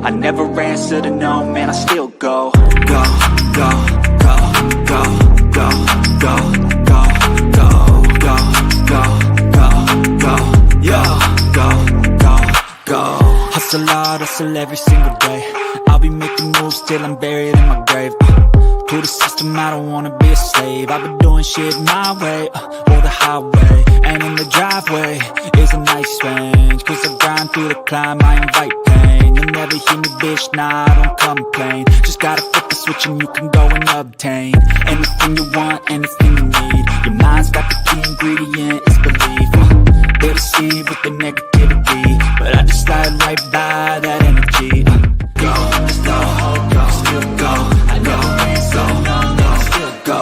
I never answer to no, man, I still go. Go, go, go, go, go, go, go, go, go, go, go, go, yo, go, go, go. Hustle hard, hustle every single day. I'll be making moves till I'm buried in my grave. To the system, I don't wanna be a slave. I've been doing shit my way, or the highway. And in the driveway is a nice range. Cause I grind through the climb, I invite pain. You'll never hear me, bitch, nah, I don't complain. Just gotta flip the switch and you can go and obtain anything you want, anything you need. Your mind's got the key ingredient, it's belief. They deceive with the negativity, but I just slide right by that energy. Go, go, go, still go. I never answer, no, still go.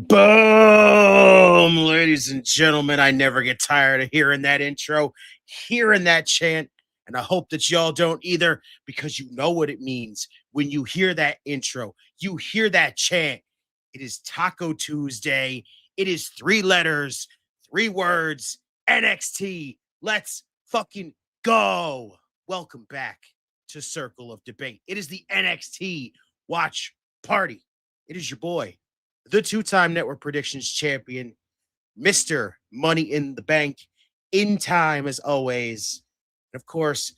Boom, ladies and gentlemen. I never get tired of hearing that intro, hearing that chant, and I hope that y'all don't either, because you know what it means when you hear that intro, you hear that chant. It is Taco Tuesday. It is 3 letters, 3 words, NXT. Let's fucking go. Welcome back to Circle of Debate. It is the NXT Watch Party. It is your boy, the 2-time Network Predictions champion, Mr. Money in the Bank, in time as always. And of course,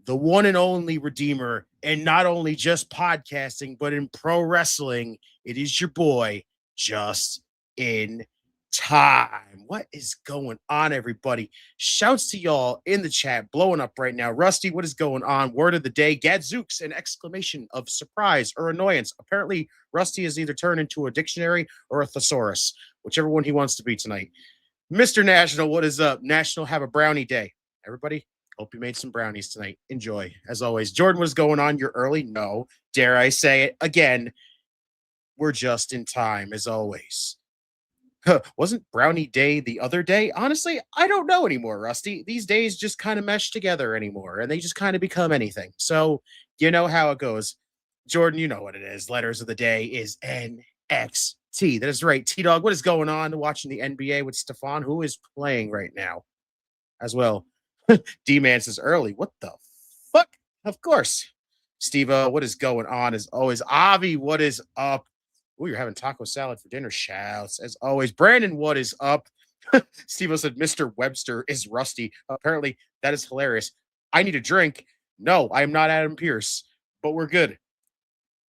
the one and only Redeemer, and not only just podcasting, but in pro wrestling. It is your boy, Just in Time. What is going on, everybody? Shouts to y'all in the chat, blowing up right now. Rusty, what is going on? Word of the day, Gadzooks, an exclamation of surprise or annoyance. Apparently, Rusty has either turned into a dictionary or a thesaurus, whichever one he wants to be tonight. Mr. National, what is up? National, have a brownie day. Everybody, hope you made some brownies tonight. Enjoy. As always, Jordan, what is going on? You're early? No. Dare I say it again? We're just in time, as always. Wasn't Brownie Day the other day? Honestly, I don't know anymore, Rusty. These days just kind of mesh together anymore, and they just kind of become anything. So, you know how it goes. Jordan, you know what it is. Letters of the day is NXT. That is right. T-Dog, what is going on? Watching the NBA with Stefan, who is playing right now as well. D-Man says early. What the fuck? Of course. Steve, what is going on? As always, Avi, what is up? Oh, you're having taco salad for dinner. Shouts. As always, Brandon, what is up? Steve said Mr. Webster is rusty. Apparently, that is hilarious. I need a drink. No, I am not Adam Pierce, but we're good.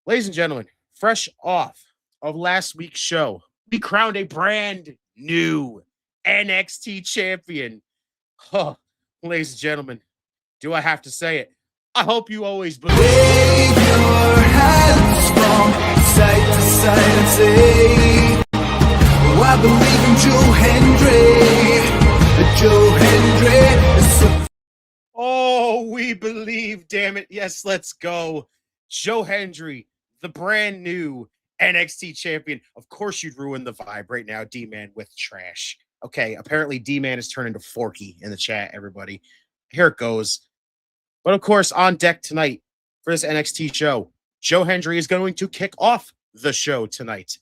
Ladies and gentlemen, fresh off of last week's show, we crowned a brand new NXT champion. Huh. Ladies and gentlemen, do I have to say it? I hope you always believe. Wave your hands from side to side and say, oh, I believe in Joe Hendry. Joe Hendry is so. Oh, we believe, damn it. Yes, let's go. Joe Hendry, the brand new NXT champion. Of course, you'd ruin the vibe right now, D-Man, with trash. Okay, apparently D-Man is turning to Forky in the chat, everybody. Here it goes. But of course, on deck tonight for this NXT show, Joe Hendry is going to kick off the show tonight.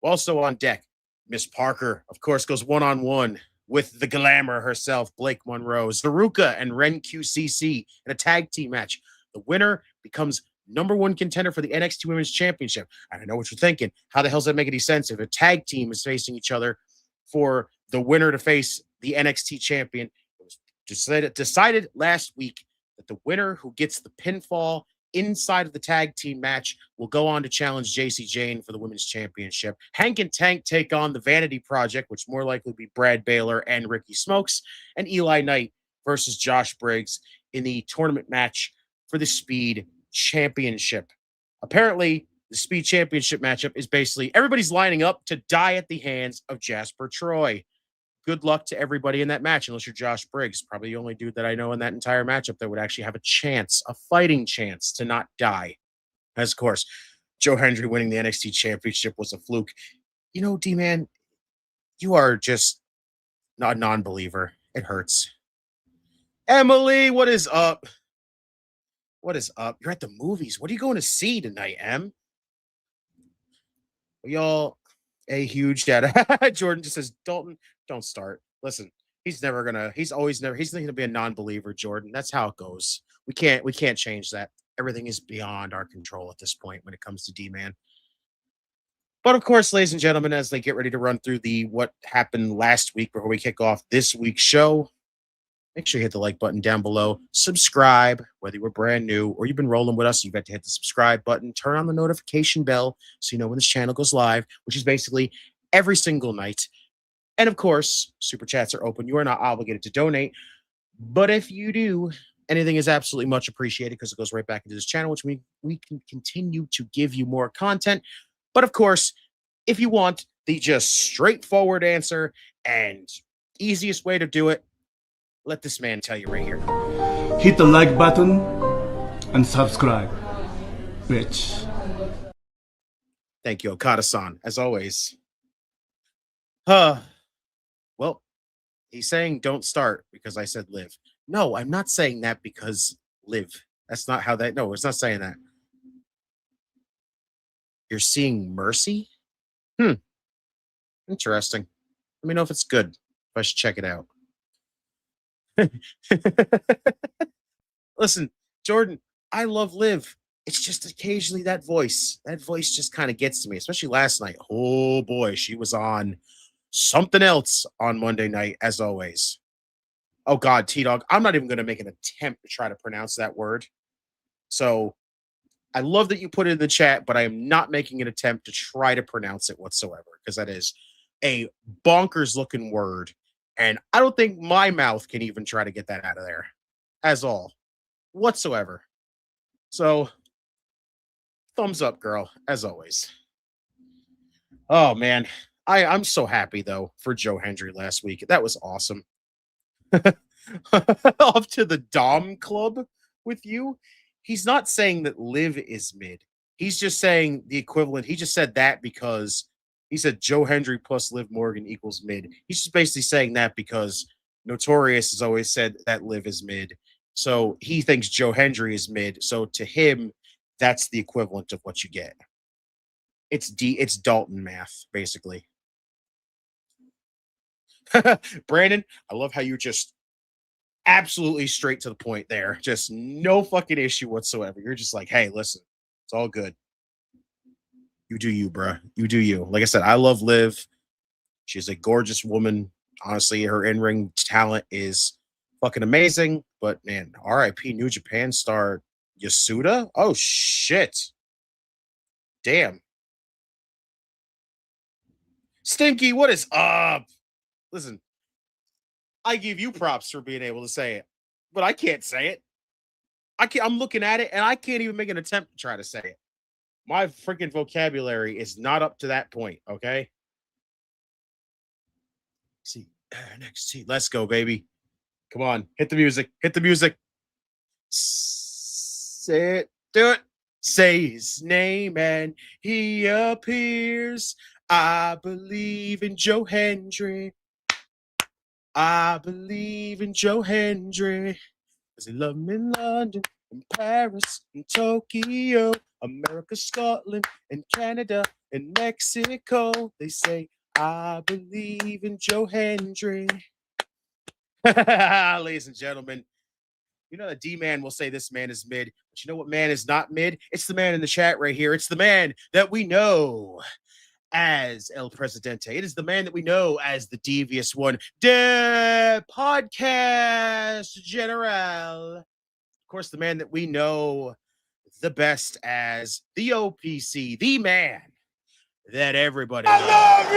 Also on deck, Miss Parker, of course, goes one-on-one with the glamour herself, Blake Monroe, ZaRuca and WrenQCC in a tag team match. The winner becomes #1 contender for the NXT Women's Championship. I know what you're thinking. How the hell does that make any sense if a tag team is facing each other for the winner to face the NXT champion? It was decided last week that the winner who gets the pinfall inside of the tag team match will go on to challenge JC Jane for the women's championship. Hank and Tank take on the Vanity Project, which more likely will be Brad Baylor and Ricky Smokes, and Eli Knight versus Josh Briggs in the tournament match for the Speed Championship. Apparently, the Speed Championship matchup is basically everybody's lining up to die at the hands of Jasper Troy. Good luck to everybody in that match, unless you're Josh Briggs, probably the only dude that I know in that entire matchup that would actually have a chance, a fighting chance to not die. As, of course, Joe Hendry winning the NXT Championship was a fluke. You know, D-Man, you are just not a non-believer. It hurts. Emily, what is up? What is up? You're at the movies. What are you going to see tonight, Em? Y'all, A huge data. Jordan just says, Dalton, don't start. Listen, he's always never, he's gonna be a non-believer, Jordan. That's how it goes. We can't change that. Everything is beyond our control at this point when it comes to D-Man. But of course, ladies and gentlemen, as they get ready to run through the what happened last week before we kick off this week's show, make sure you hit the like button down below. Subscribe, whether you were brand new or you've been rolling with us, you've got to hit the subscribe button. Turn on the notification bell so you know when this channel goes live, which is basically every single night. And of course, super chats are open. You are not obligated to donate. But if you do, anything is absolutely much appreciated because it goes right back into this channel, which we can continue to give you more content. But of course, if you want the just straightforward answer and easiest way to do it, let this man tell you right here. Hit the like button and subscribe, bitch. Thank you, Okada-san, as always. Well, he's saying don't start because I said live. No, I'm not saying that because live. That's not how that, no, it's not saying that. You're seeing mercy? Interesting. Let me know if it's good. If I should check it out. Listen, Jordan, I love Liv. It's just occasionally that voice. That voice just kind of gets to me, especially last night. Oh boy, she was on something else on Monday night, as always. Oh God, T-Dog, I'm not even going to make an attempt to try to pronounce that word. So I love that you put it in the chat, but I am not making an attempt to try to pronounce it whatsoever because that is a bonkers looking word. And I don't think my mouth can even try to get that out of there as all whatsoever. So thumbs up, girl, as always. Oh man, I'm so happy though for Joe Hendry last week. That was awesome. Off to the Dom Club with you. He's not saying that Liv is mid. He's just saying the equivalent. He just said that because he said Joe Hendry plus Liv Morgan equals mid. He's just basically saying that because Notorious has always said that Liv is mid. So he thinks Joe Hendry is mid. So to him, that's the equivalent of what you get. It's Dalton math, basically. Brandon, I love how you just absolutely straight to the point there. Just no fucking issue whatsoever. You're just like, hey, listen, it's all good. You do you, bruh. You do you. Like I said, I love Liv. She's a gorgeous woman. Honestly, her in-ring talent is fucking amazing. But man, RIP New Japan star Yasuda? Oh shit. Damn. Stinky, what is up? Listen, I give you props for being able to say it, but I can't say it. I'm looking at it and I can't even make an attempt to try to say it. My freaking vocabulary is not up to that point, okay? See, NXT. Let's go, baby. Come on, hit the music. Hit the music. Say it. Do it. Say his name and he appears. I believe in Joe Hendry. I believe in Joe Hendry. Because he loved me in London, in Paris, in Tokyo, America, Scotland, and Canada, and Mexico. They say, I believe in Joe Hendry. Ladies and gentlemen, you know that D-Man will say this man is mid, but you know what man is not mid? It's the man in the chat right here. It's the man that we know as El Presidente. It is the man that we know as the devious one, the podcast general. Of course, the man that we know the best as the OPC, the man that everybody loves.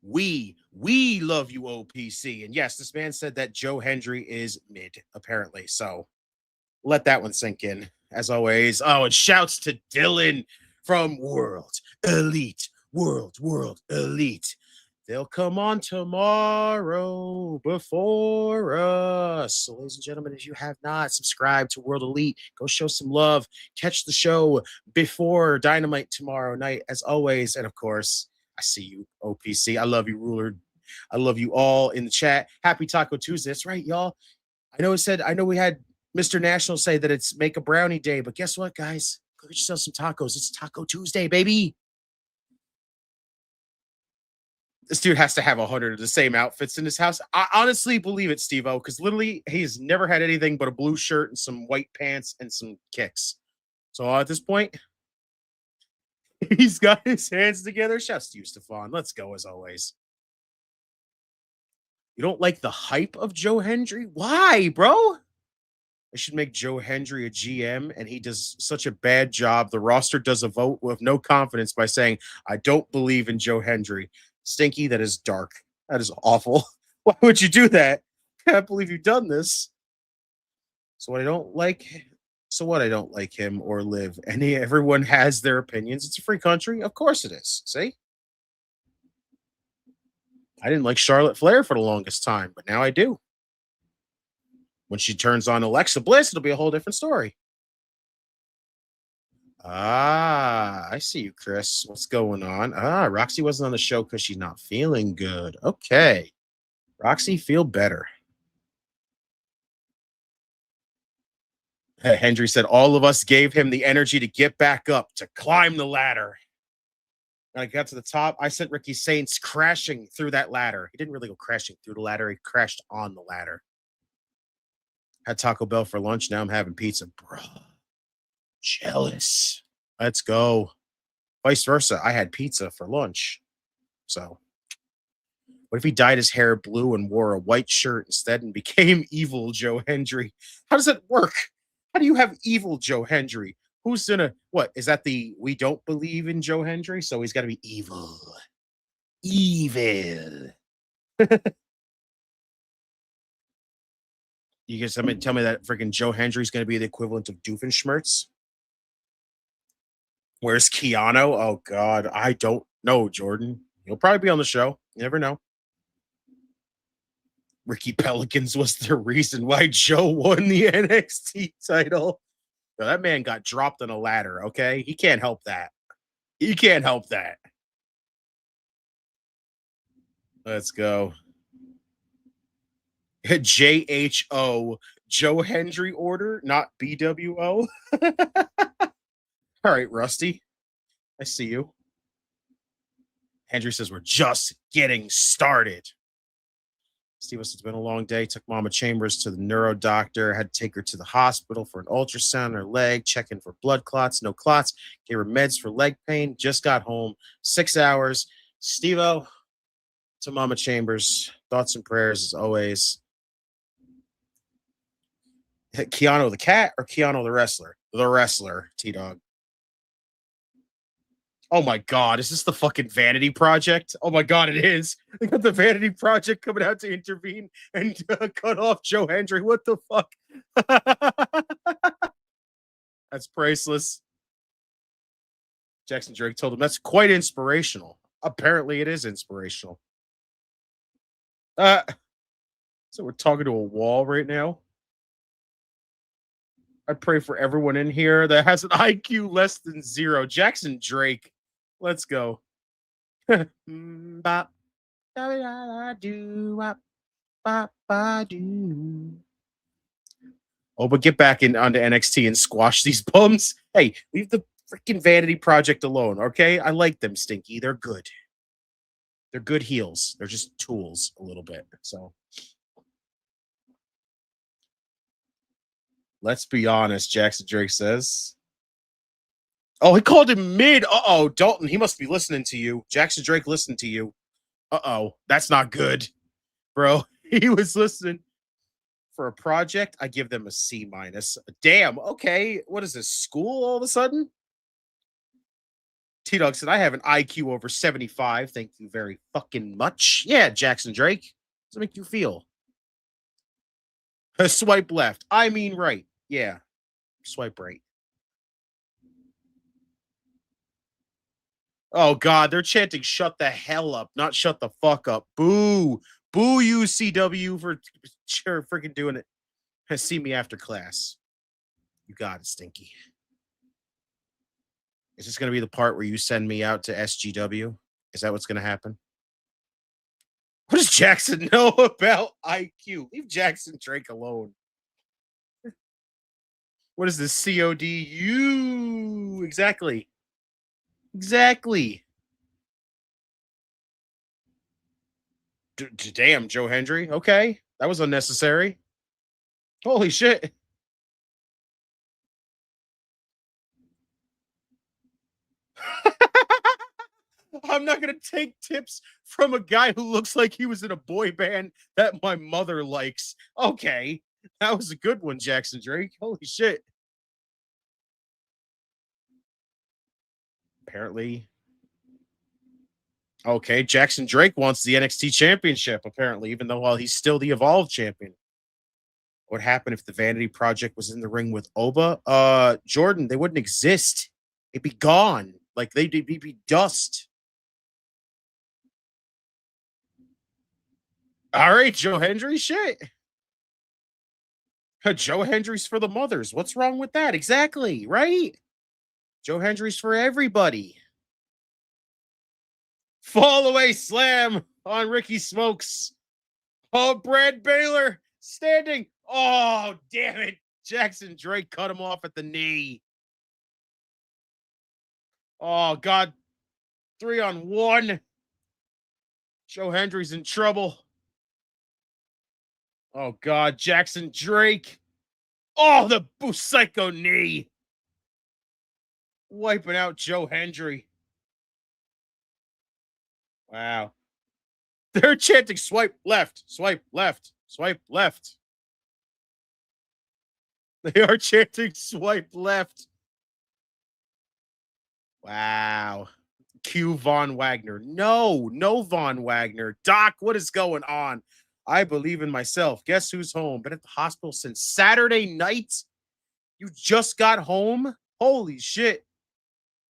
We love you, OPC. And yes, this man said that Joe Hendry is mid, apparently. So let that one sink in. As always. Oh, and shouts to Dylan from World Elite. World Elite. They'll come on tomorrow before us. So, ladies and gentlemen, if you have not subscribed to World Elite, go show some love. Catch the show before Dynamite tomorrow night, as always. And of course, I see you, OPC. I love you, Ruler. I love you all in the chat. Happy Taco Tuesday. That's right, y'all. I know we had Mr. National say that it's Make a Brownie Day, but guess what, guys? Go get yourself some tacos. It's Taco Tuesday, baby. This dude has to have 100 of the same outfits in his house. I honestly believe it, Steve-O, because literally he's never had anything but a blue shirt and some white pants and some kicks. So at this point, he's got his hands together. Shouts to you, Stefan. Let's go as always. You don't like the hype of Joe Hendry? Why, bro? I should make Joe Hendry a GM, and he does such a bad job. The roster does a vote with no confidence by saying, I don't believe in Joe Hendry. Stinky, that is dark. That is awful. Why would you do that? Can't believe you've done this. So what I don't like him or Liv. Everyone has their opinions. It's a free country. Of course it is. See? I didn't like Charlotte Flair for the longest time, but now I do. When she turns on Alexa Bliss, it'll be a whole different story. Ah, I see you, Chris. What's going on? Roxy wasn't on the show because she's not feeling good. Okay. Roxy, feel better. Hendry said all of us gave him the energy to get back up, to climb the ladder. When I got to the top, I sent Ricky Saints crashing through that ladder. He didn't really go crashing through the ladder. He crashed on the ladder. Had Taco Bell for lunch. Now I'm having pizza. Bro. Jealous. Let's go. Vice versa. I had pizza for lunch. So what if he dyed his hair blue and wore a white shirt instead and became evil Joe Hendry? How does that work? How do you have evil Joe Hendry? Who's gonna, what? Is that the we don't believe in Joe Hendry? So he's got to be evil. Evil. You guys tell me that freaking Joe Hendry's going to be the equivalent of Doofenshmirtz? Where's Keanu? Oh, God. I don't know, Jordan. He'll probably be on the show. You never know. Ricky Pelicans was the reason why Joe won the NXT title. Now, that man got dropped on a ladder, okay? He can't help that. He can't help that. Let's go. JHO, Joe Hendry order, not BWO. All right, Rusty. I see you. Hendry says we're just getting started. Steve, it's been a long day. Took Mama Chambers to the neuro doctor. Had to take her to the hospital for an ultrasound on her leg, checking for blood clots, no clots. Gave her meds for leg pain. Just got home. 6 hours. Steve-O, to Mama Chambers. Thoughts and prayers as always. Keanu the cat or Keanu the wrestler? The wrestler, T-Dog. Oh my God, is this the fucking Vanity Project? Oh my God, it is. They got the Vanity Project coming out to intervene and cut off Joe Hendry. What the fuck? That's priceless. Jackson Drake told him that's quite inspirational. Apparently, it is inspirational. So we're talking to a wall right now. I pray for everyone in here that has an IQ less than 0. Jackson Drake. Let's go. Oh, but get back onto NXT and squash these bums. Hey, leave the freaking Vanity Project alone, okay? I like them, Stinky. They're good. They're good heels. They're just tools a little bit. So let's be honest, Jackson Drake says. Oh, he called him mid. Uh-oh, Dalton, he must be listening to you. Jackson Drake listened to you. Uh-oh, that's not good, bro. He was listening. For a project, I give them a C-. Damn, okay. What is this, school all of a sudden? T-Dog said, I have an IQ over 75. Thank you very fucking much. Yeah, Jackson Drake. How does it make you feel? Swipe left. I mean right. Yeah. Swipe right. Oh, God, they're chanting shut the hell up, not shut the fuck up. Boo. Boo you, CW, for sure freaking doing it. See me after class. You got it, Stinky. Is this going to be the part where you send me out to SGW? Is that what's going to happen? What does Jackson know about IQ? Leave Jackson Drake alone. What is this? CODU? Exactly. Exactly. Damn, Joe Hendry. Okay. That was unnecessary. Holy shit. I'm not going to take tips from a guy who looks like he was in a boy band that my mother likes. Okay. That was a good one, Jackson Drake. Holy shit. Apparently. Okay, Jackson Drake wants the NXT championship, apparently, even though he's still the Evolve champion. What happened if the Vanity Project was in the ring with Oba? Jordan, they wouldn't exist. It'd be gone. Like they'd be dust. All right, Joe Hendry, shit. Joe Hendry's for the mothers. What's wrong with that? Exactly, right? Joe Hendry's for everybody. Fall away slam on Ricky Smokes. Oh, Brad Baylor standing. Oh, damn it. Jackson Drake cut him off at the knee. Oh, God. 3-on-1. Joe Hendry's in trouble. Oh, God. Jackson Drake. Oh, the Psycho knee. Wiping out Joe Hendry. Wow. They're chanting swipe left, swipe left, swipe left. They are chanting swipe left. Wow. Q Von Wagner. No Von Wagner. Doc, what is going on? I believe in myself. Guess who's home? Been at the hospital since Saturday night. You just got home? Holy shit.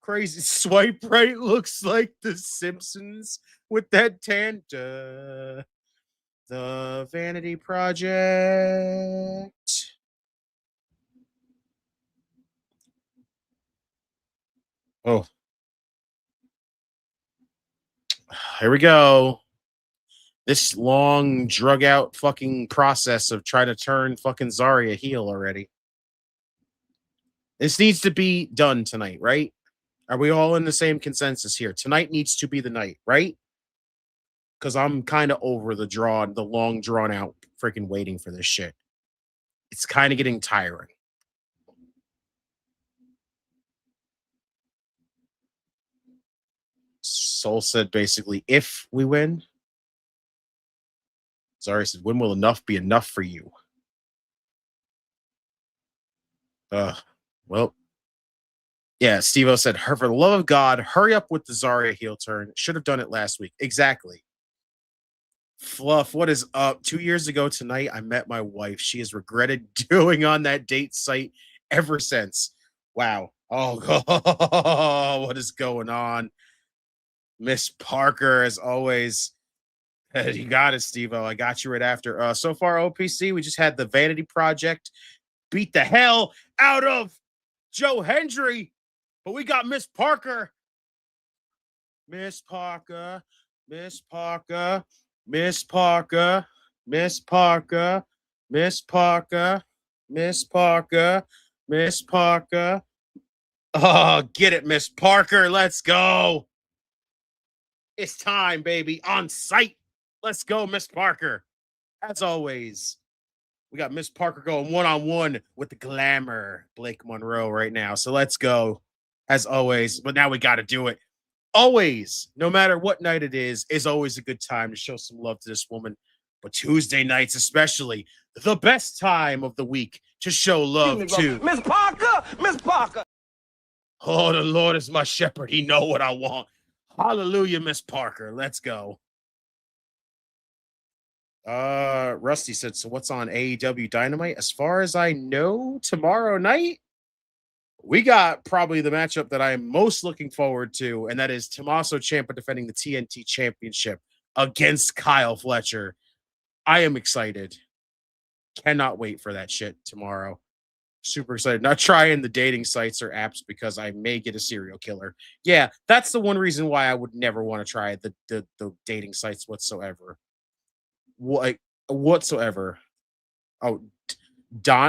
Crazy. Swipe right looks like The Simpsons with that tan. The Vanity Project. Oh. Here we go. This long, drug out fucking process of trying to turn fucking Zarya heel already. This needs to be done tonight, right? Are we all in the same consensus here? Tonight needs to be the night, right? Because I'm kind of over the long drawn out freaking waiting for this shit. It's kind of getting tiring. Soul said basically, if we win, Zarya said, when will enough be enough for you? Well, yeah, Steve-O said, for the love of God, hurry up with the Zarya heel turn. Should have done it last week. Exactly. Fluff, what is up? 2 years ago tonight, I met my wife. She has regretted doing on that date site ever since. Wow. Oh, what is going on? Miss Parker, as always. You got it, Steve-O. I got you right after. So far, OPC, we just had the Vanity Project beat the hell out of Joe Hendry, but we got Miss Parker. Miss Parker, Miss Parker, Miss Parker, Miss Parker, Miss Parker, Miss Parker, Miss Parker. Oh, get it, Miss Parker. Let's go. It's time, baby. On site. Let's go, Miss Parker. As always, we got Miss Parker going one-on-one with the glamour Blake Monroe right now. So let's go, as always. But now we got to do it. Always, no matter what night it is always a good time to show some love to this woman. But Tuesday nights, especially, the best time of the week to show love to Miss Parker, Miss Parker. Oh, the Lord is my shepherd. He know what I want. Hallelujah, Miss Parker. Let's go. Rusty said, so what's on AEW Dynamite? As far as I know, tomorrow night, we got probably the matchup that I'm most looking forward to, and that is Tommaso Ciampa defending the TNT Championship against Kyle Fletcher. I am excited. Cannot wait for that shit tomorrow. Super excited. Not trying the dating sites or apps because I may get a serial killer. Yeah, that's the one reason why I would never want to try the dating sites whatsoever. Whatsoever. Oh,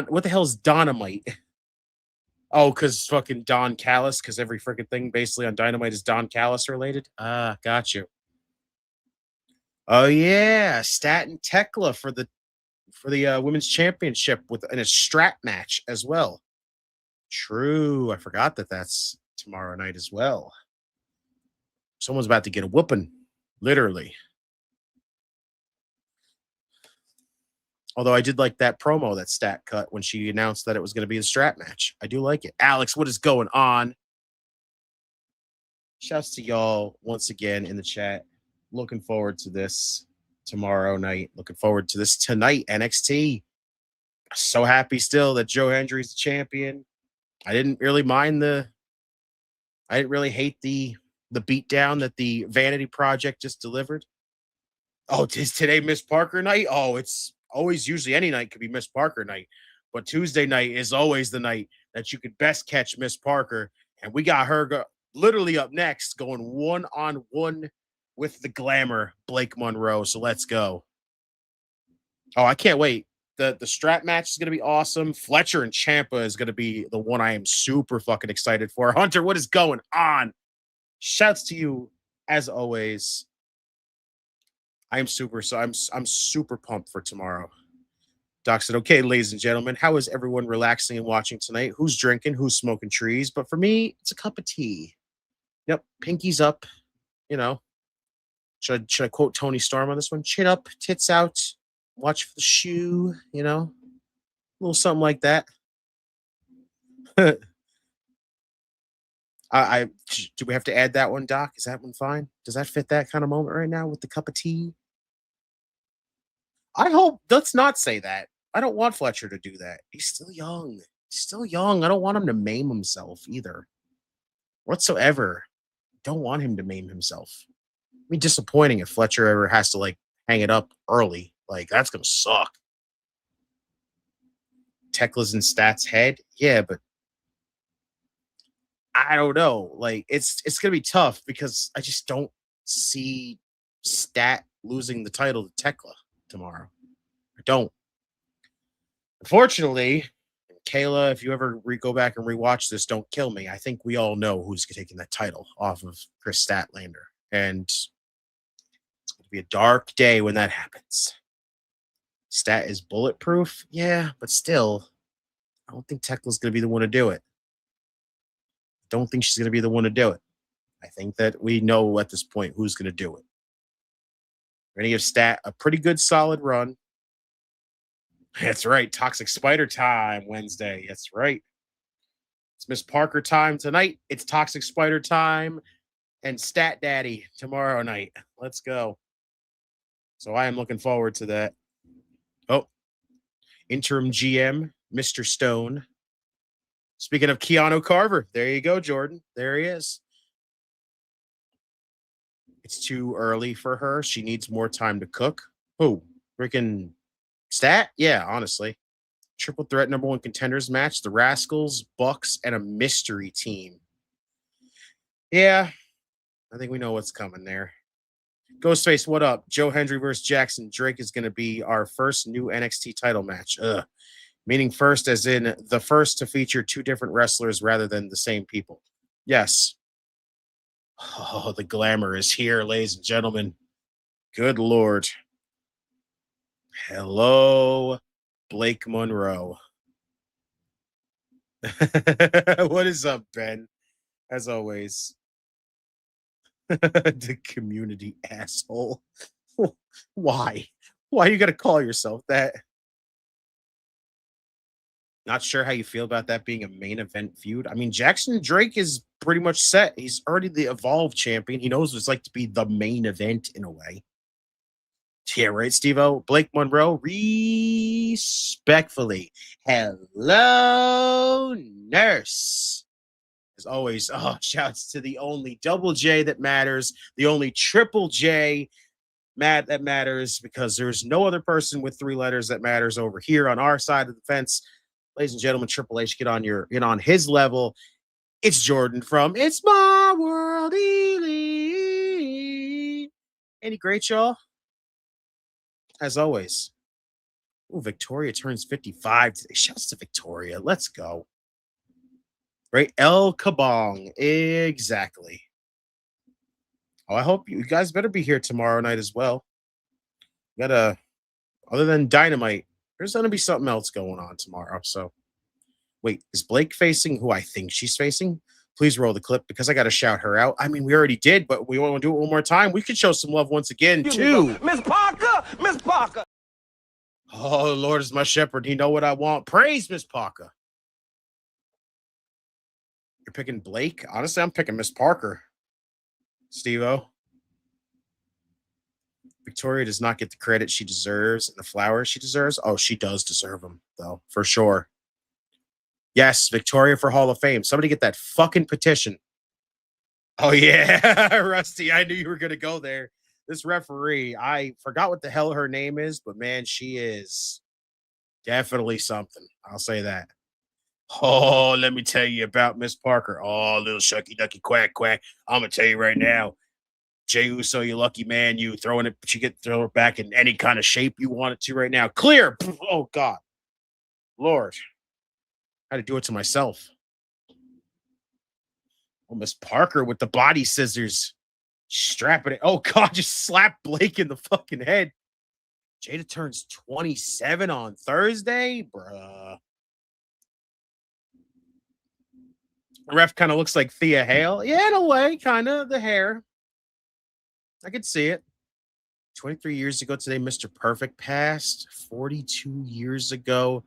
what the hell is Dynamite? Oh, because fucking Don Callis, because every freaking thing basically on Dynamite is Don Callis related. Ah, got you. Oh yeah, Stat and Tekla for the women's championship in a strap match as well. True, I forgot that that's tomorrow night as well. Someone's about to get a whooping, literally. Although I did like that promo that Stat cut when she announced that it was going to be a strap match. I do like it. Alex, what is going on? Shouts to y'all once again in the chat. Looking forward to this tomorrow night. Looking forward to this tonight, NXT. So happy still that Joe Hendry's the champion. I didn't really hate the beatdown that the Vanity Project just delivered. Oh, is today Miss Parker night? Oh, it's always usually any night could be Miss Parker night. But Tuesday night is always the night that you could best catch Miss Parker. And we got her literally up next going one-on-one with the glamour, Blake Monroe. So let's go. Oh, I can't wait. The strap match is going to be awesome. Fletcher and Ciampa is going to be the one I am super fucking excited for. Hunter, what is going on? Shouts to you as always. I'm super pumped for tomorrow. Doc said, okay, ladies and gentlemen, how is everyone relaxing and watching tonight? Who's drinking? Who's smoking trees? But for me, it's a cup of tea. Yep, pinkies up. You know, should I quote Tony Storm on this one? Chin up, tits out, watch for the shoe. You know, a little something like that. Do we have to add that one, Doc? Is that one fine? Does that fit that kind of moment right now with the cup of tea? I hope. Let's not say that. I don't want Fletcher to do that. He's still young. He's still young. I don't want him to maim himself either. Whatsoever. Don't want him to maim himself. It'd be disappointing if Fletcher ever has to like hang it up early. Like that's gonna suck. Tekla's and Stats head, yeah, but I don't know. Like it's gonna be tough because I just don't see Stat losing the title to Tekla tomorrow. I don't. Unfortunately, Kayla, if you ever go back and rewatch this, don't kill me. I think we all know who's taking that title off of Chris Statlander. And it's going to be a dark day when that happens. Stat is bulletproof. Yeah, but still, I don't think Tekla's going to be the one to do it. Don't think she's going to be the one to do it. I think that we know at this point who's going to do it. We're going to give Stat a pretty good solid run. That's right. Toxic Spider time Wednesday. That's right. It's Miss Parker time tonight. It's Toxic Spider time and Stat Daddy tomorrow night. Let's go. So I am looking forward to that. Oh, interim GM, Mr. Stone. Speaking of Keanu Carver, there you go, Jordan. There he is. It's too early for her. She needs more time to cook. Oh, freaking Stat? Yeah, honestly. Triple threat #1 contenders match. The Rascals, Bucks, and a mystery team. Yeah, I think we know what's coming there. Ghostface, what up? Joe Hendry versus Jackson Drake is going to be our first new NXT title match. Meaning first as in the first to feature two different wrestlers rather than the same people. Yes. Oh, the glamour is here, ladies and gentlemen. Good Lord. Hello, Blake Monroe. What is up, Ben? As always. The community asshole. Why? Why you gotta call yourself that? Not sure how you feel about that being a main event feud. I mean, Jackson Drake is pretty much set. He's already the Evolve champion. He knows what it's like to be the main event in a way. Yeah, right, Steve-O? Blake Monroe, respectfully. Hello, nurse. As always, shouts to the only double J that matters, the only triple J that matters, because there's no other person with 3 letters that matters over here on our side of the fence. Ladies and gentlemen, Triple H, get on his level. It's Jordan from It's My World Elite. Any great, y'all? As always. Ooh, Victoria turns 55 today. Shouts to Victoria. Let's go. Right? El Kabong. Exactly. Oh, I hope you guys better be here tomorrow night as well. Gotta, other than Dynamite, there's gonna be something else going on tomorrow. So wait, is Blake facing who I think she's facing? Please roll the clip because I gotta shout her out. I mean, we already did, but we want to do it one more time. We could show some love once again, too. Miss Parker! Miss Parker! Oh, the Lord is my shepherd. He know what I want. Praise Miss Parker. You're picking Blake? Honestly, I'm picking Miss Parker. Steve-O. Victoria does not get the credit she deserves and the flowers she deserves. Oh, she does deserve them, though, for sure. Yes, Victoria for Hall of Fame. Somebody get that fucking petition. Oh, yeah, Rusty. I knew you were going to go there. This referee, I forgot what the hell her name is, but man, she is definitely something. I'll say that. Oh, let me tell you about Miss Parker. Oh, little shucky ducky quack quack. I'm going to tell you right now. Jey Uso, you lucky man, you throwing it, but you get throw it back in any kind of shape you want it to right now. Clear. Oh, God. Lord. I had to do it to myself. Oh, Miss Parker with the body scissors. Strapping it. Oh, God, just slap Blake in the fucking head. Jaida turns 27 on Thursday. Bruh. The ref kind of looks like Thea Hale. Yeah, in a way, kind of. The hair. I could see it. 23 years ago today, Mr. Perfect passed. 42 years ago,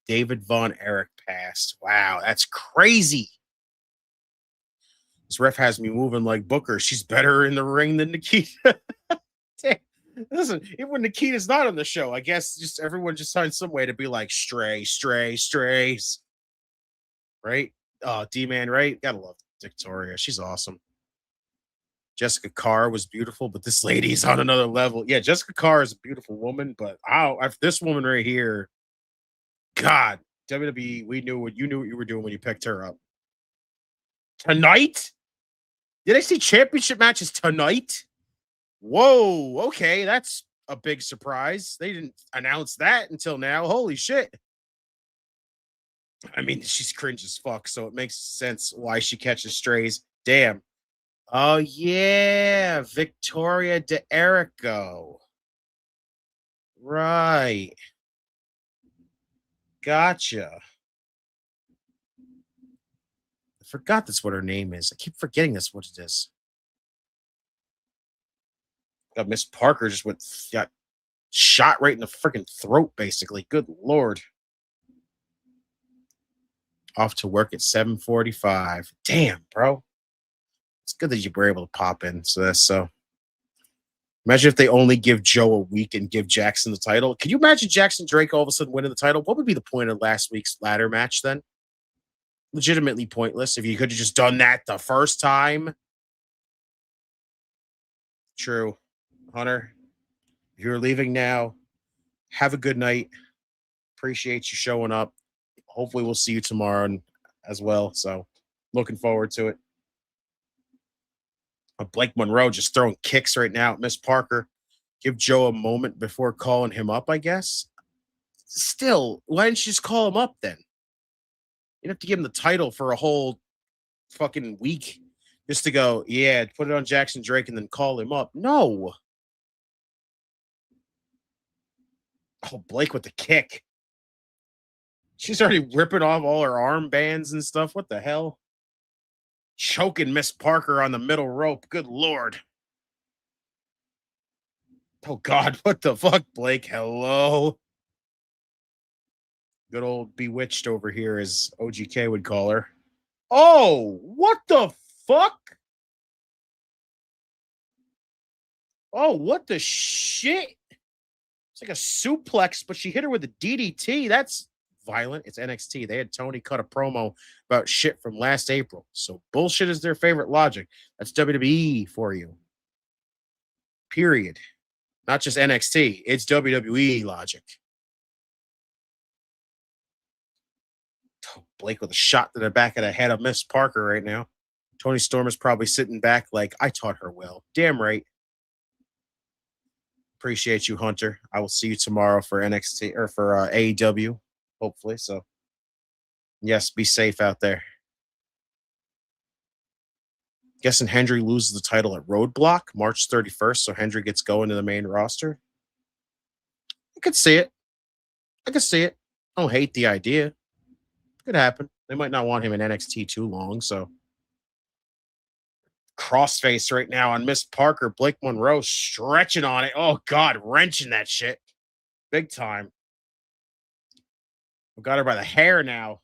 David Von Erich passed. Wow, that's crazy. This ref has me moving like Booker. She's better in the ring than Nikita. Listen, even when Nikita's not on the show, I guess just everyone just finds some way to be like strays. Right? Oh, D-Man, right? Gotta love Victoria. She's awesome. Jessica Carr was beautiful, but this lady's on another level. Yeah, Jessica Carr is a beautiful woman, but this woman right here, God, WWE, you knew what you were doing when you picked her up. Tonight? Did I see championship matches tonight? Whoa, okay, that's a big surprise. They didn't announce that until now. Holy shit. I mean, she's cringe as fuck, so it makes sense why she catches strays. Damn. Oh, yeah, Victoria de Erico. Right. Gotcha. I forgot that's what her name is. I keep forgetting that's what it is. Miss Parker just got shot right in the freaking throat, basically. Good Lord. Off to work at 7:45. Damn, bro. It's good that you were able to pop in. So imagine if they only give Joe a week and give Jackson the title. Can you imagine Jackson Drake all of a sudden winning the title? What would be the point of last week's ladder match then? Legitimately pointless. If you could have just done that the first time. True. Hunter, if you're leaving now, have a good night. Appreciate you showing up. Hopefully we'll see you tomorrow as well. So looking forward to it. Blake Monroe just throwing kicks right now at Miss Parker. Give Joe a moment before calling him up, I guess. Still, why didn't you just call him up then? You'd have to give him the title for a whole fucking week just to go, yeah, put it on Jackson Drake and then call him up. No. Oh, Blake with the kick. She's already ripping off all her armbands and stuff. What the hell? Choking Miss Parker on the middle rope. Good Lord. Oh, God. What the fuck, Blake? Hello. Good old Bewitched over here, as OGK would call her. Oh, what the fuck? Oh, what the shit? It's like a suplex, but she hit her with a DDT. That's violent. It's NXT. They had Tony cut a promo about shit from last April. So bullshit is their favorite logic. That's WWE for you. Period. Not just NXT. It's WWE logic. Oh, Blake with a shot to the back of the head of Miss Parker right now. Tony Storm is probably sitting back like, I taught her well. Damn right. Appreciate you, Hunter. I will see you tomorrow for NXT or for AEW, hopefully. So, yes, be safe out there. Guessing Hendry loses the title at Roadblock March 31st, so Hendry gets going to the main roster. I could see it. I could see it. I don't hate the idea. Could happen. They might not want him in NXT too long, so. Crossface right now on Miss Parker. Blake Monroe stretching on it. Oh, God, wrenching that shit. Big time. We got her by the hair now.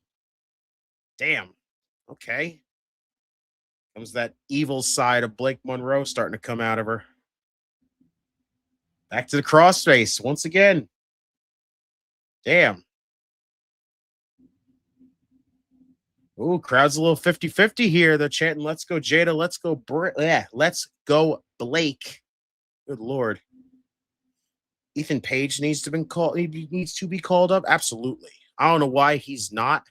Damn. Okay. Comes that evil side of Blake Monroe starting to come out of her. Back to the crossface once again. Damn. Ooh, crowd's a little 50-50 here. They're chanting, let's go, Jaida. Let's go, let's go, Blake. Good Lord. Ethan Page needs to be called up. Absolutely. I don't know why he's not.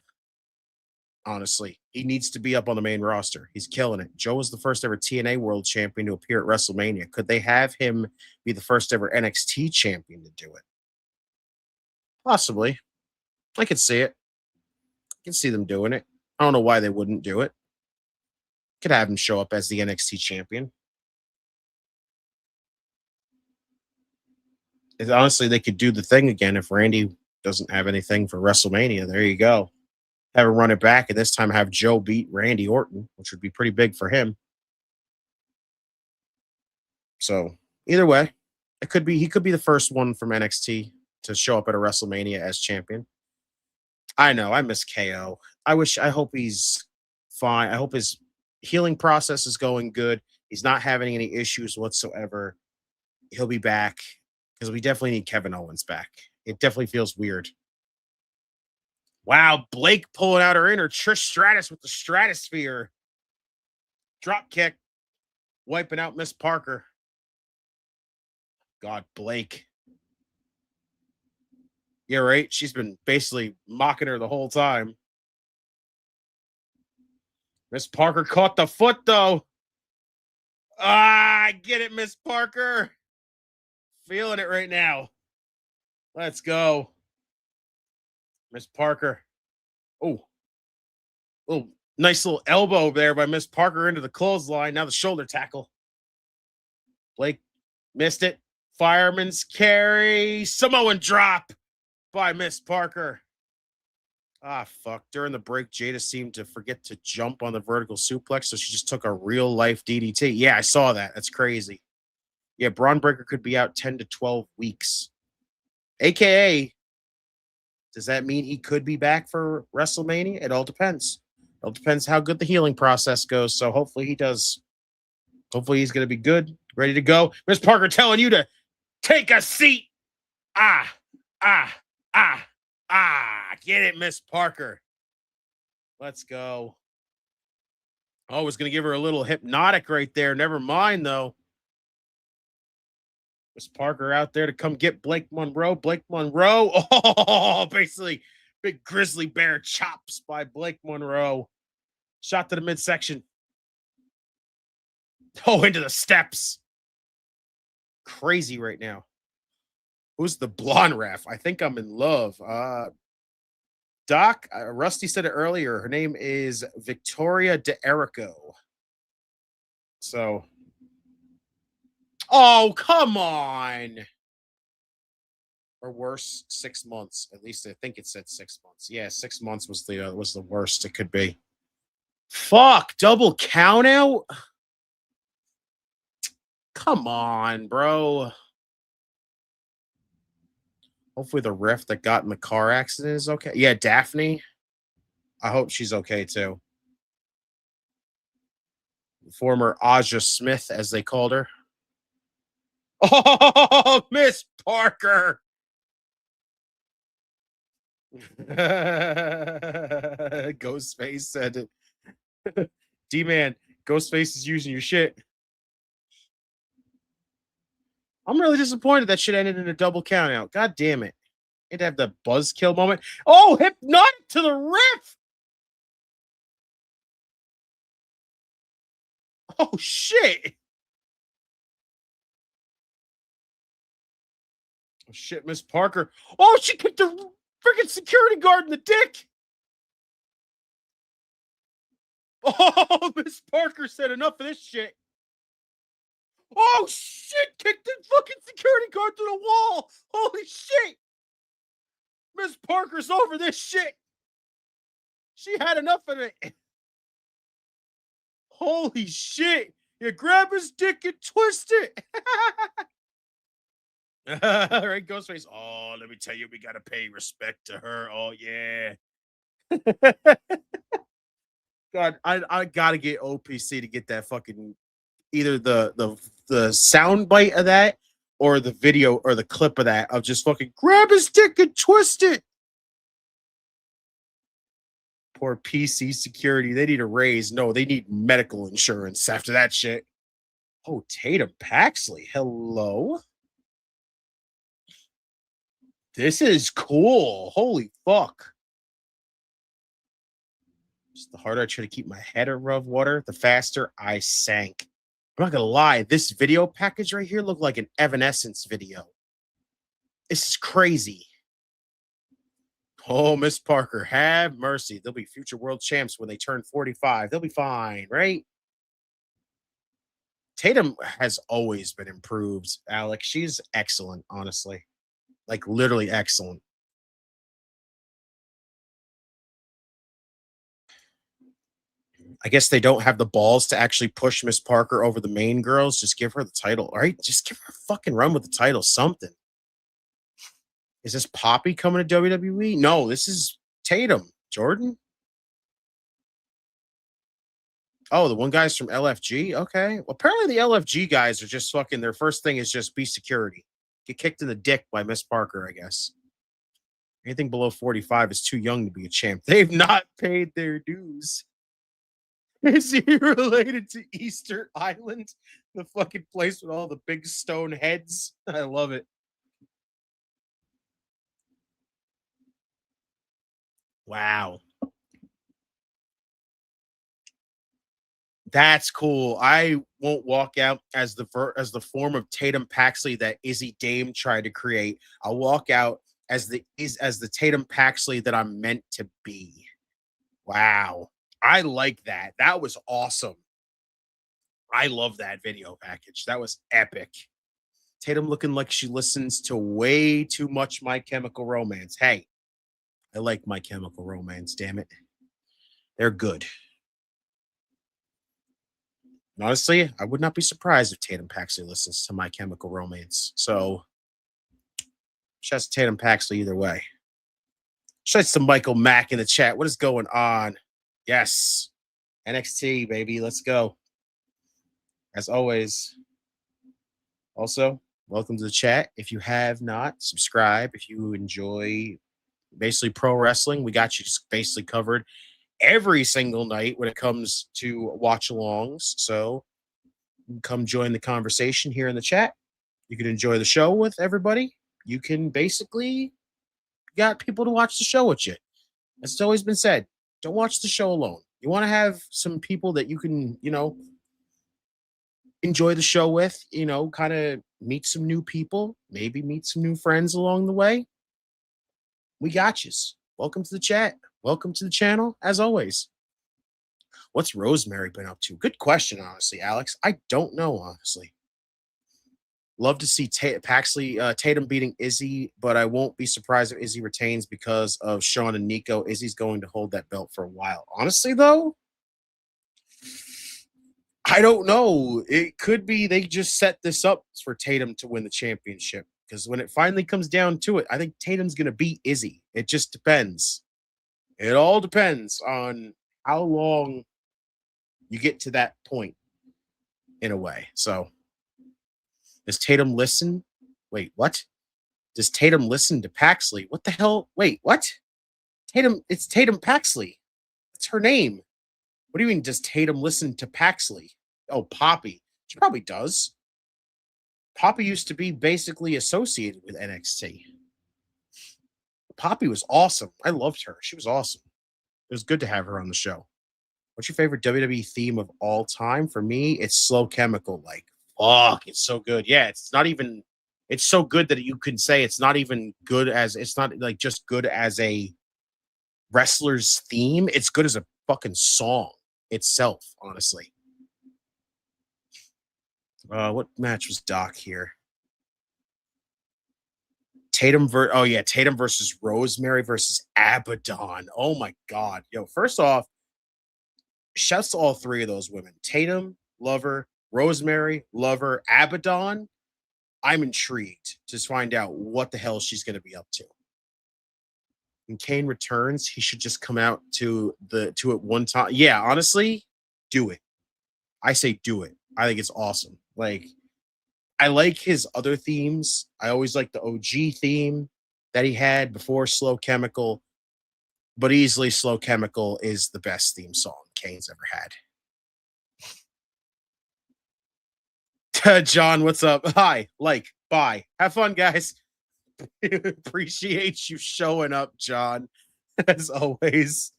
Honestly, he needs to be up on the main roster. He's killing it. Joe was the first ever TNA World Champion to appear at WrestleMania. Could they have him be the first ever NXT champion to do it? Possibly. I could see it. I can see them doing it. I don't know why they wouldn't do it. Could have him show up as the NXT champion. Honestly, they could do the thing again if Randy doesn't have anything for WrestleMania. There you go. Have him run it back, and this time have Joe beat Randy Orton, which would be pretty big for him. So either way, he could be the first one from NXT to show up at a WrestleMania as champion. I know, I miss KO. I hope he's fine. I hope his healing process is going good. He's not having any issues whatsoever. He'll be back because we definitely need Kevin Owens back. It definitely feels weird. Wow, Blake pulling out her inner Trish Stratus with the Stratosphere. Drop kick. Wiping out Miss Parker. God, Blake. Yeah, right? She's been basically mocking her the whole time. Miss Parker caught the foot, though. I get it, Miss Parker. Feeling it right now. Let's go. Miss Parker. Oh, nice little elbow there by Miss Parker into the clothesline. Now the shoulder tackle. Blake missed it. Fireman's carry. Samoan drop by Miss Parker. Ah, fuck. During the break, Jaida seemed to forget to jump on the vertical suplex, so she just took a real life DDT. Yeah, I saw that. That's crazy. Yeah, Braun Breaker could be out 10 to 12 weeks. AKA, does that mean he could be back for WrestleMania? It all depends. It all depends how good the healing process goes. So hopefully he does. Hopefully he's going to be good, ready to go. Miss Parker telling you to take a seat. Get it, Miss Parker. Let's go. Oh, I was going to give her a little hypnotic right there. Never mind, though. Miss Parker out there to come get Blake Monroe. Blake Monroe. Oh, basically big grizzly bear chops by Blake Monroe. Shot to the midsection. Oh, into the steps. Crazy right now. Who's the blonde ref? I think I'm in love. Doc, Rusty said it earlier. Her name is Victoria DeErico. So, oh, come on. Or worse, 6 months. At least I think it said 6 months. Yeah, 6 months was the worst it could be. Fuck, double count out? Come on, bro. Hopefully the ref that got in the car accident is okay. Yeah, Daphne. I hope she's okay too. Former Aja Smith, as they called her. Oh, Miss Parker. Ghostface said it. D-Man, Ghostface is using your shit. I'm really disappointed that shit ended in a double count out. God damn it. It'd have the buzzkill moment. Oh, hypnotic to the ref. Oh, shit. Oh, shit, Miss Parker. Oh, she kicked the freaking security guard in the dick. Oh, Miss Parker said enough of this shit. Oh, shit. Kicked the fucking security guard through the wall. Holy shit. Miss Parker's over this shit. She had enough of it. Holy shit. You grab his dick and twist it. All right, Ghostface. Oh, let me tell you, we got to pay respect to her. Oh, yeah. God, I got to get OPC to get that fucking either the sound bite of that or the video or the clip of that of just fucking grab his dick and twist it. Poor PC security. They need a raise. No, they need medical insurance after that shit. Oh, Tatum Paxley. Hello. This is cool. Holy fuck. Just the harder I try to keep my head above water, the faster I sank. I'm not gonna lie, this video package right here looked like an Evanescence video. This is crazy. Oh, Miss Parker, have mercy. They'll be future world champs when they turn 45. They'll be fine, right? Tatum has always been improved, Alex. She's excellent, honestly. Like, literally excellent. I guess they don't have the balls to actually push Miss Parker over the main girls. Just give her the title, all right? Just give her a fucking run with the title, something. Is this Poppy coming to WWE? No, this is Tatum. Jordan? Oh, the one guy's from LFG? Okay. Well, apparently the LFG guys are just fucking, their first thing is just be security. Get kicked in the dick by Miss Parker, I guess. Anything below 45 is too young to be a champ. They've not paid their dues. Is he related to Easter Island? The fucking place with all the big stone heads? I love it. Wow. That's cool. I won't walk out as the form of Tatum Paxley that Izzy Dame tried to create. I'll walk out as the Tatum Paxley that I'm meant to be. Wow. I like that. That was awesome. I love that video package. That was epic. Tatum looking like she listens to way too much My Chemical Romance. Hey, I like My Chemical Romance, damn it. They're good. And honestly, I would not be surprised if Tatum Paxley listens to My Chemical Romance. So, shouts to Tatum Paxley either way. Shouts to Michael Mack in the chat. What is going on? Yes. NXT, baby. Let's go. As always. Also, welcome to the chat. If you have not, subscribe. If you enjoy basically pro wrestling, we got you just basically covered every single night when it comes to watch-alongs. So come join the conversation here in the chat. You can enjoy the show with everybody. You can basically got people to watch the show with you. As it's always been said, don't watch the show alone. You want to have some people that you can, enjoy the show with, kind of meet some new people, maybe meet some new friends along the way. We got yous. Welcome to the chat. Welcome to the channel, as always. What's Rosemary been up to? Good question, honestly, Alex. I don't know, honestly. Love to see Tatum beating Izzy, but I won't be surprised if Izzy retains because of Sean and Nico. Izzy's going to hold that belt for a while. Honestly, though, I don't know. It could be they just set this up for Tatum to win the championship because when it finally comes down to it, I think Tatum's going to beat Izzy. It just depends. It all depends on how long you get to that point in a way. So does Tatum listen? Wait, what? Does Tatum listen to Paxley? What the hell? Wait, what? Tatum, it's Tatum Paxley. That's her name. What do you mean, does Tatum listen to Paxley? Oh, Poppy. She probably does. Poppy used to be basically associated with NXT. Poppy was awesome. I loved her. She was awesome. It was good to have her on the show. What's your favorite WWE theme of all time? For me, it's Slow Chemical. Like, fuck, it's so good. Yeah, it's not even, it's so good that you can say it's not even good as, it's not like just good as a wrestler's theme. It's good as a fucking song. itself, honestly. What match was Doc here? Tatum versus Rosemary versus Abaddon. Oh my god. Yo, first off, shouts to all three of those women. Tatum, Lover, Rosemary, Lover, Abaddon. I'm intrigued to find out what the hell she's going to be up to. When Kane returns, he should just come out to it one time. Yeah, honestly, do it. I say do it. I think it's awesome. Like, I like his other themes. I always like the OG theme that he had before Slow Chemical, but easily Slow Chemical is the best theme song Kane's ever had. John, what's up? Hi, bye. Have fun, guys. Appreciate you showing up, John, as always.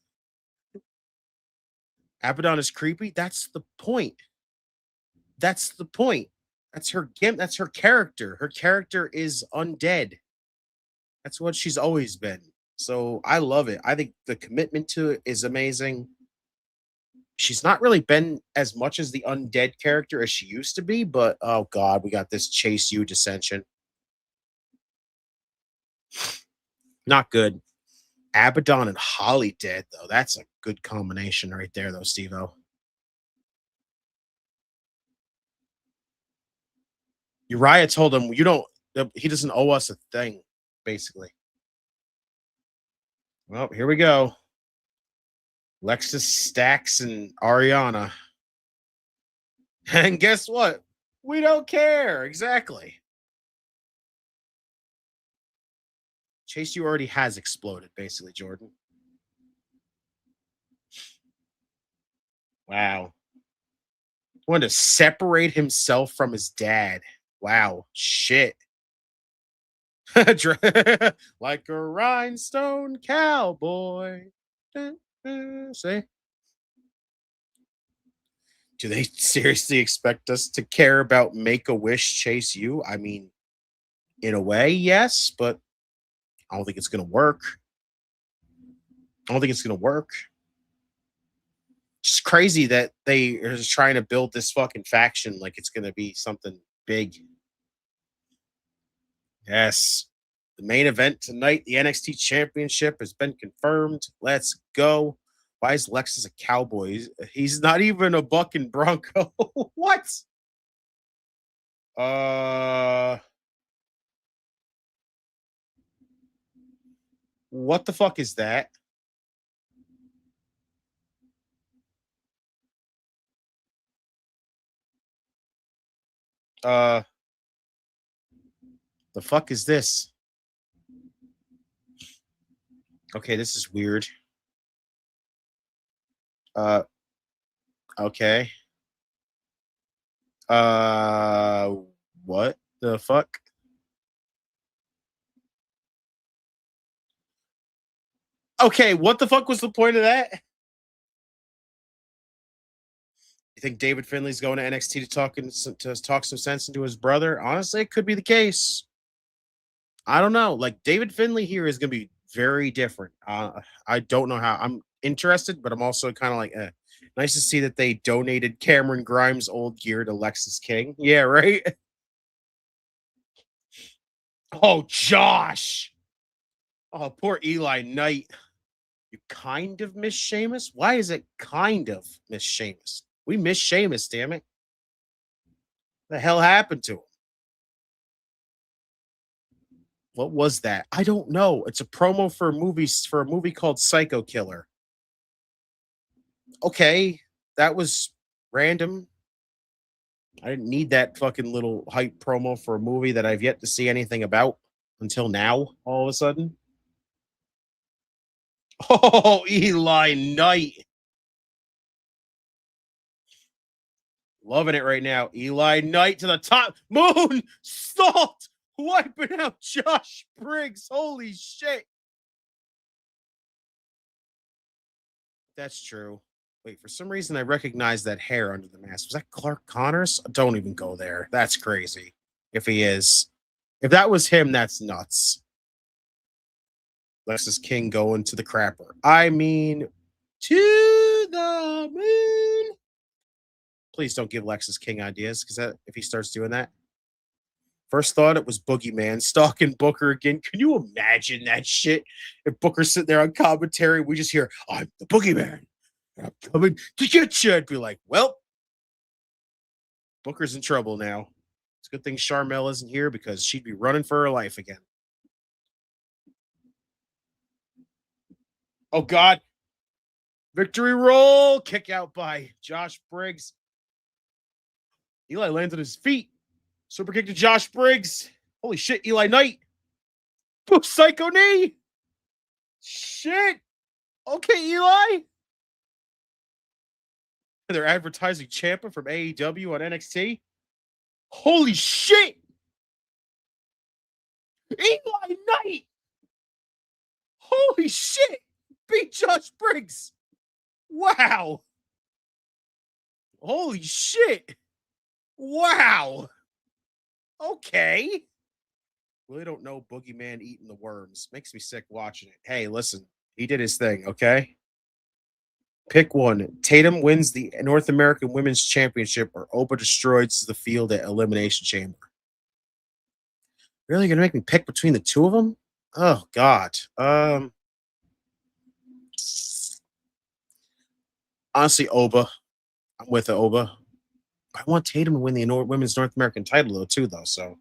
Abaddon is creepy. That's the point. That's her gimp. That's her character. Her character is undead. That's what she's always been. So I love it. I think the commitment to it is amazing. She's not really been as much as the undead character as she used to be, but oh god, we got this Chase U dissension. Not good. Abaddon and Holly dead, though. That's a good combination right there, though, Steve-O. Uriah told him, he doesn't owe us a thing, basically. Well, here we go. Lexus, Stax, and Ariana. And guess what? We don't care. Exactly. Chase U already has exploded, basically, Jordan. Wow. Wanted to separate himself from his dad. Wow. Shit. Like a rhinestone cowboy. Say. Do they seriously expect us to care about Make-A-Wish Chase U? I mean, in a way, yes, but I don't think it's going to work. Just crazy that they are just trying to build this fucking faction like it's going to be something big. Yes. The main event tonight, the NXT Championship, has been confirmed. Let's go. Why is Lexus a cowboy? He's not even a bucking Bronco. What? What the fuck is that? The fuck is this? Okay, this is weird. Okay. What the fuck? Okay, what the fuck was the point of that? You think David Finley's going to NXT to talk some sense into his brother? Honestly, it could be the case. I don't know. Like, David Finley here is going to be very different. I don't know how. I'm interested, but I'm also kind of like, nice to see that they donated Cameron Grimes' old gear to Lexus King. Yeah, right? Oh, Josh. Oh, poor Eli Knight. You kind of miss Sheamus? Why is it kind of miss Sheamus? We miss Sheamus, damn it. What the hell happened to him? What was that? I don't know. It's a promo for a movie called Psycho Killer. Okay, that was random. I didn't need that fucking little hype promo for a movie that I've yet to see anything about until now, all of a sudden. Oh, Eli Knight. Loving it right now. Eli Knight to the top. Moon Salt wiping out Josh Briggs. Holy shit. That's true. Wait, for some reason I recognize that hair under the mask. Was that Clark Connors? Don't even go there. That's crazy. If he is. If that was him, that's nuts. Lexus King going to the crapper. I mean, to the moon. Please don't give Lexus King ideas, because if he starts doing that. First thought, it was Boogeyman stalking Booker again. Can you imagine that shit? If Booker's sitting there on commentary, we just hear, I'm the Boogeyman. I'm coming to get you. I'd be like, well, Booker's in trouble now. It's a good thing Charmel isn't here, because she'd be running for her life again. Oh, God. Victory roll. Kick out by Josh Briggs. Eli lands on his feet. Super kick to Josh Briggs. Holy shit, Eli Knight. Boom, psycho knee. Shit. Okay, Eli. They're advertising Ciampa from AEW on NXT. Holy shit. Eli Knight. Holy shit. Beat Josh Briggs. Wow. Holy shit. Wow. Okay. Really don't know Boogeyman eating the worms. Makes me sick watching it. Hey, listen. He did his thing, okay? Pick one. Tatum wins the North American Women's Championship, or Oba destroys the field at Elimination Chamber. Really gonna make me pick between the two of them? Oh, God. Honestly, Oba. I'm with the Oba. I want Tatum to win the Women's North American title, though, so.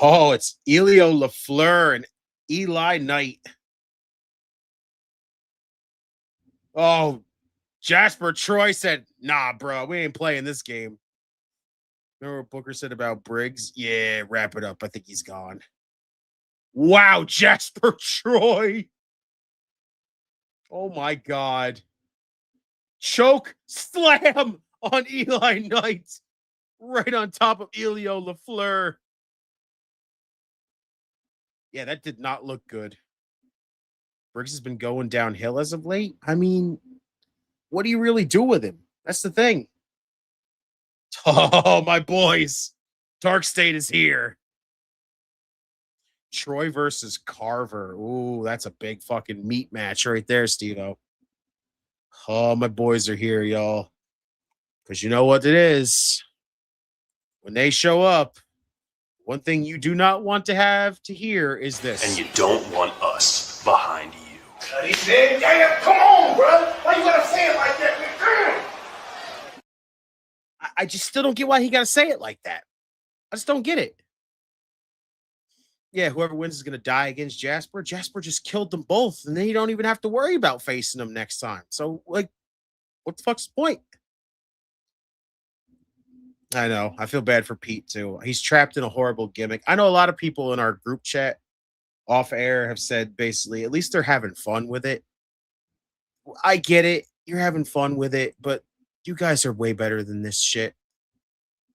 Oh, it's Elio LaFleur and Eli Knight. Oh, Jasper Troy said, nah, bro, we ain't playing this game. Remember what Booker said about Briggs? Yeah, wrap it up. I think he's gone. Wow, Jasper Troy. Oh, my God. Choke slam on Eli Knight. Right on top of Elio LaFleur. Yeah, that did not look good. Briggs has been going downhill as of late. I mean, what do you really do with him? That's the thing. Oh, my boys. Dark State is here. Troy versus Carver. Ooh, that's a big fucking meat match right there, Steve-O. Oh, my boys are here, y'all. Because you know what it is. When they show up, one thing you do not want to have to hear is this. And you don't want us behind you. He said, damn, come on, bro. Why you gotta say it like that, man? I just still don't get why he got to say it like that. I just don't get it. Yeah, whoever wins is going to die against Jasper. Jasper just killed them both, and then you don't even have to worry about facing them next time. So, like, what the fuck's the point? I know. I feel bad for Pete, too. He's trapped in a horrible gimmick. I know a lot of people in our group chat off air have said, basically, at least they're having fun with it. I get it. You're having fun with it, but you guys are way better than this shit.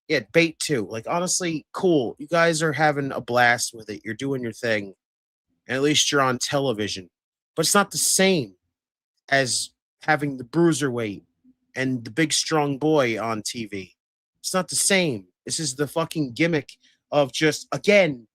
Yeah, bait too. Like, honestly, cool. You guys are having a blast with it. You're doing your thing. And at least you're on television. But it's not the same as having the bruiserweight and the big strong boy on TV. It's not the same. This is the fucking gimmick of just, again,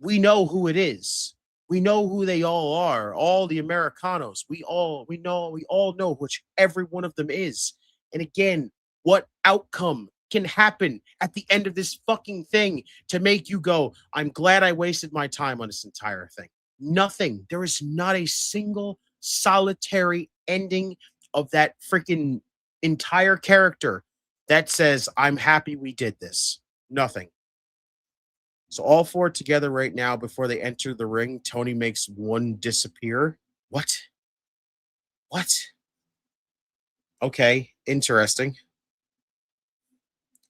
we know who it is. We know who they all are. All the Americanos. We all know which every one of them is. And again, what outcome can happen at the end of this fucking thing to make you go, I'm glad I wasted my time on this entire thing? Nothing. There is not a single solitary ending of that freaking entire character that says, I'm happy we did this. Nothing. So all four together right now before they enter the ring, Tony makes one disappear. What? Okay, interesting.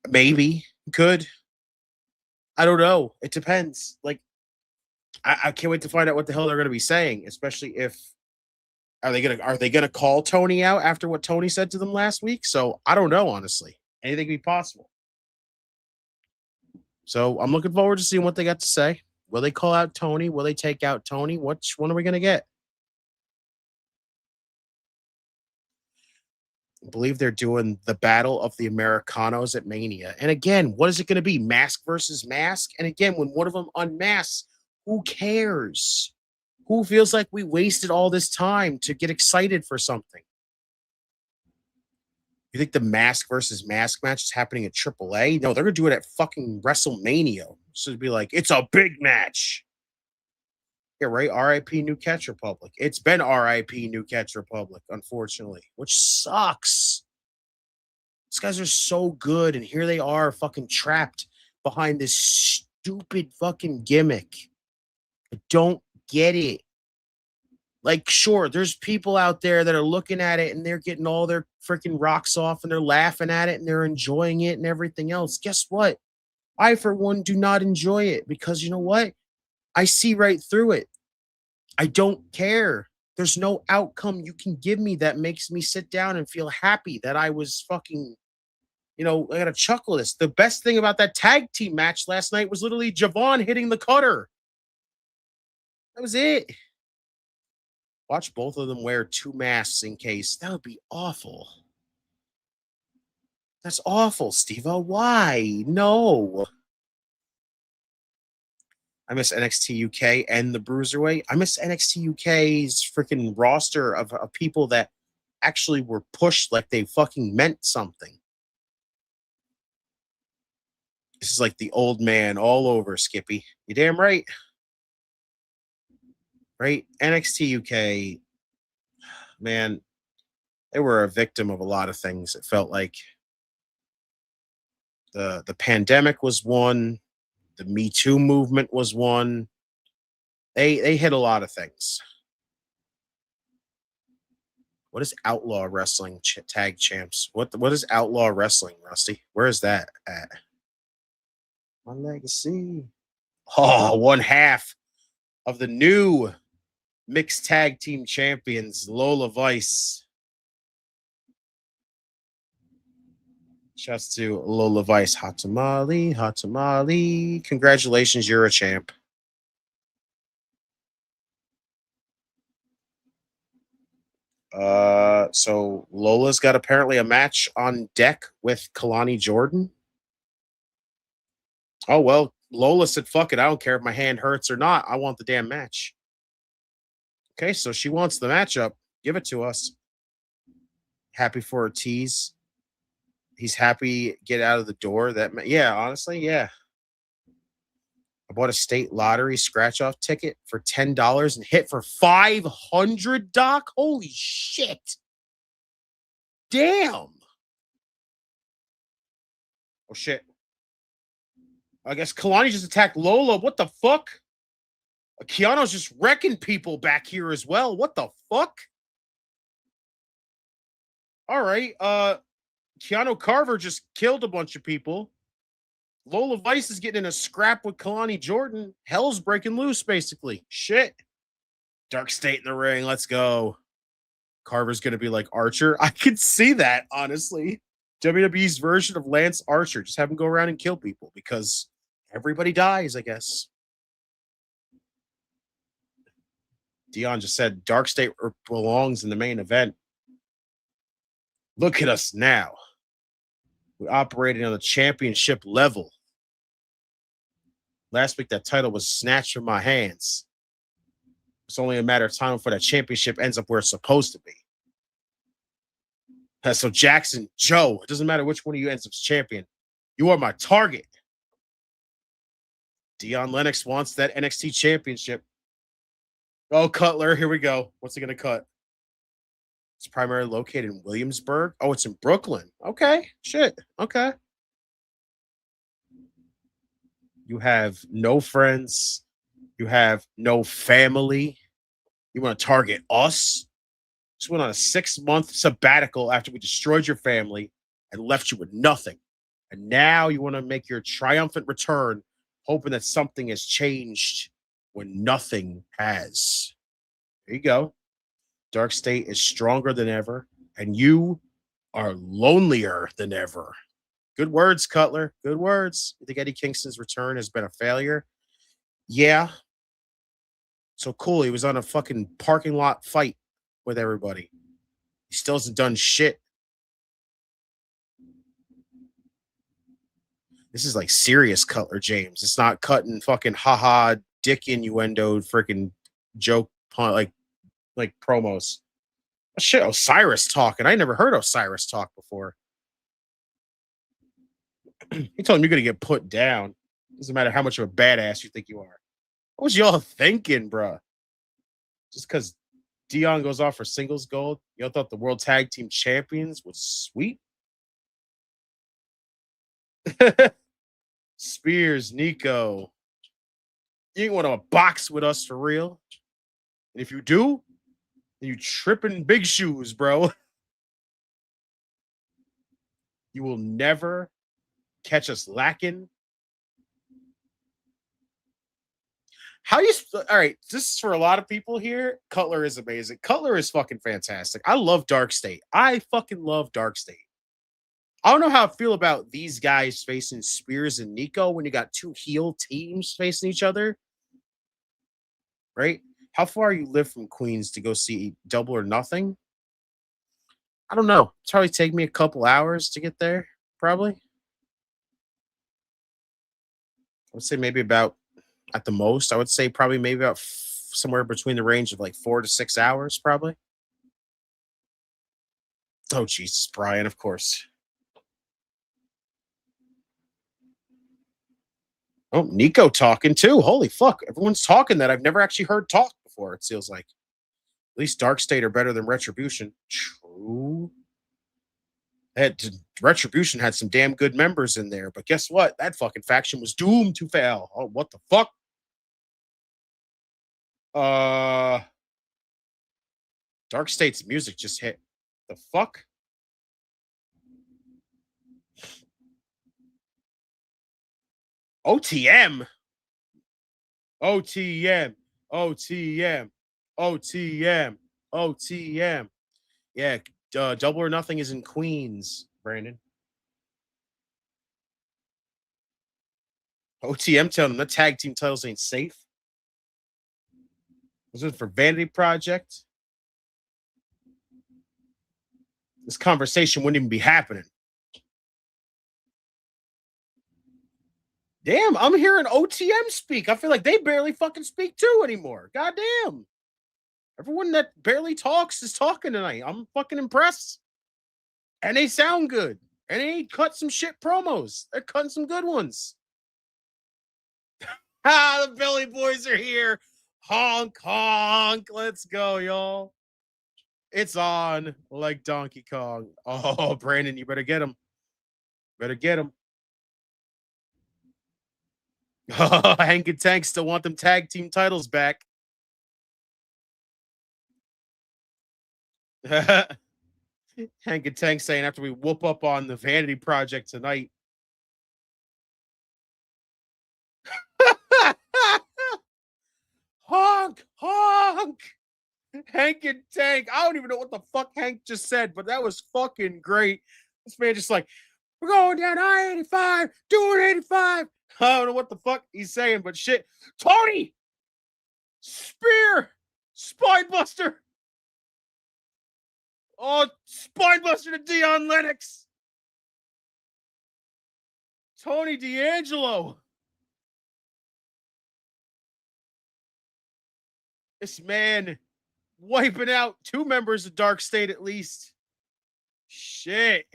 Maybe. Could. I don't know. It depends. Like, I can't wait to find out what the hell they're going to be saying, especially if are they gonna call Tony out after what Tony said to them last week? So I don't know, honestly. Anything can be possible. So I'm looking forward to seeing what they got to say. Will they call out Tony? Will they take out Tony? Which one are we going to get? I believe they're doing the Battle of the Americanos at Mania. And again, what is it going to be? Mask versus mask? And again, when one of them unmasks, who cares? Who feels like we wasted all this time to get excited for something? You think the mask versus mask match is happening at AAA? No, they're gonna do it at fucking WrestleMania. So it'd be like, it's a big match. Yeah, right. R.I.P. New Catch Republic. It's been R.I.P. New Catch Republic, unfortunately, which sucks. These guys are so good, and here they are fucking trapped behind this stupid fucking gimmick. I don't get it. Like, sure, there's people out there that are looking at it and they're getting all their freaking rocks off and they're laughing at it and they're enjoying it and everything else. Guess what? I, for one, do not enjoy it because you know what? I see right through it. I don't care. There's no outcome you can give me that makes me sit down and feel happy that I was fucking, I got to chuckle this. The best thing about that tag team match last night was literally Javon hitting the cutter. That was it. Watch both of them wear 2 masks in case. That would be awful. That's awful, Steve-O. Why? No. I miss NXT UK and the Bruiserweight. I miss NXT UK's freaking roster of people that actually were pushed like they fucking meant something. This is like the old man all over, Skippy. You damn right. Right? NXT UK, man, they were a victim of a lot of things. It felt like the pandemic was one. The Me Too movement was one. They hit a lot of things. What is Outlaw Wrestling Tag Champs? What is Outlaw Wrestling, Rusty? Where is that at? My legacy. Oh, 1/2 of the new mixed tag team champions, Lola Vice. Shouts to Lola Vice. Hot tamale. Congratulations, you're a champ. So Lola's got apparently a match on deck with Kalani Jordan. Oh, well, Lola said, fuck it. I don't care if my hand hurts or not. I want the damn match. Okay, so she wants the matchup. Give it to us. Happy for Ortiz. He's happy get out of the door. Yeah, honestly, yeah. I bought a state lottery scratch-off ticket for $10 and hit for $500, Doc. Holy shit. Damn. Oh, shit. I guess Kalani just attacked Lola. What the fuck? Keanu's just wrecking people back here as well. What the fuck? All right. Keanu Carver just killed a bunch of people. Lola Vice is getting in a scrap with Kalani Jordan. Hell's breaking loose, basically. Shit. Dark State in the ring. Let's go. Carver's going to be like Archer. I could see that, honestly. WWE's version of Lance Archer. Just have him go around and kill people because everybody dies, I guess. Dion just said Dark State belongs in the main event. Look at us now. We're operating on the championship level. Last week, that title was snatched from my hands. It's only a matter of time before that championship ends up where it's supposed to be. So Jackson, Joe, it doesn't matter which one of you ends up as champion. You are my target. Dion Lennox wants that NXT championship. Oh, Cutler, here we go. What's he going to cut? It's primarily located in Williamsburg. Oh, it's in Brooklyn. Okay, shit. Okay. You have no friends. You have no family. You want to target us? Just went on a 6-month sabbatical after we destroyed your family and left you with nothing. And now you want to make your triumphant return, hoping that something has changed when nothing has. There you go. Dark State is stronger than ever, and you are lonelier than ever. Good words, Cutler. Good words. You think Eddie Kingston's return has been a failure? Yeah. So cool. He was on a fucking parking lot fight with everybody. He still hasn't done shit. This is like serious Cutler James. It's not cutting fucking haha dick innuendo freaking joke like promos. Oh, shit, Osiris talking. I never heard Osiris talk before. He told him you're gonna get put down. Doesn't matter how much of a badass you think you are. What was y'all thinking, bruh? Just because Dion goes off for singles gold, y'all thought the World Tag Team Champions was sweet? Spears, Nico. You ain't want to box with us for real. And if you do, then you tripping big shoes, bro. You will never catch us lacking. How you all right? This is for a lot of people here. Cutler is amazing. Cutler is fucking fantastic. I love Dark State. I fucking love Dark State. I don't know how I feel about these guys facing Spears and Nico when you got two heel teams facing each other. Right? How far you live from Queens to go see Double or Nothing? I don't know. It's probably take me a couple hours to get there. Probably. I would say maybe about, at the most, I would say probably maybe about somewhere between the range of like 4 to 6 hours, probably. Oh, Jesus, Brian, of course. Oh, Nico talking too. Holy fuck. Everyone's talking that I've never actually heard talk before, it feels like. At least Dark State are better than Retribution. True. Retribution had some damn good members in there, but guess what? That fucking faction was doomed to fail. Oh, what the fuck? Dark State's music just hit. The fuck? OTM. OTM. OTM. OTM. OTM. Yeah, Double or Nothing is in Queens, Brandon. OTM telling them the tag team titles ain't safe. Was it for Vanity Project? This conversation wouldn't even be happening. Damn, I'm hearing OTM speak. I feel like they barely fucking speak too anymore. Goddamn. Everyone that barely talks is talking tonight. I'm fucking impressed. And they sound good. And they cut some shit promos. They're cutting some good ones. The Billy Boys are here. Honk, honk. Let's go, y'all. It's on like Donkey Kong. Oh, Brandon, you better get him. Better get him. Hank and Tank still want them tag team titles back. Hank and Tank saying after we whoop up on the Vanity Project tonight. Honk, honk. Hank and Tank. I don't even know what the fuck Hank just said, but that was fucking great. This man just like, we're going down I-85, doing 85. I don't know what the fuck he's saying, but shit. Tony! Spear! Spinebuster! Oh, Spinebuster to Dion Lennox! Tony D'Angelo! This man wiping out 2 members of Dark State at least. Shit.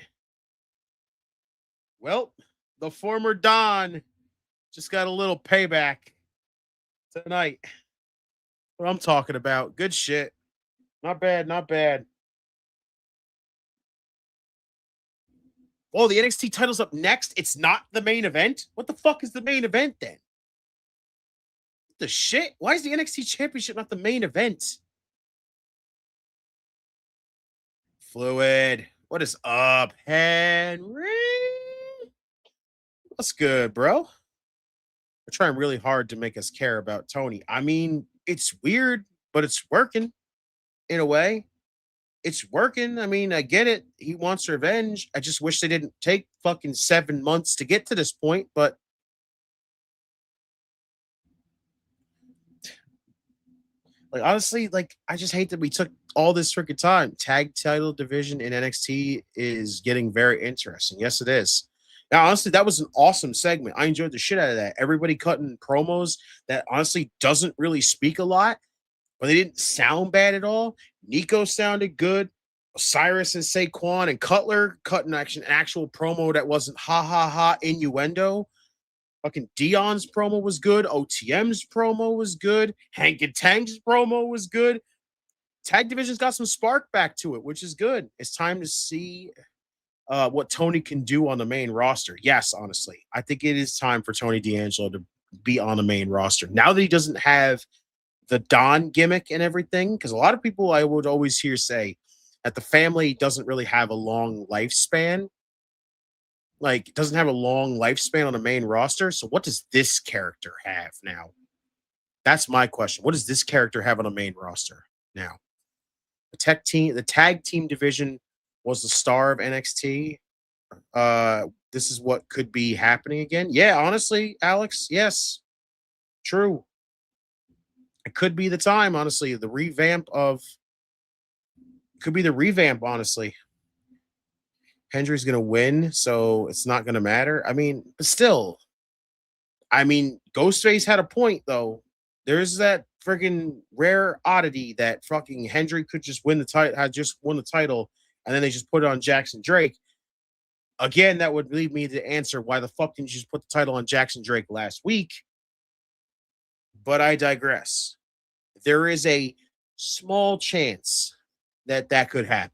Well, the former Don just got a little payback tonight. What I'm talking about. Good shit. Not bad, not bad. Oh, the NXT title's up next. It's not the main event? What the fuck is the main event then? What the shit? Why is the NXT Championship not the main event? Fluid. What is up, Henry? What's good, bro? We're trying really hard to make us care about Tony. I mean, it's weird, but it's working in a way. It's working. I mean, I get it. He wants revenge. I just wish they didn't take fucking 7 months to get to this point, but like honestly, like I just hate that we took all this freaking time. Tag title division in NXT is getting very interesting. Yes, it is. Now, honestly, that was an awesome segment. I enjoyed the shit out of that. Everybody cutting promos that honestly doesn't really speak a lot, but they didn't sound bad at all. Nico sounded good. Cyrus and Saquon and Cutler cutting an actual promo that wasn't ha ha ha innuendo. Fucking Dion's promo was good. OTM's promo was good. Hank and Tank's promo was good. Tag division's got some spark back to it, which is good. It's time to see what Tony can do on the main roster. Yes, honestly, I think it is time for Tony D'Angelo to be on the main roster now that he doesn't have the Don gimmick and everything. Because a lot of people I would always hear say that the family doesn't really have a long lifespan. Like, doesn't have a long lifespan on the main roster. So what does this character have now? That's my question. What does this character have on the main roster now? The tag team division was the star of NXT. This is what could be happening again. Yeah, honestly, Alex, yes. True. It could be the time, honestly. Could be the revamp, honestly. Hendry's going to win, so it's not going to matter. I mean, but still. I mean, Ghostface had a point, though. There's that freaking rare oddity that fucking Hendry could just win the title, had just won the title, and then they just put it on Jackson Drake. Again, that would lead me to answer why the fuck didn't you just put the title on Jackson Drake last week? But I digress. There is a small chance that that could happen.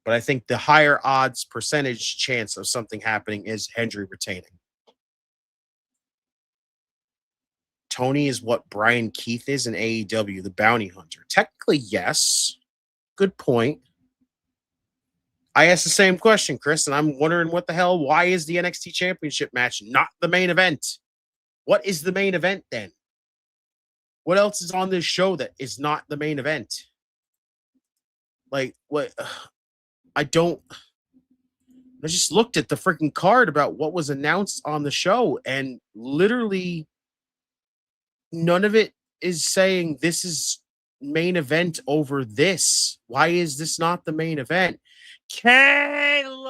But I think the higher odds percentage chance of something happening is Hendry retaining. Tony is what Brian Keith is in AEW, the bounty hunter. Technically, yes. Good point. I asked the same question, Chris, and I'm wondering why is the NXT Championship match not the main event? What is the main event then? What else is on this show that is not the main event? Like, what? I just looked at the freaking card about what was announced on the show, and literally none of it is saying this is main event over this. Why is this not the main event? Kayla!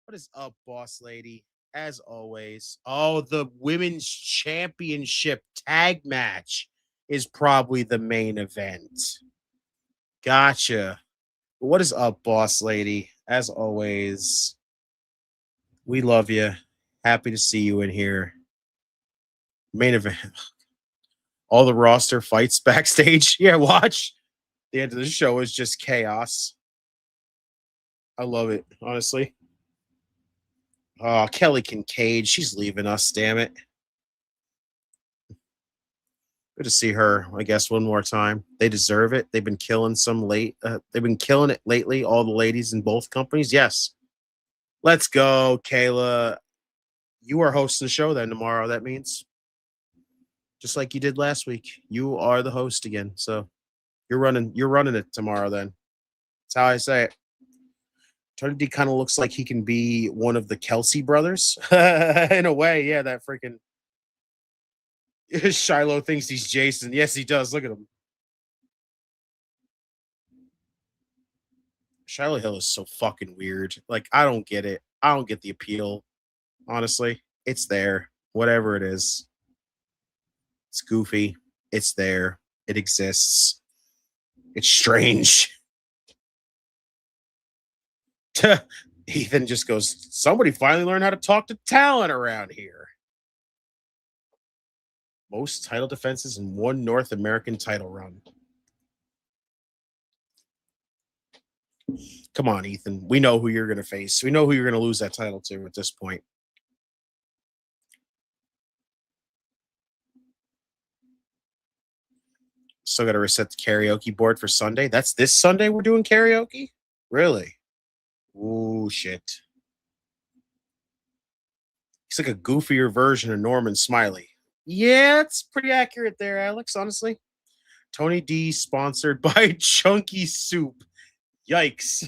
What is up, boss lady? As always. Oh, the women's championship tag match is probably the main event. Gotcha. What is up, boss lady? As always, we love you. Happy to see you in here. Main event. All the roster fights backstage. Yeah, watch. The end of the show is just chaos. I love it, honestly. Oh, Kelly Kincaid. She's leaving us, damn it. Good to see her, I guess, one more time. They deserve it. They've been killing they've been killing it lately, all the ladies in both companies. Yes. Let's go, Kayla. You are hosting the show then tomorrow, that means. Just like you did last week. You are the host again. So you're running it tomorrow then. That's how I say it. Tony D kind of looks like he can be one of the Kelsey brothers. In a way, yeah, that freaking Shiloh thinks he's Jason. Yes, he does. Look at him. Shiloh Hill is so fucking weird. Like, I don't get it. I don't get the appeal. Honestly, it's there. Whatever it is. It's goofy. It's there. It exists. It's strange. Ethan just goes, somebody finally learned how to talk to talent around here. Most title defenses in one North American title run. Come on, Ethan. We know who you're going to face. We know who you're going to lose that title to at this point. Still got to reset the karaoke board for Sunday. That's this Sunday we're doing karaoke? Really? Ooh, shit. He's like a goofier version of Norman Smiley. Yeah, it's pretty accurate there, Alex, honestly. Tony D sponsored by Chunky Soup. Yikes.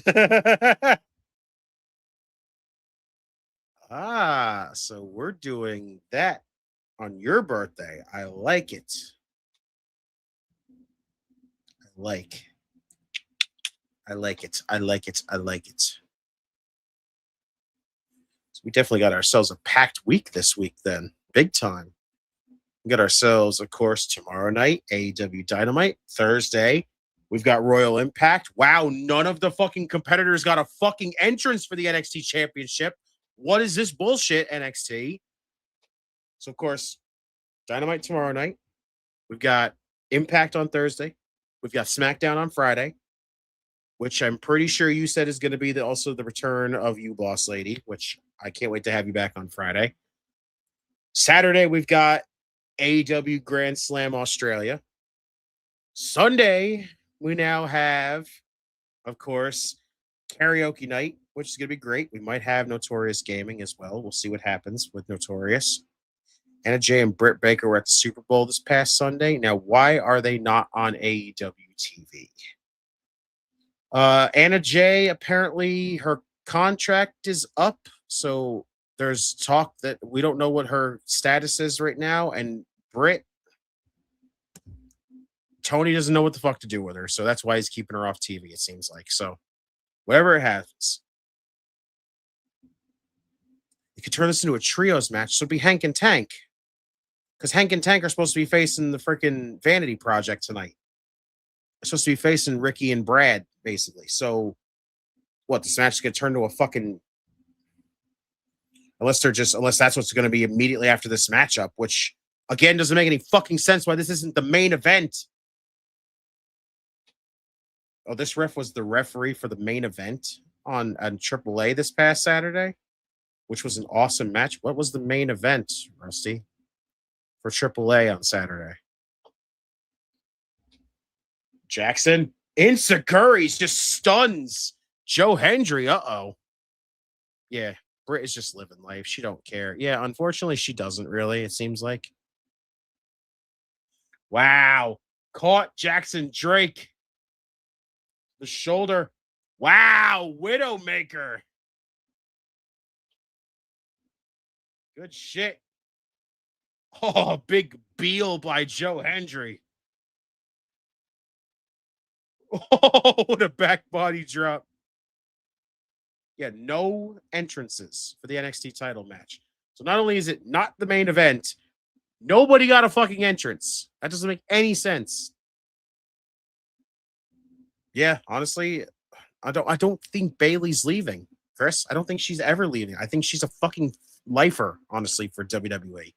So we're doing that on your birthday. I like it. I like it. I like it. So we definitely got ourselves a packed week this week then. Big time. We got ourselves, of course, tomorrow night, AEW Dynamite. Thursday, we've got Royal Impact. Wow, none of the fucking competitors got a fucking entrance for the NXT Championship. What is this bullshit, NXT? So, of course, Dynamite tomorrow night. We've got Impact on Thursday. We've got SmackDown on Friday, which I'm pretty sure you said is going to be also the return of you, Boss Lady, which I can't wait to have you back on Friday. Saturday, we've got AEW Grand Slam Australia. Sunday, we now have, of course, karaoke night, which is going to be great. We might have Notorious Gaming as well. We'll see what happens with Notorious. Anna Jay and Britt Baker were at the Super Bowl this past Sunday. Now, why are they not on AEW TV? Anna Jay, apparently her contract is up, so there's talk that we don't know what her status is right now. And Britt, Tony doesn't know what the fuck to do with her, so that's why he's keeping her off TV, it seems like. So, whatever it happens. You could turn this into a trios match, so it'd be Hank and Tank. Because Hank and Tank are supposed to be facing the freaking Vanity Project tonight. They're supposed to be facing Ricky and Brad, basically. So, what, this match is going to turn to a fucking... Unless that's what's going to be immediately after this matchup, which, again, doesn't make any fucking sense why this isn't the main event. Oh, this ref was the referee for the main event on AAA this past Saturday, which was an awesome match. What was the main event, Rusty, for AAA on Saturday? Jackson, Insecurities just stuns Joe Hendry. Uh-oh. Yeah, Britt is just living life. She don't care. Yeah, unfortunately, she doesn't really, it seems like. Wow. Caught Jackson Drake. The shoulder. Wow. Widowmaker. Good shit. Oh, big Beal by Joe Hendry. Oh, what a back body drop. Yeah, no entrances for the NXT title match. So not only is it not the main event, nobody got a fucking entrance. That doesn't make any sense. Yeah, honestly, I don't think Bayley's leaving, Chris. I don't think she's ever leaving. I think she's a fucking lifer, honestly, for WWE.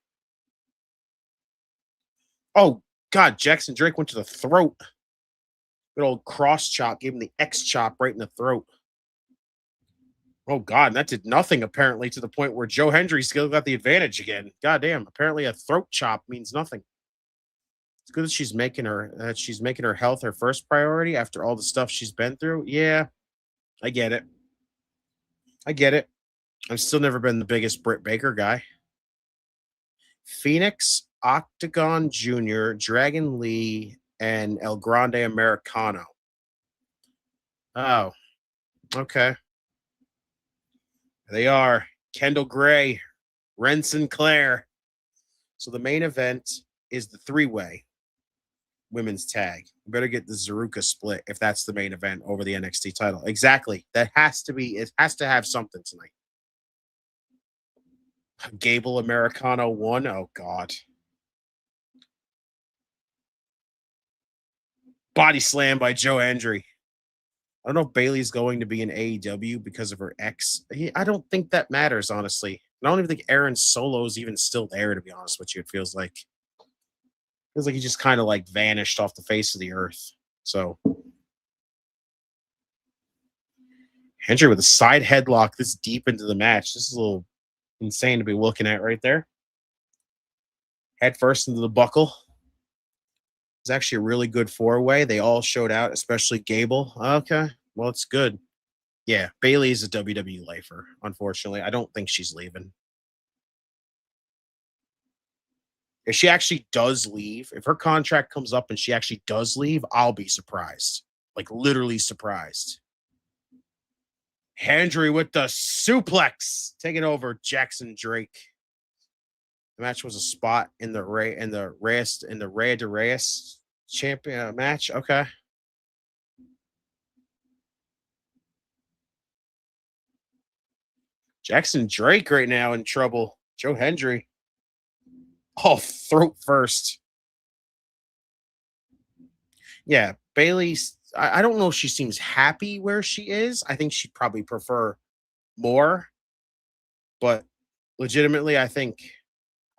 Oh, God, Jackson Drake went to the throat. Good old cross chop, gave him the X chop right in the throat. Oh, God, and that did nothing, apparently, to the point where Joe Hendry still got the advantage again. God damn, apparently a throat chop means nothing. It's good that she's making her health her first priority after all the stuff she's been through. Yeah, I get it. I've still never been the biggest Britt Baker guy. Phoenix, Octagon Jr., Dragon Lee, and El Grande Americano. Oh, okay. They are Kendall Gray, Ren Sinclair. So the main event is the three-way women's tag. We better get the ZaRuca split if that's the main event over the NXT title. Exactly. That has to be, it has to have something tonight. Gable Americano 1. Oh, God. Body slam by Joe Hendry. I don't know if Bayley's going to be in AEW because of her ex. I don't think that matters, honestly. I don't even think Aaron Solo's even still there, to be honest with you. It feels like he just kind of like vanished off the face of the earth. So Hendry with a side headlock this deep into the match. This is a little insane to be looking at right there. Head first into the buckle. It's actually a really good four-way. They all showed out, especially Gable. Okay, well, it's good. Yeah, Bayley is a WWE lifer, unfortunately. I don't think she's leaving. If she actually does leave, if her contract comes up and she actually does leave, I'll be surprised. Like, literally surprised. Hendry with the suplex, taking over Jackson Drake. The match was a spot in the Rey de Reyes champion match. Okay. Jackson Drake right now in trouble. Joe Hendry. Oh, throat first. Yeah, Bailey's. I don't know if she seems happy where she is. I think she'd probably prefer more, but legitimately, I think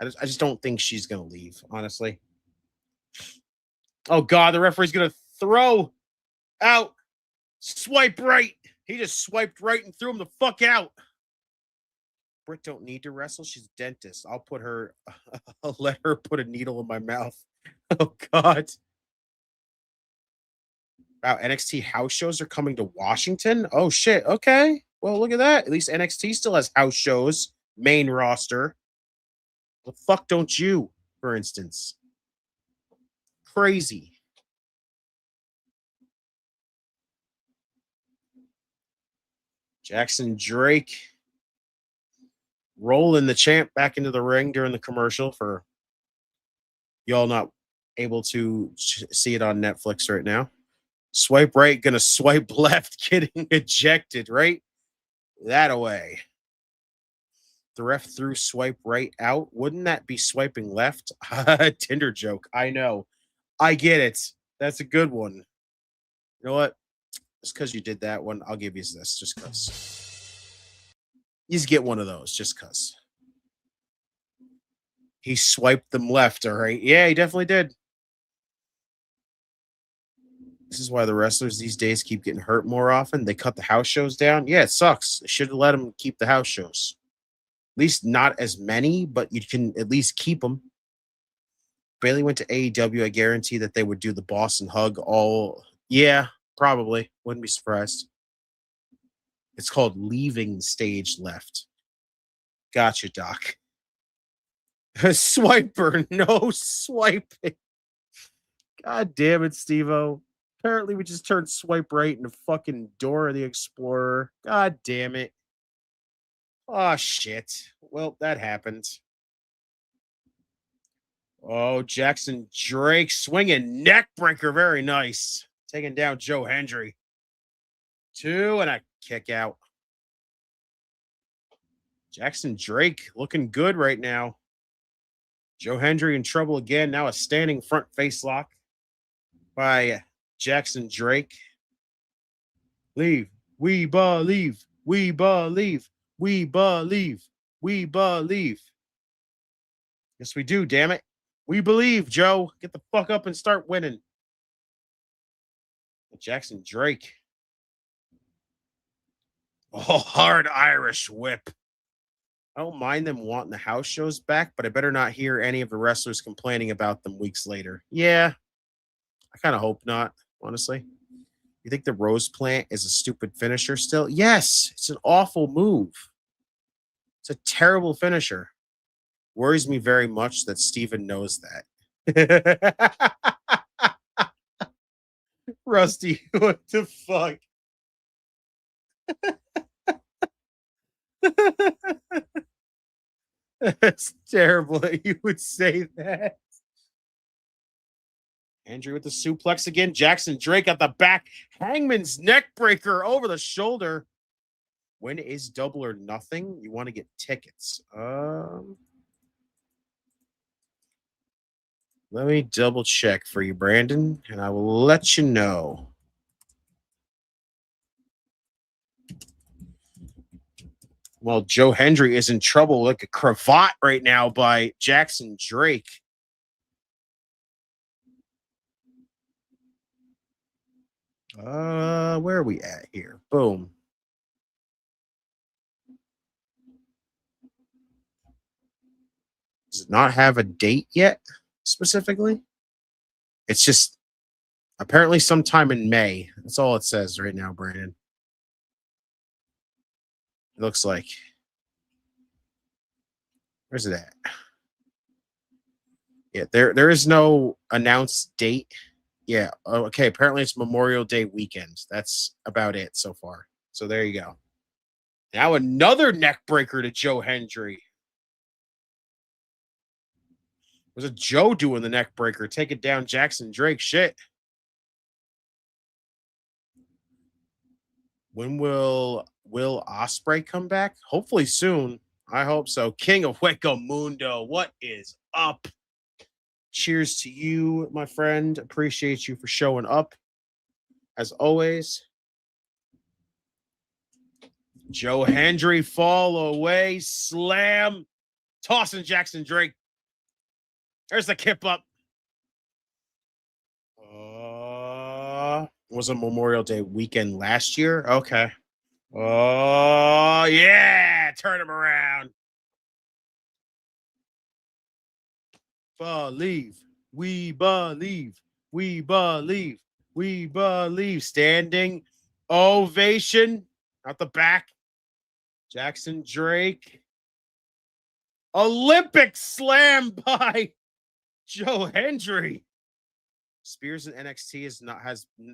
I just don't think she's gonna leave. Honestly. Oh God, the referee's gonna throw out. Swipe right. He just swiped right and threw him the fuck out. Britt don't need to wrestle. She's a dentist. I'll put her. I'll let her put a needle in my mouth. Oh God. Wow, NXT house shows are coming to Washington. Oh shit. Okay. Well, look at that. At least NXT still has house shows, main roster. The fuck don't you, for instance? Crazy. Jackson Drake rolling the champ back into the ring during the commercial for y'all not able to see it on Netflix right now. Swipe right, gonna swipe left, getting ejected, right? That away. The ref threw swipe right out. Wouldn't that be swiping left? Tinder joke. I know. I get it. That's a good one. You know what? Just because you did that one, I'll give you this just because. You just get one of those just because. He swiped them left, all right? Yeah, he definitely did. This is why the wrestlers these days keep getting hurt more often. They cut the house shows down. Yeah, it sucks. They should have let them keep the house shows. At least not as many, but you can at least keep them. Bayley went to AEW. I guarantee that they would do the Boston Hug all. Yeah, probably. Wouldn't be surprised. It's called leaving stage left. Gotcha, Doc. Swiper, no swiping. God damn it, Steve-O. Apparently, we just turned swipe right into fucking Dora the Explorer. God damn it. Oh, shit. Well, that happened. Oh, Jackson Drake swinging neck breaker. Very nice. Taking down Joe Hendry. 2 and a kick out. Jackson Drake looking good right now. Joe Hendry in trouble again. Now a standing front face lock by Jackson Drake. Leave. We believe. We believe. We believe. We believe. Yes, we do, damn it. We believe, Joe. Get the fuck up and start winning. Jackson Drake. Oh, hard Irish whip. I don't mind them wanting the house shows back, but I better not hear any of the wrestlers complaining about them weeks later. Yeah, I kind of hope not, honestly. You think the Rose Plant is a stupid finisher still? Yes, it's an awful move. It's a terrible finisher. Worries me very much that Steven knows that. Rusty, what the fuck? That's terrible that you would say that. Andrew with the suplex again. Jackson Drake at the back. Hangman's neck breaker over the shoulder. When is Double or Nothing? You want to get tickets. Let me double check for you, Brandon, and I will let you know. Well, Joe Hendry is in trouble like a cravat right now by Jackson Drake. Where are we at here? Boom. Does it not have a date yet, specifically? It's just apparently sometime in May. That's all it says right now, Brandon. It looks like. Where's it at? Yeah, there is no announced date. Yeah, okay. Apparently it's Memorial Day weekend. That's about it so far. So there you go. Now another neck breaker to Joe Hendry. Was it Joe doing the neck breaker? Take it down, Jackson Drake. Shit. When will Ospreay come back? Hopefully soon. I hope so. King of Hueco Mundo, what is up? Cheers to you, my friend. Appreciate you for showing up. As always. Joe Hendry, fall away, slam, tossing Jackson Drake. There's the kip up. Was a Memorial Day weekend last year? Okay. Oh, yeah. Turn him around. Believe. We believe. We believe. We believe. Standing ovation. Out the back. Jackson Drake. Olympic slam by Joe Hendry. Spears in NXT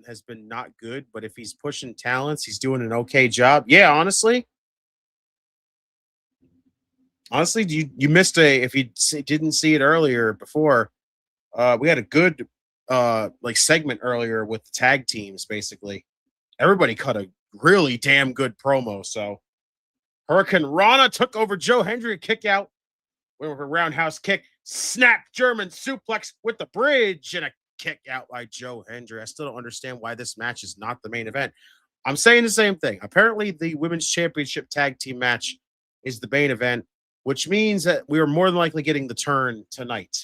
has been not good, but if he's pushing talents, he's doing an okay job. Yeah, honestly, you missed if you didn't see it earlier before. We had a good like segment earlier with the tag teams. Basically, everybody cut a really damn good promo. So Hurricane Rana took over Joe Hendry, kick out, went with a roundhouse kick, snap German suplex with the bridge, and a kick out by Joe Hendry. I still don't understand why this match is not the main event. I'm saying the same thing. Apparently, the Women's Championship Tag Team match is the main event, which means that we are more than likely getting the turn tonight.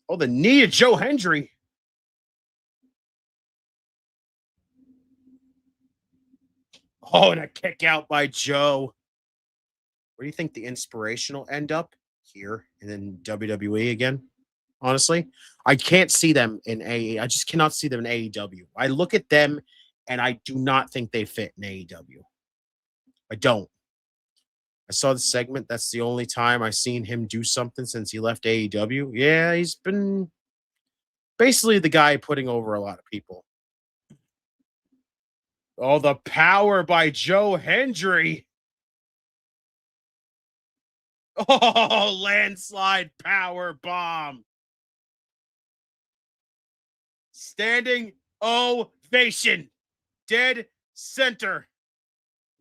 Oh, the knee of Joe Hendry. Oh, and a kick out by Joe. Where do you think the inspirational end up? Here and then WWE again? Honestly, I can't see them in AE. I just cannot see them in AEW. I look at them and I do not think they fit in AEW. I don't. I saw the segment. That's the only time I've seen him do something since he left AEW. Yeah, he's been basically the guy putting over a lot of people. Oh, the power by Joe Hendry. Oh, landslide power bomb. Standing ovation. Dead center.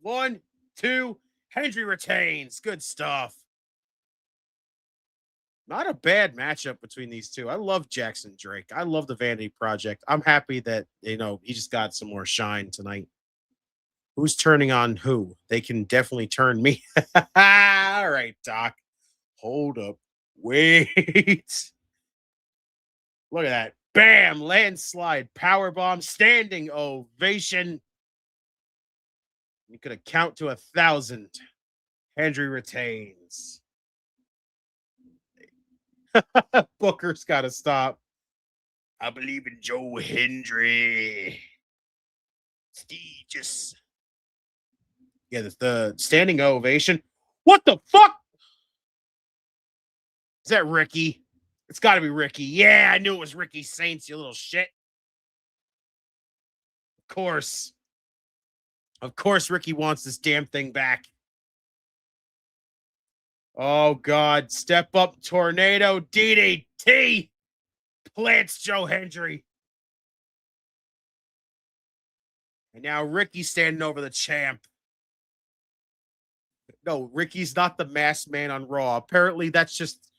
1, 2. Hendry retains. Good stuff. Not a bad matchup between these two. I love Jackson Drake. I love the Vanity Project. I'm happy that, he just got some more shine tonight. Who's turning on who? They can definitely turn me. All right, Doc. Hold up. Wait. Look at that. Bam! Landslide powerbomb. Standing ovation. You could count to 1,000. Hendry retains. Booker's got to stop. I believe in Joe Hendry. Steve just. Yeah, the standing ovation. What the fuck? Is that Ricky? It's got to be Ricky. Yeah, I knew it was Ricky Saints, you little shit. Of course. Of course, Ricky wants this damn thing back. Oh, God. Step up tornado DDT. Plants Joe Hendry. And now Ricky's standing over the champ. No, Ricky's not the masked man on Raw. Apparently, that's just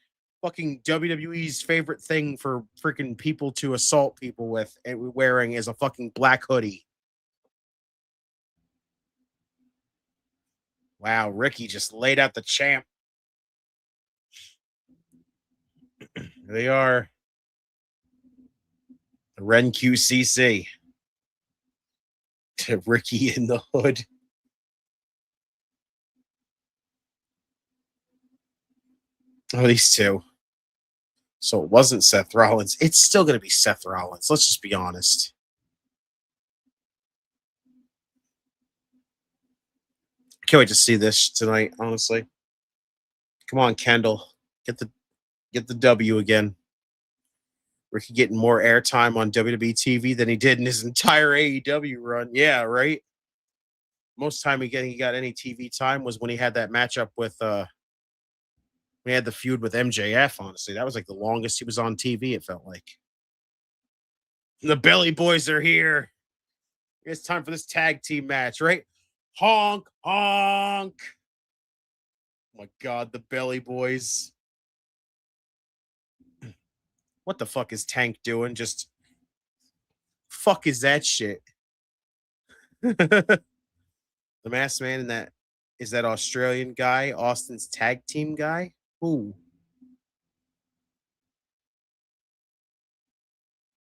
fucking WWE's favorite thing for freaking people to assault people with and wearing is a fucking black hoodie. Wow, Ricky just laid out the champ. They are the WrenQCC. Ricky in the hood. Oh, these two. So it wasn't Seth Rollins. It's still going to be Seth Rollins. Let's just be honest. I can't wait to see this tonight, honestly. Come on, Kendall. Get the W again. Ricky getting more airtime on WWE TV than he did in his entire AEW run. Yeah, right? Most time he got any TV time was when he had that matchup with we had the feud with MJF, honestly. That was like the longest he was on TV, it felt like. And the Belly Boys are here. It's time for this tag team match, right? Honk, honk. my God, the Belly Boys. What the fuck is Tank doing? Just fuck is that shit? The Masked Man and that is that Australian guy, Austin's tag team guy? Who?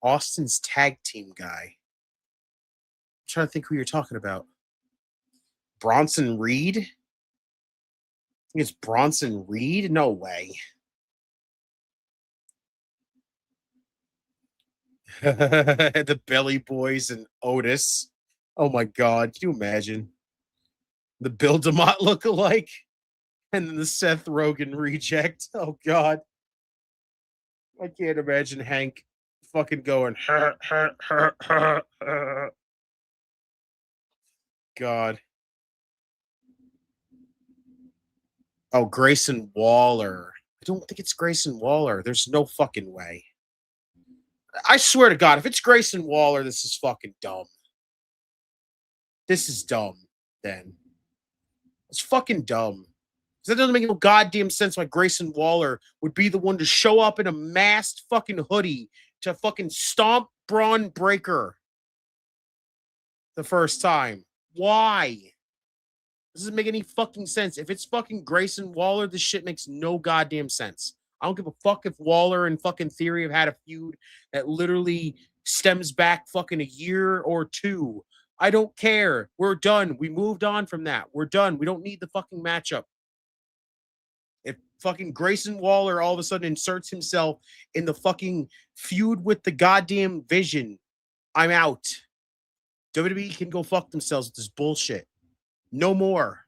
Austin's tag team guy. I'm trying to think who you're talking about. Bronson Reed? I think it's Bronson Reed? No way. The Belly Boys and Otis. Oh my God. Can you imagine? The Bill DeMott look-alike and then the Seth Rogen reject. Oh God. I can't imagine Hank fucking going. God. Oh, Grayson Waller. I don't think it's Grayson Waller. There's no fucking way. I swear to God, if it's Grayson Waller, this is fucking dumb. This is dumb, then. It's fucking dumb. That doesn't make no goddamn sense why Grayson Waller would be the one to show up in a masked fucking hoodie to fucking stomp Braun Breaker the first time. Why? This doesn't make any fucking sense. If it's fucking Grayson Waller, this shit makes no goddamn sense. I don't give a fuck if Waller and fucking Theory have had a feud that literally stems back fucking a year or two. I don't care. We're done. We moved on from that. We're done. We don't need the fucking matchup. If fucking Grayson Waller all of a sudden inserts himself in the fucking feud with the goddamn Vision, I'm out. WWE can go fuck themselves with this bullshit. No more.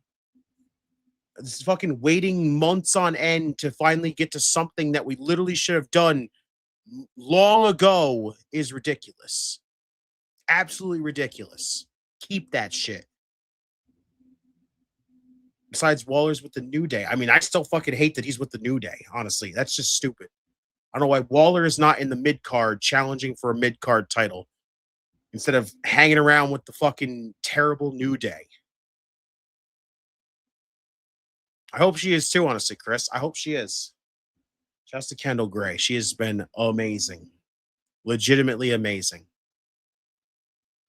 This is fucking waiting months on end to finally get to something that we literally should have done long ago is ridiculous. Absolutely ridiculous. Keep that shit. Besides, Waller's with the New Day. I mean, I still fucking hate that he's with the New Day, honestly. That's just stupid. I don't know why Waller is not in the mid-card challenging for a mid-card title instead of hanging around with the fucking terrible New Day. I hope she is too, honestly, Chris. I hope she is. Shouts to Kendall Gray. She has been amazing. Legitimately amazing.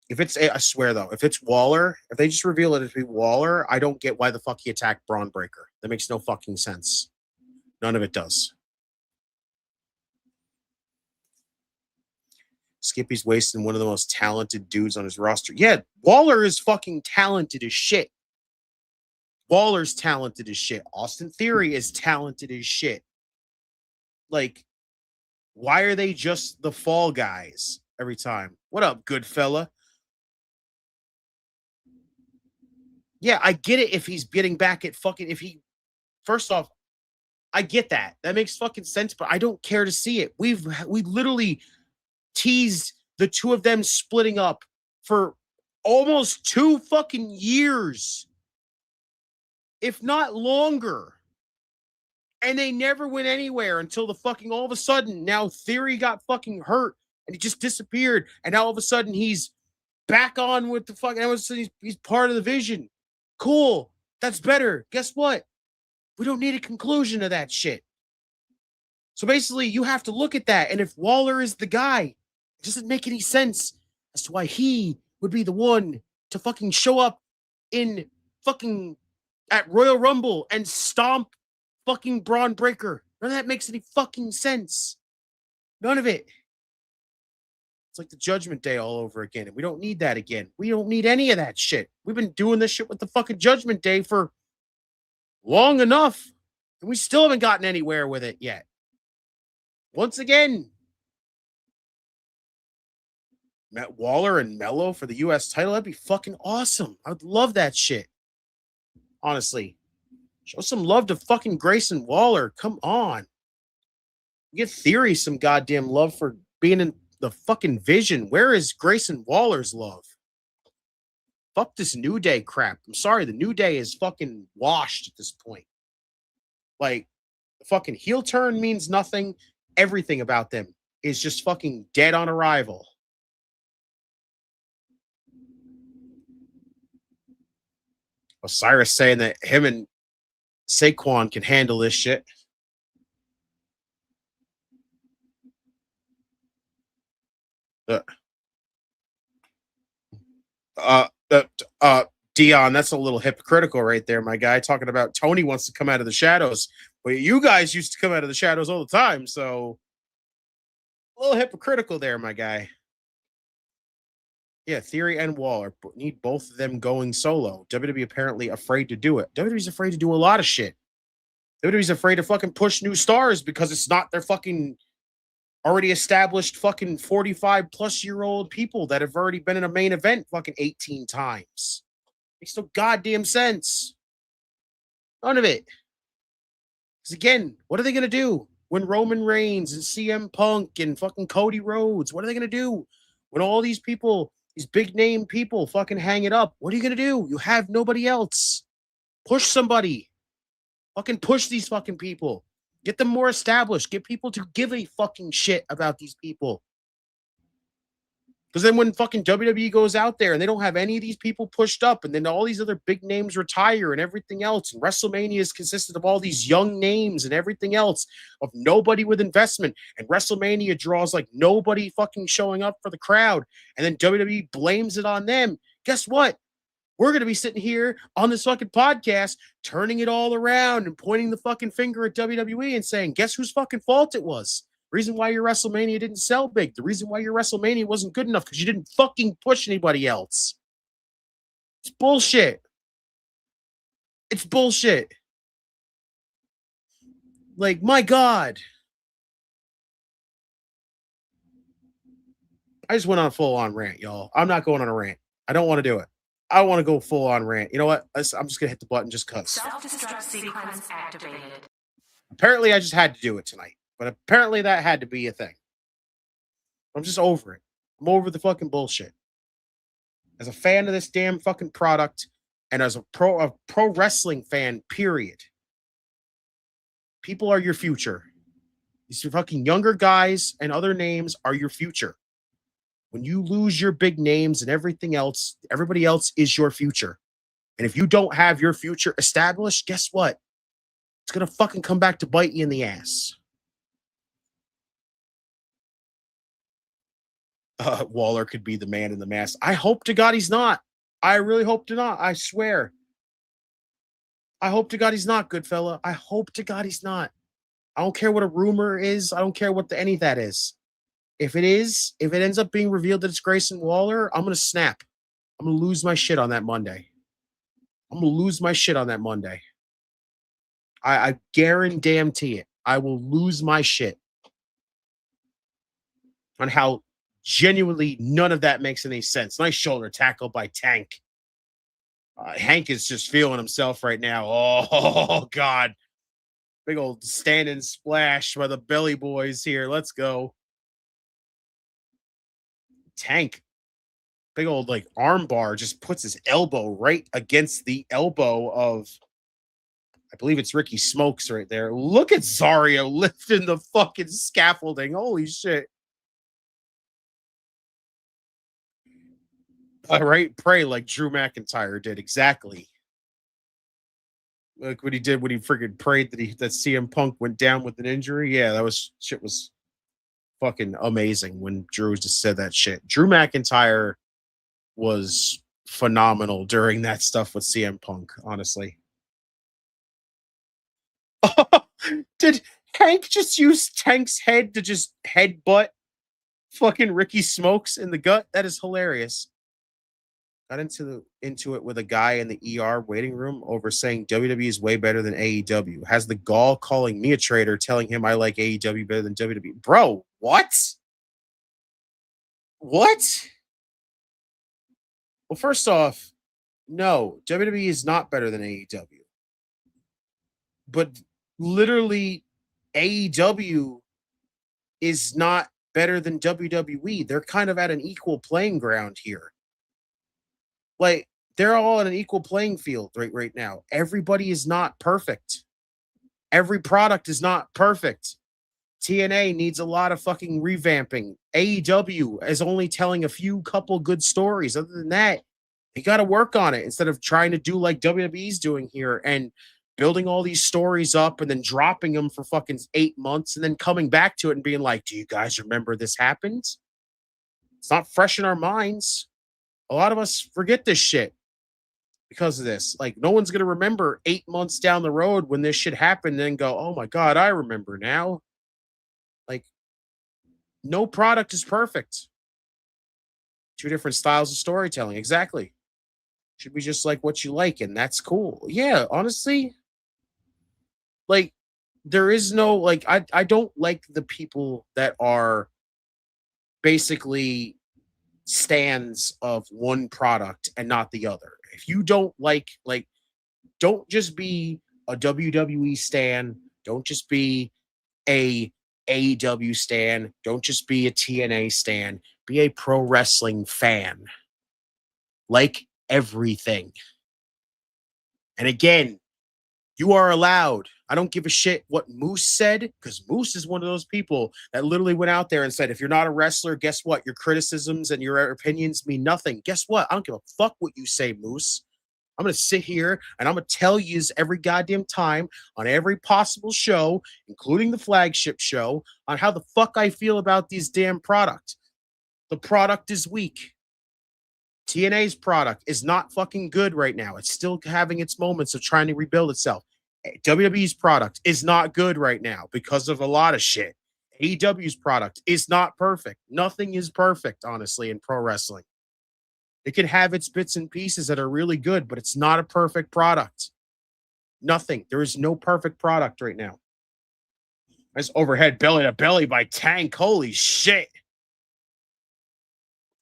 If it's, I swear though, if it's Waller, if they just reveal it to be Waller, I don't get why the fuck he attacked Braun Breaker. That makes no fucking sense. None of it does. Skippy's wasting one of the most talented dudes on his roster. Yeah, Waller is fucking talented as shit. Waller's talented as shit. Austin Theory is talented as shit. Like, why are they just the fall guys every time? What up, good fella? Yeah, I get it if he's getting back at fucking, if he, first off, I get that. That makes fucking sense, but I don't care to see it. We literally teased the two of them splitting up for almost 2 fucking years, if not longer. And they never went anywhere until the fucking all of a sudden now Theory got fucking hurt and he just disappeared. And now all of a sudden he's back on with the fucking, he's part of the Vision. Cool. That's better. Guess what? We don't need a conclusion to that shit. So basically, you have to look at that. And if Waller is the guy, it doesn't make any sense as to why he would be the one to fucking show up in fucking at Royal Rumble and stomp fucking Braun Breaker. None of that makes any fucking sense. None of it. It's like the Judgment Day all over again. And we don't need that again. We don't need any of that shit. We've been doing this shit with the fucking Judgment Day for long enough. And we still haven't gotten anywhere with it yet. Once again, Matt Waller and Mello for the U.S. title. That'd be fucking awesome. I would love that shit. Honestly. Show some love to fucking Grayson Waller. Come on. Give Theory some goddamn love for being in the fucking Vision. Where is Grayson Waller's love? Fuck this New Day crap. I'm sorry, the New Day is fucking washed at this point. Like, the fucking heel turn means nothing. Everything about them is just fucking dead on arrival. Osiris saying that him and Saquon can handle this shit. Dion, that's a little hypocritical right there, my guy, talking about Tony wants to come out of the shadows. But you guys used to come out of the shadows all the time, so a little hypocritical there, my guy. Yeah, Theory and Waller need both of them going solo. WWE apparently afraid to do it. WWE's afraid to do a lot of shit. WWE's afraid to fucking push new stars because it's not their fucking already established fucking 45 plus year old people that have already been in a main event fucking 18 times. Makes no goddamn sense. None of it. Because again, what are they going to do when Roman Reigns and CM Punk and fucking Cody Rhodes, what are they going to do when all these people, these big name people fucking hang it up? What are you going to do? You have nobody else. Push somebody. Fucking push these fucking people. Get them more established. Get people to give a fucking shit about these people. Because then when fucking WWE goes out there and they don't have any of these people pushed up, and then all these other big names retire and everything else, and WrestleMania is consisted of all these young names and everything else, of nobody with investment, and WrestleMania draws like nobody fucking showing up for the crowd, and then WWE blames it on them. Guess what? We're going to be sitting here on this fucking podcast, turning it all around and pointing the fucking finger at WWE and saying, guess whose fucking fault it was? Reason why your WrestleMania didn't sell big. The reason why your WrestleMania wasn't good enough because you didn't fucking push anybody else. It's bullshit. It's bullshit. Like, my God. I just went on a full-on rant, y'all. I'm not going on a rant. I don't want to do it. I want to go full-on rant. You know what? I'm just going to hit the button just because. Self-destruct sequence activated. Apparently, I just had to do it tonight. But apparently that had to be a thing. I'm just over it. I'm over the fucking bullshit. As a fan of this damn fucking product, and as a pro wrestling fan, period. People are your future. These fucking younger guys and other names are your future. When you lose your big names and everything else, everybody else is your future. And if you don't have your future established, guess what? It's going to fucking come back to bite you in the ass. Waller could be the man in the mask. I hope to God he's not. I really hope to not. I swear. I hope to God he's not, good fella. I hope to God he's not. I don't care what a rumor is. I don't care what any of that is. If it ends up being revealed that it's Grayson Waller, I'm going to snap. I'm going to lose my shit on that Monday. I guarantee it. I will lose my shit on how genuinely none of that makes any sense. Nice shoulder tackle by Tank. Hank is just feeling himself right now. Oh, God. Big old standing splash by the Belly Boys here. Let's go. Tank. Big old like arm bar just puts his elbow right against the elbow of, I believe it's Ricky Smokes right there. Look at Zario lifting the fucking scaffolding. Holy shit. All right, pray like Drew McIntyre did. Exactly. Like what he did when he freaking prayed that CM Punk went down with an injury. Yeah, shit was fucking amazing when Drew just said that shit. Drew McIntyre was phenomenal during that stuff with CM Punk, honestly. Did Hank just use Tank's head to just headbutt fucking Ricky Smokes in the gut? That is hilarious. Got into it with a guy in the ER waiting room over saying WWE is way better than AEW. Has the gall calling me a traitor, telling him I like AEW better than WWE. Bro, what? What? Well, first off, no, WWE is not better than AEW. But literally, AEW is not better than WWE. They're kind of at an equal playing ground here. Like, they're all on an equal playing field right now. Everybody is not perfect. Every product is not perfect. TNA needs a lot of fucking revamping. AEW is only telling a couple good stories. Other than that, you got to work on it instead of trying to do like WWE's doing here and building all these stories up and then dropping them for fucking 8 months and then coming back to it and being like, do you guys remember this happened? It's not fresh in our minds. A lot of us forget this shit because of this. Like, no one's going to remember 8 months down the road when this shit happened and then go, oh my God, I remember now. Like, no product is perfect. Two different styles of storytelling. Exactly. Should be just like what you like, and that's cool. Yeah, honestly, like, there is no, like, I don't like the people that are basically stands of one product and not the other. If you don't like, don't just be a WWE stan. Don't just be a AEW stan. Don't just be a TNA stan. Be a pro wrestling fan. Like everything. And again, you are allowed. I don't give a shit what Moose said, because Moose is one of those people that literally went out there and said, if you're not a wrestler, guess what? Your criticisms and your opinions mean nothing. Guess what? I don't give a fuck what you say, Moose. I'm going to sit here and I'm going to tell you every goddamn time on every possible show, including the flagship show, on how the fuck I feel about these damn products. The product is weak. TNA's product is not fucking good right now. It's still having its moments of trying to rebuild itself. WWE's product is not good right now because of a lot of shit. AEW's product is not perfect. Nothing is perfect, honestly, in pro wrestling. It can have its bits and pieces that are really good, but it's not a perfect product. Nothing. There is no perfect product right now. This overhead belly to belly by Tank. Holy shit.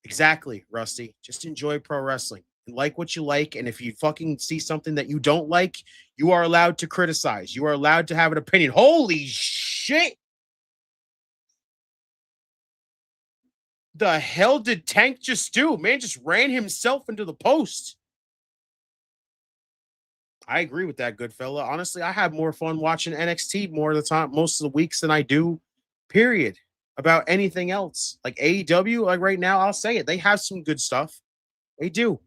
Exactly, Rusty. Just enjoy pro wrestling and like what you like. And if you fucking see something that you don't like, you are allowed to criticize. You are allowed to have an opinion. Holy shit. The hell did Tank just do? Man just ran himself into the post. I agree with that, good fella. Honestly, I have more fun watching NXT more of the time, most of the weeks than I do, period, about anything else. Like AEW, like right now, I'll say it. They have some good stuff. They do.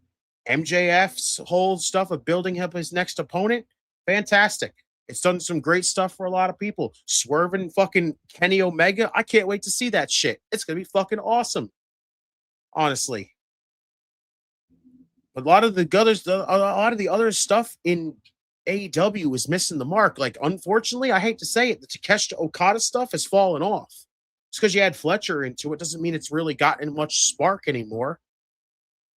MJF's whole stuff of building up his next opponent, fantastic. It's done some great stuff for a lot of people. Swerving fucking Kenny Omega, I can't wait to see that shit. It's going to be fucking awesome, honestly. A lot of the other stuff in AEW is missing the mark. Like, unfortunately, I hate to say it, the Takeshita Okada stuff has fallen off. Just because you add Fletcher into it doesn't mean it's really gotten much spark anymore.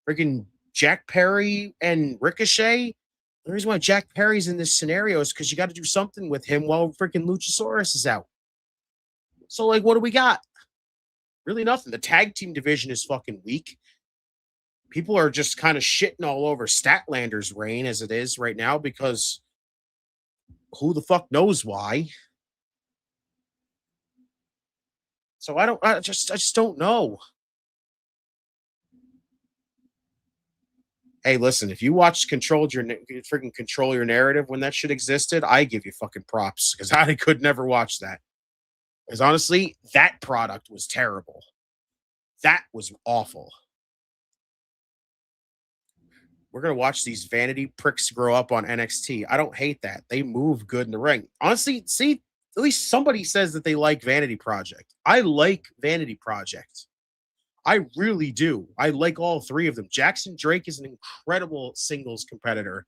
Freaking Jack Perry and Ricochet. The reason why Jack Perry's in this scenario is because you got to do something with him while freaking Luchasaurus is out. So, like, what do we got? Really nothing. The tag team division is fucking weak. People are just kind of shitting all over Statlander's reign as it is right now because who the fuck knows why. So I just don't know. Hey, listen, if you watched Control Your Narrative when that shit existed, I give you fucking props because I could never watch that. Because honestly, that product was terrible. That was awful. We're going to watch these vanity pricks grow up on NXT. I don't hate that. They move good in the ring. Honestly, see, at least somebody says that they like Vanity Project. I like Vanity Project. I really do. I like all three of them. Jackson Drake is an incredible singles competitor.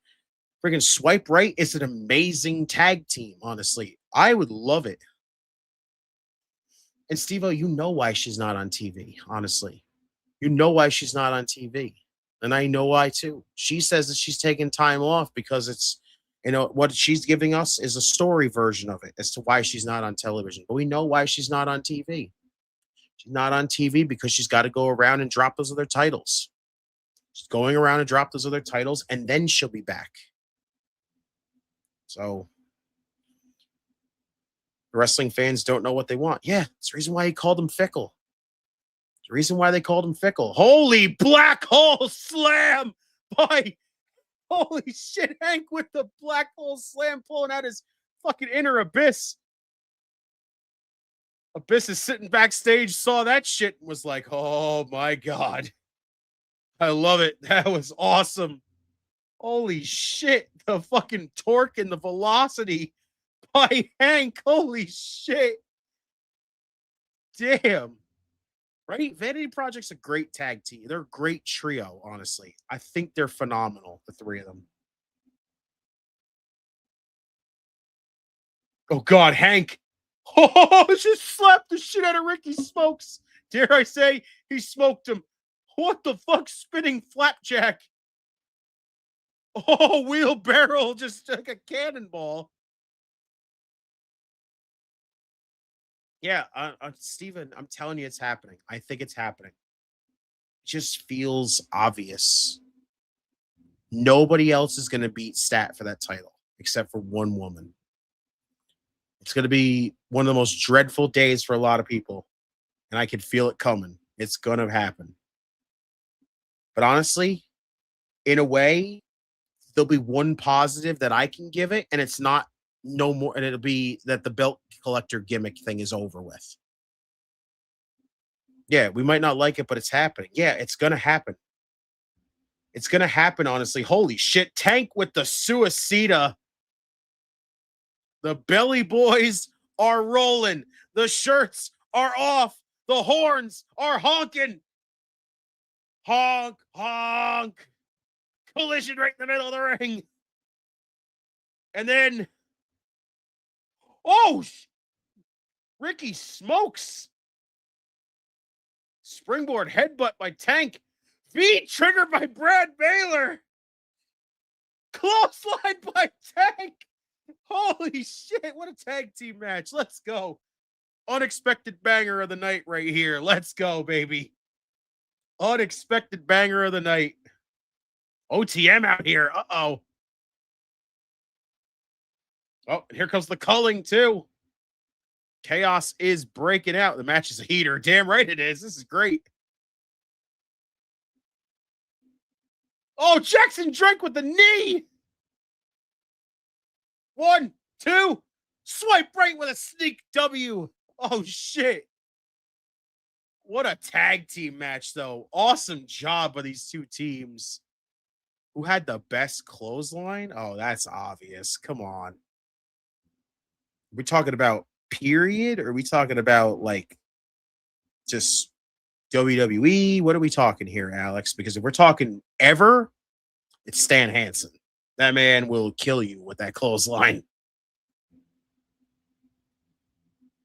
Freaking Swipe Right is an amazing tag team, honestly. I would love it. And Steve-O, you know why she's not on TV, honestly. You know why she's not on TV. And I know why too. She says that she's taking time off because it's, what she's giving us is a story version of it as to why she's not on television. But we know why she's not on TV. She's not on TV because she's got to go around and drop those other titles. She's going around and drop those other titles, and then she'll be back. So the wrestling fans don't know what they want. Yeah, it's the reason why he called them fickle. It's the reason why they called him fickle. Holy black hole slam! Boy, holy shit, Hank with the black hole slam pulling out his fucking inner abyss. Abyss is sitting backstage, saw that shit, and was like, oh my God. I love it. That was awesome. Holy shit. The fucking torque and the velocity by Hank. Holy shit. Damn. Right? Vanity Project's a great tag team. They're a great trio, honestly. I think they're phenomenal, the three of them. Oh, God, Hank. Oh, just slapped the shit out of Ricky Smokes. Dare I say, he smoked him. What the fuck? Spinning flapjack. Oh, wheelbarrow, just like a cannonball. Yeah, Steven, I'm telling you, it's happening. I think it's happening. It just feels obvious. Nobody else is going to beat Stat for that title except for one woman. It's going to be one of the most dreadful days for a lot of people, and I can feel it coming. It's going to happen. But honestly, in a way, there'll be one positive that I can give it, and it's not no more, and it'll be that the belt collector gimmick thing is over with. Yeah, we might not like it, but it's happening. Yeah, it's going to happen. It's going to happen, honestly. Holy shit. Tank with the Suicida. The Belly Boys are rolling. The shirts are off. The horns are honking. Honk, honk. Collision right in the middle of the ring. And then, oh, Ricky Smokes. Springboard headbutt by Tank. V triggered by Brad Baylor. Clothesline by Tank. Holy shit, what a tag team match. Let's go. Unexpected banger of the night right here. Let's go, baby. Unexpected banger of the night. OTM out here. Uh-oh. Oh, here comes the culling, too. Chaos is breaking out. The match is a heater. Damn right it is. This is great. Oh, Jackson Drake with the knee. 1, 2. Swipe right with a sneak W. Oh, shit. What a tag team match, though. Awesome job by these two teams. Who had the best clothesline? Oh, that's obvious. Come on. Are we talking about period? Or are we talking about, like, just WWE? What are we talking here, Alex? Because if we're talking ever, it's Stan Hansen. That man will kill you with that clothesline.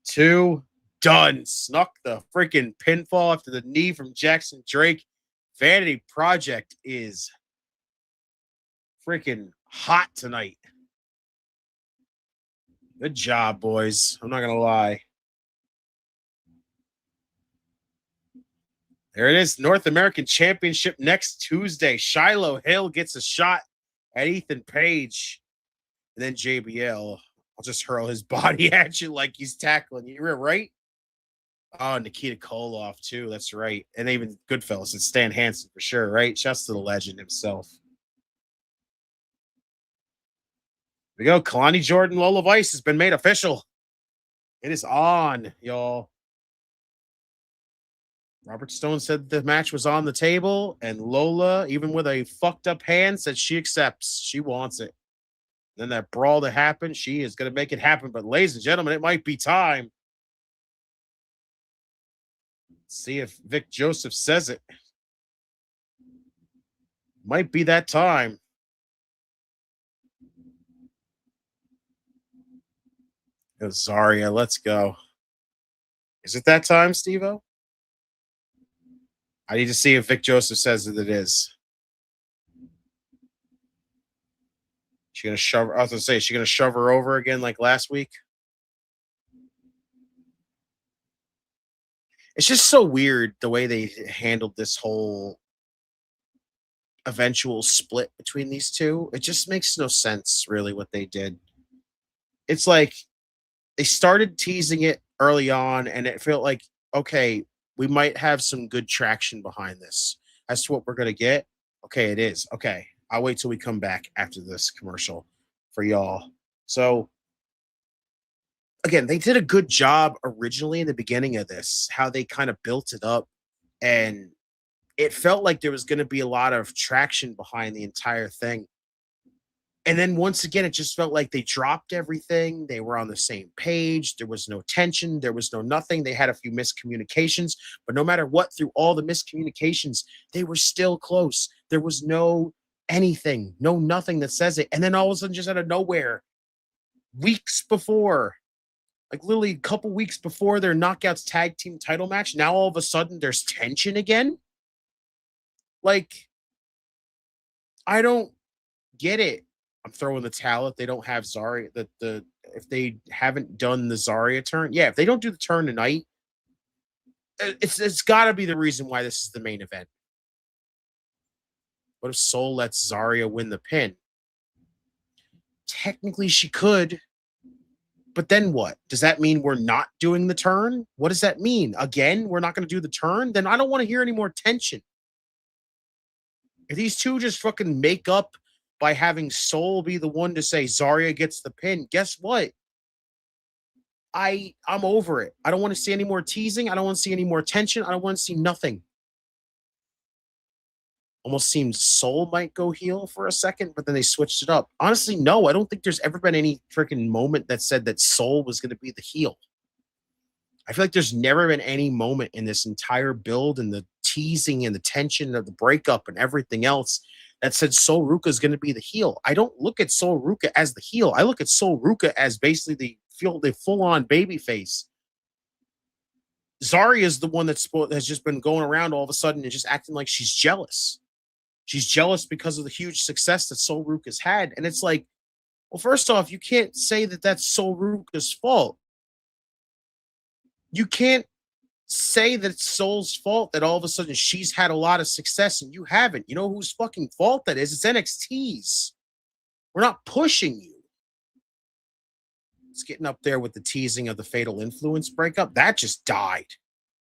2, done. Snuck the freaking pinfall after the knee from Jackson Drake. Vanity Project is freaking hot tonight. Good job, boys. I'm not going to lie. There it is. North American Championship next Tuesday. Shiloh Hill gets a shot at Ethan Page. And then JBL, I'll just hurl his body at you like he's tackling you. You're right. Oh, Nikita Koloff, too. That's right. And even Goodfellas. It's Stan Hansen for sure, right? Shouts to the legend himself. Here we go. Kalani Jordan, Lola Vice has been made official. It is on, y'all. Robert Stone said the match was on the table, and Lola, even with a fucked up hand, said she accepts. She wants it. Then that brawl to happen, she is going to make it happen. But ladies and gentlemen, it might be time. Let's see if Vic Joseph says it. Might be that time. Zaria, let's go. Is it that time, Steve-O? I need to see if Vic Joseph says that it is. She gonna shove her, I was gonna say, is she gonna shove her over again like last week? It's just so weird the way they handled this whole eventual split between these two. It just makes no sense, really, what they did. It's like they started teasing it early on, and it felt like, okay, we might have some good traction behind this as to what we're going to get. Okay, it is. Okay, I'll wait till we come back after this commercial for y'all. So, again, they did a good job originally in the beginning of this, how they kind of built it up, and it felt like there was going to be a lot of traction behind the entire thing. And then once again, it just felt like they dropped everything. They were on the same page. There was no tension. There was no nothing. They had a few miscommunications, but no matter what, through all the miscommunications, they were still close. There was no anything, no nothing that says it. And then all of a sudden, just out of nowhere, weeks before, like literally a couple weeks before their Knockouts tag team title match, now all of a sudden there's tension again. Like, I don't get it. I'm throwing the towel if they don't have Zarya. If they haven't done the Zarya turn, yeah. If they don't do the turn tonight, it's got to be the reason why this is the main event. What if Sol lets Zarya win the pin? Technically, she could, but then what? Does that mean we're not doing the turn? What does that mean? Again, we're not going to do the turn? Then I don't want to hear any more tension. If these two just fucking make up by having Sol be the one to say Zarya gets the pin, guess what? I'm over it. I don't want to see any more teasing. I don't want to see any more tension. I don't want to see nothing. Almost seems Sol might go heel for a second, but then they switched it up. Honestly, no, I don't think there's ever been any freaking moment that said that Sol was going to be the heel. I feel like there's never been any moment in this entire build and the teasing and the tension of the breakup and everything else that said ZaRuca is going to be the heel. I don't look at ZaRuca as the heel. I look at ZaRuca as basically the full-on baby face. Zarya is the one that's has just been going around all of a sudden and just acting like she's jealous. She's jealous because of the huge success that ZaRuca's had. And it's like, well, first off, you can't say that that's ZaRuca's fault. You can't say that it's Sol's fault that all of a sudden she's had a lot of success and you haven't. You know whose fucking fault that is? It's NXT's. We're not pushing you. It's getting up there with the teasing of the Fatal Influence breakup. That just died.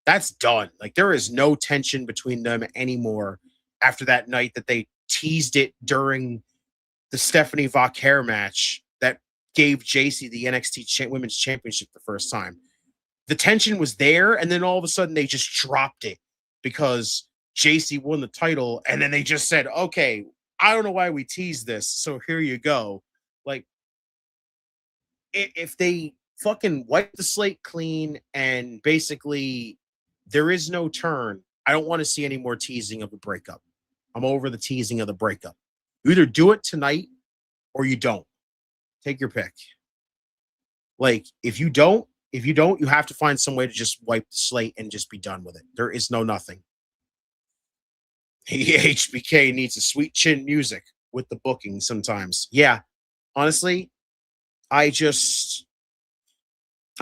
That's done. Like, there is no tension between them anymore after that night that they teased it during the Stephanie Vauquer match that gave JC the NXT Women's Championship the first time. The tension was there, and then all of a sudden they just dropped it because JC won the title, and then they just said, okay, I don't know why we teased this, so here you go. Like, if they fucking wipe the slate clean and basically there is no turn, I don't want to see any more teasing of the breakup. I'm over the teasing of the breakup. You either do it tonight or you don't. Take your pick. Like, if you don't, you have to find some way to just wipe the slate and just be done with it. There is no nothing. HBK needs a sweet chin music with the booking sometimes. Yeah, honestly, I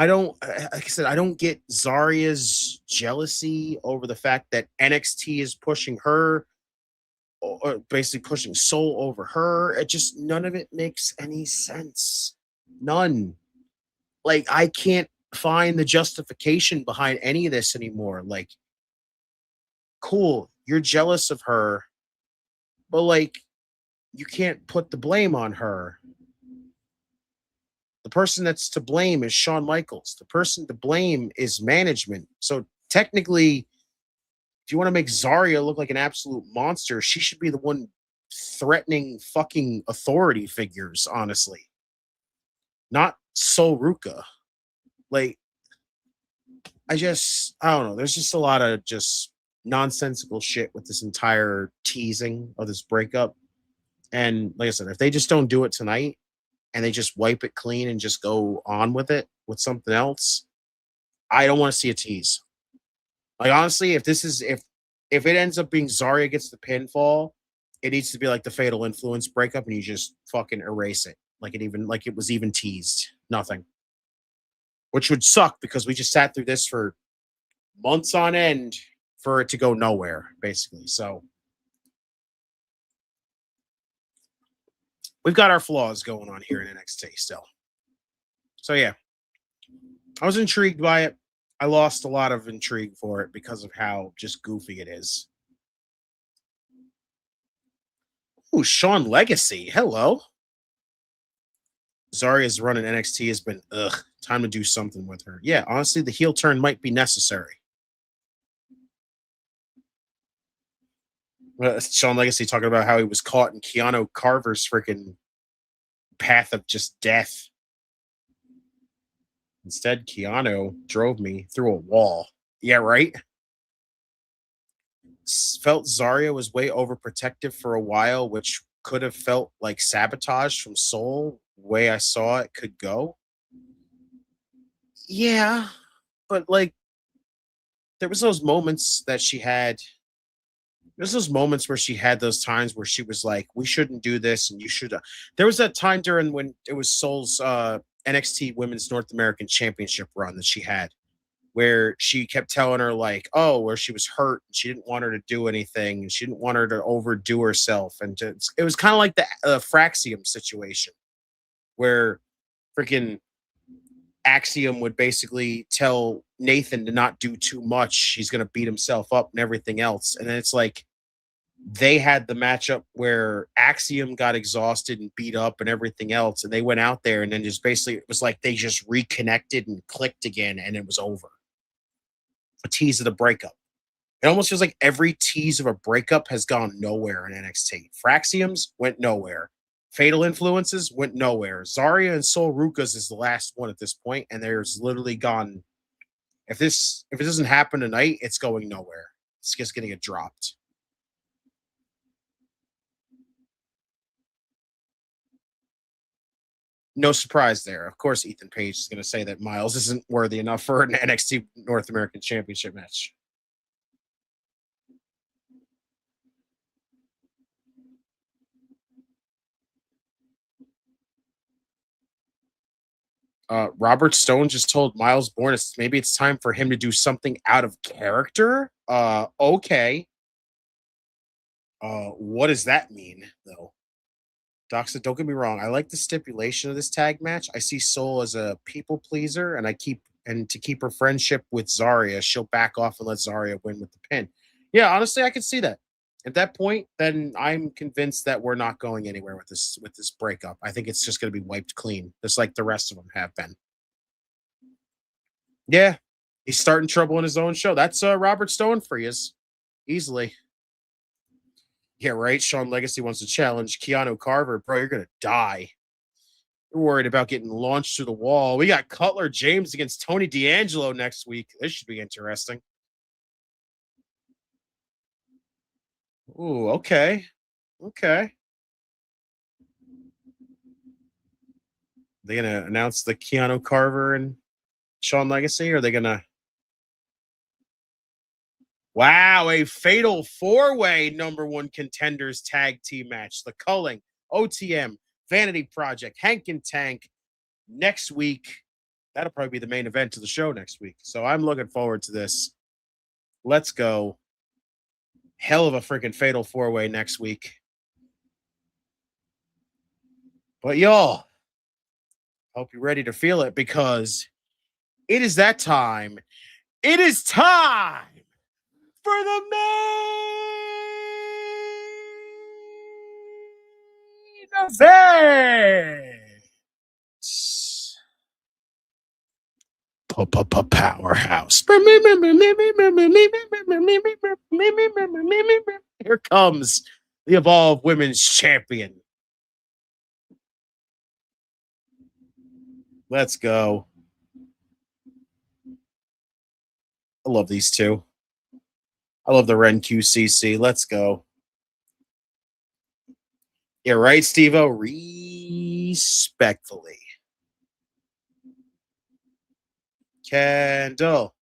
don't, like I said, I don't get Zarya's jealousy over the fact that NXT is pushing her, or basically pushing Sol over her. It just, none of it makes any sense. None. Like, I can't find the justification behind any of this anymore. Like, cool, you're jealous of her, but like, you can't put the blame on her. The person that's to blame is Shawn Michaels. The person to blame is management. So technically, if you want to make Zarya look like an absolute monster, she should be the one threatening fucking authority figures, honestly. Not ZaRuca. Like, I don't know. There's just a lot of just nonsensical shit with this entire teasing of this breakup. And like I said, if they just don't do it tonight and they just wipe it clean and just go on with it with something else, I don't want to see a tease. Like, honestly, if it ends up being Zarya gets the pinfall, it needs to be like the Fatal Influence breakup, and you just fucking erase it. Like it was even teased. Nothing. Which would suck because we just sat through this for months on end for it to go nowhere, basically. So we've got our flaws going on here in NXT still. So yeah, I was intrigued by it. I lost a lot of intrigue for it because of how just goofy it is. Ooh, Sean Legacy. Hello. Zarya's run in NXT has been, time to do something with her. Yeah, honestly, the heel turn might be necessary. Sean Legacy talking about how he was caught in Keanu Carver's freaking path of just death. Instead, Keanu drove me through a wall. Yeah, right? Felt Zarya was way overprotective for a while, which could have felt like sabotage from Soul, way I saw it could go. Yeah, but like there was those moments that she had. There's those moments where she had those times where she was like, "We shouldn't do this," and you should. There was that time during when it was Soul's NXT Women's North American Championship run that she had, where she kept telling her like, "Oh, where she was hurt, and she didn't want her to do anything, and she didn't want her to overdo herself," and it was kind of like the Fraxium situation, where freaking Axiom would basically tell Nathan to not do too much. He's going to beat himself up and everything else. And then it's like they had the matchup where Axiom got exhausted and beat up and everything else. And they went out there and then just basically it was like they just reconnected and clicked again and it was over. A tease of the breakup. It almost feels like every tease of a breakup has gone nowhere in NXT. Fraxiums went nowhere. Fatal Influences went nowhere. Zarya and ZaRuca's is the last one at this point, and there's literally gone. If it doesn't happen tonight, it's going nowhere. It's just going to get dropped. No surprise there. Of course, Ethan Page is going to say that Miles isn't worthy enough for an NXT North American Championship match. Robert Stone just told Miles Bourne maybe it's time for him to do something out of character. Okay. What does that mean, though? Doc said, don't get me wrong. I like the stipulation of this tag match. I see Soul as a people pleaser, and to keep her friendship with Zarya, she'll back off and let Zarya win with the pin. Yeah, honestly, I could see that. At that point, then I'm convinced that we're not going anywhere with this breakup. I think it's just going to be wiped clean, just like the rest of them have been. Yeah, he's starting trouble in his own show. That's Robert Stone for you, easily. Yeah, right. Sean Legacy wants to challenge Keanu Carver. Bro, you're going to die. You're worried about getting launched through the wall. We got Cutler James against Tony D'Angelo next week. This should be interesting. Ooh, okay. Okay. They going to announce the Keanu Carver and Sean Legacy? Or are they going to... Wow, a fatal four-way #1 contenders tag team match. The Culling, OTM, Vanity Project, Hank and Tank next week. That'll probably be the main event of the show next week. So I'm looking forward to this. Let's go. Hell of a freaking fatal four-way next week. But y'all, hope you're ready to feel it because it is that time. It is time for the main event. Powerhouse. Here comes the Evolve Women's Champion. Let's go. I love these two. I love the WrenQCC. Let's go. Yeah, right, Steve-O? Respectfully. Kendall.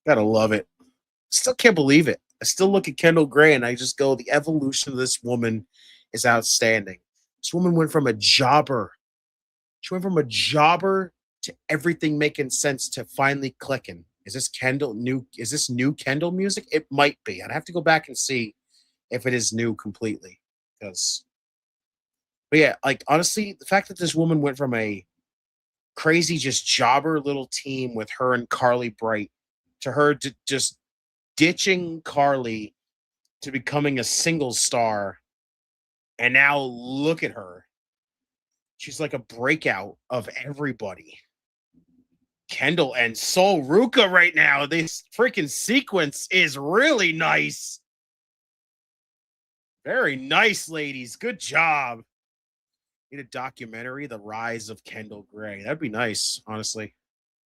Gotta love it. Still can't believe it. I still look at Kendall Gray and I just go, the evolution of this woman is outstanding. This woman went from a jobber. She went from a jobber to everything making sense to finally clicking. Is this new Kendall music? It might be. I'd have to go back and see if it is new completely. But yeah, like honestly, the fact that this woman went from a crazy just jobber little team with her and Carly Bright to her just ditching Carly to becoming a single star. And now look at her. She's like a breakout of everybody. Kendall and ZaRuca right now. This freaking sequence is really nice. Very nice, ladies. Good job. Need a documentary, The Rise of Kendall Gray. That'd be nice, honestly.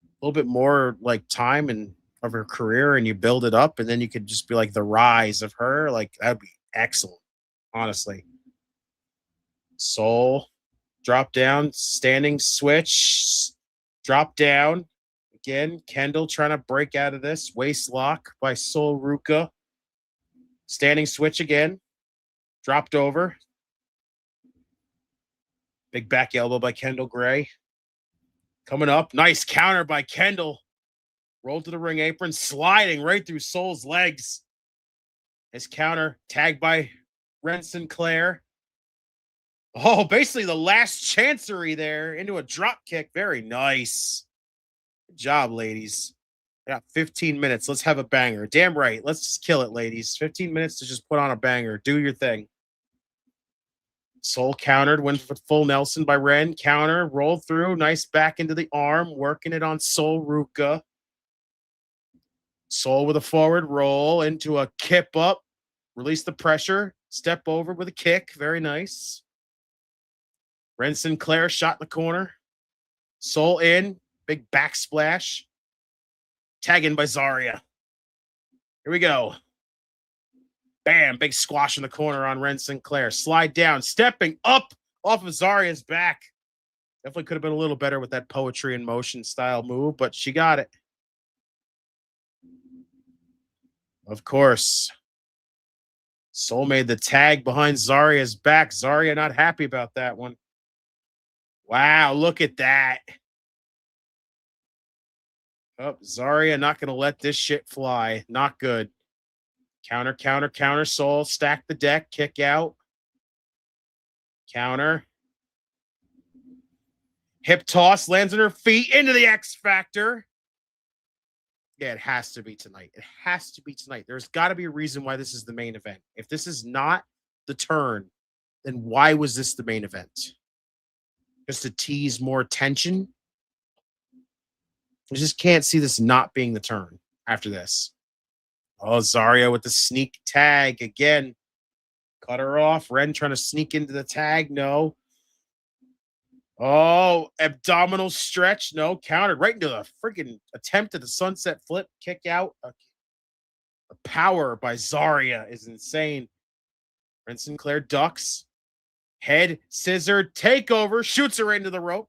A little bit more like time and of her career, and you build it up, and then you could just be like the rise of her. Like, that'd be excellent, honestly. Soul, drop down, standing switch, drop down. Again, Kendall trying to break out of this. Waist lock by ZaRuca. Standing switch again. Dropped over. Big back elbow by Kendall Gray. Coming up. Nice counter by Kendall. Rolled to the ring apron. Sliding right through Soul's legs. His counter. Tagged by Wren Sinclair. Oh, basically the last chancery there into a drop kick. Very nice. Good job, ladies. We got 15 minutes. Let's have a banger. Damn right. Let's just kill it, ladies. 15 minutes to just put on a banger. Do your thing. Soul countered, went with full Nelson by Wren. Counter, rolled through. Nice back into the arm. Working it on ZaRuca. Soul with a forward roll into a kip up. Release the pressure. Step over with a kick. Very nice. Wren Sinclair shot in the corner. Soul in. Big backsplash. Tagging by Zarya. Here we go. Bam. Big squash in the corner on Wren Sinclair. Slide down. Stepping up off of Zarya's back. Definitely could have been a little better with that poetry in motion style move, but she got it. Of course. Soul made the tag behind Zarya's back. Zarya not happy about that one. Wow, look at that. Oh, Zarya not going to let this shit fly. Not good. Counter, counter, counter. Soul, stack the deck, kick out. Counter. Hip toss, lands on her feet, into the X Factor. Yeah, it has to be tonight. It has to be tonight. There's got to be a reason why this is the main event. If this is not the turn, then why was this the main event? Just to tease more tension? I just can't see this not being the turn after this. Oh, Zarya with the sneak tag again. Cut her off. Wren trying to sneak into the tag. No. Oh, abdominal stretch. No. Countered right into the freaking attempt at the sunset flip. Kick out. The power by Zarya is insane. Wren Sinclair ducks. Head, scissor, takeover. Shoots her into the rope.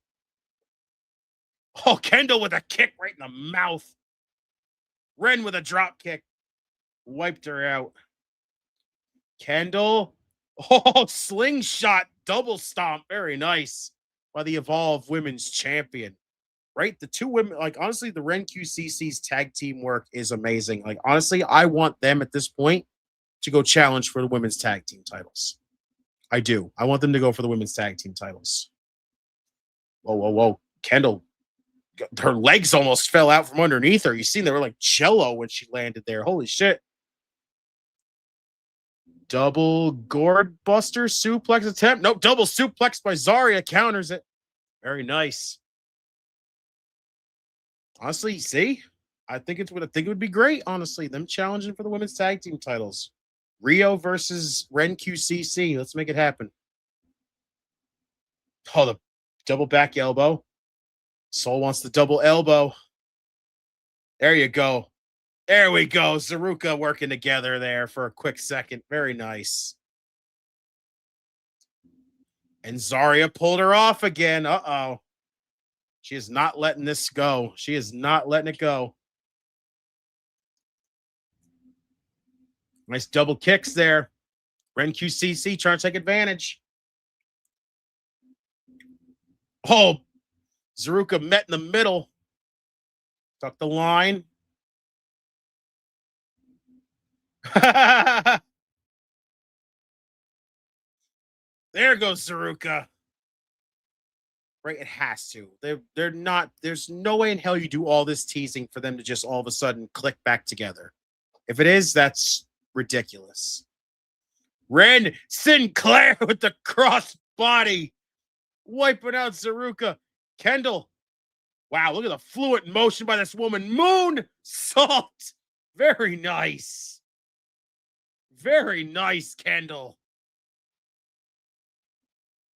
Oh, Kendall with a kick right in the mouth. Wren with a drop kick. Wiped her out. Kendall. Oh, slingshot. Double stomp. Very nice. By the Evolve Women's Champion. Right? The two women, like, honestly, the WrenQCC's tag team work is amazing. Like, honestly, I want them at this point to go challenge for the women's tag team titles. I do. I want them to go for the women's tag team titles. Whoa, whoa, whoa. Kendall. Her legs almost fell out from underneath her. You seen they were like jello when she landed there. Holy shit. Double gourd buster suplex attempt. Nope, double suplex by Zarya counters it. Very nice. Honestly, see? I think it would be great, honestly. Them challenging for the women's tag team titles. Rio versus WrenQCC. Let's make it happen. Oh, the double back elbow. Soul wants the double elbow. There you go. There we go. ZaRuca working together there for a quick second. Very nice. And Zarya pulled her off again. Uh-oh. She is not letting this go. She is not letting it go. Nice double kicks there. WrenQCC trying to take advantage. Oh, ZaRuca met in the middle. Tuck the line. There goes ZaRuca. Right, it has to. They're not. There's no way in hell you do all this teasing for them to just all of a sudden click back together. If it is, that's ridiculous. Wren Sinclair with the cross body, wiping out ZaRuca. Kendall Wow, look at the fluid motion by this woman. Moon salt. Very nice. Very nice, Kendall.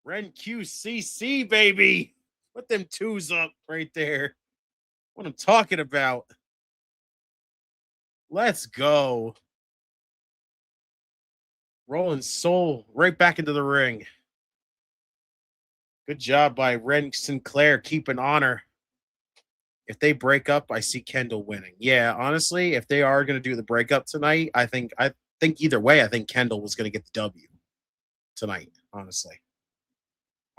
WrenQCC, baby. Put them twos up right there. What I'm talking about. Let's go. Rolling Soul right back into the ring. Good job by Ren Sinclair keeping honor. If they break up, I see Kendall winning. Yeah, honestly, if they are going to do the breakup tonight, I think either way, I think Kendall was going to get the W tonight, honestly.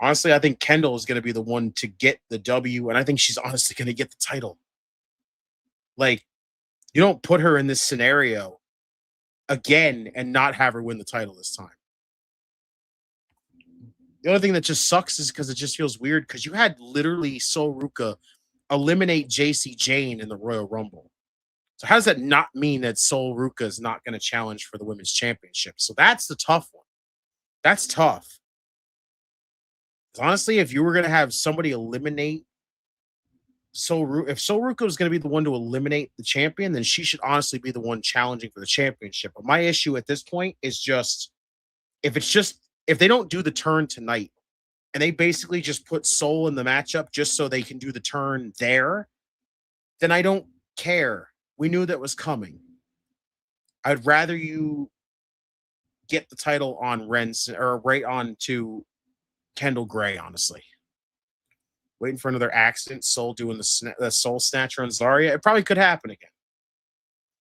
Honestly, I think Kendall is going to be the one to get the W, and I think she's honestly going to get the title. Like, you don't put her in this scenario again and not have her win the title this time. The only thing that just sucks is because it just feels weird because you had literally ZaRuca eliminate JC Jane in the Royal Rumble. So how does that not mean that ZaRuca is not going to challenge for the women's championship? So that's the tough one. That's tough. Honestly, if you were going to have somebody eliminate ZaRuca, if ZaRuca was going to be the one to eliminate the champion, then she should honestly be the one challenging for the championship. But my issue at this point is just if they don't do the turn tonight and they basically just put Soul in the matchup just so they can do the turn there, then I don't care. We knew that was coming. I'd rather you get the title on right on to Kendall Gray, honestly. Waiting for another accident. Soul doing the Soul Snatcher on Zarya. It probably could happen again.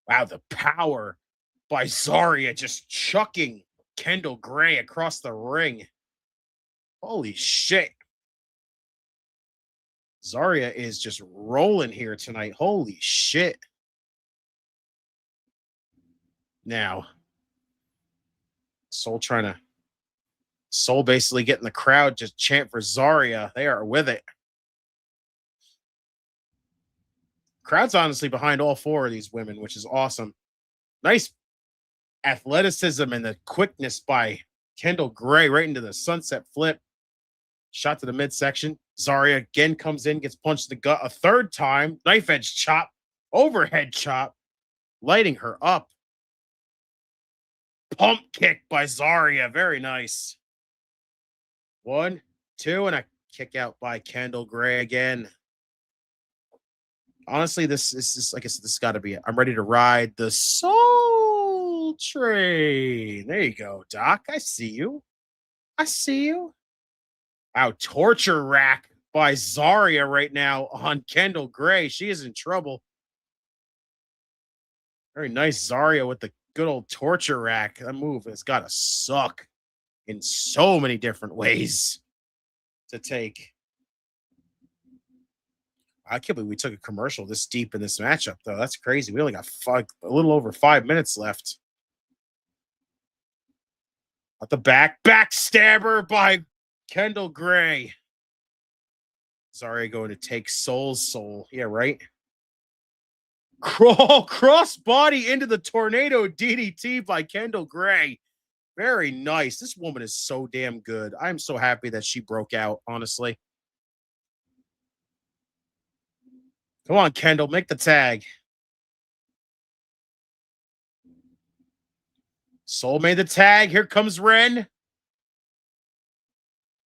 Wow, the power by Zarya just chucking Kendall Gray across the ring. Holy shit. Zarya is just rolling here tonight. Holy shit. Now, Soul basically getting the crowd just chant for Zarya. They are with it. Crowd's honestly behind all four of these women, which is awesome. Nice athleticism and the quickness by Kendall Gray right into the sunset flip. Shot to the midsection. Zarya again comes in, gets punched in the gut a third time. Knife edge chop. Overhead chop. Lighting her up. Pump kick by Zarya. Very nice. 1, 2, and a kick out by Kendall Gray again. Honestly, this is, like I said, this has got to be it. I'm ready to ride the Soul Train. There you go, Doc. I see you. I see you. Wow, torture rack by Zarya right now on Kendall Gray. She is in trouble. Very nice, Zarya, with the good old torture rack. That move has got to suck in so many different ways to take. I can't believe we took a commercial this deep in this matchup, though. That's crazy. We only got a little over 5 minutes left. At the back, backstabber by Kendall Gray. Zarya going to take Soul's soul. Yeah, right. Cross body into the tornado DDT by Kendall Gray. Very nice. This woman is so damn good. I'm so happy that she broke out, honestly. Come on, Kendall, make the tag. Soul made the tag. Here comes Ren.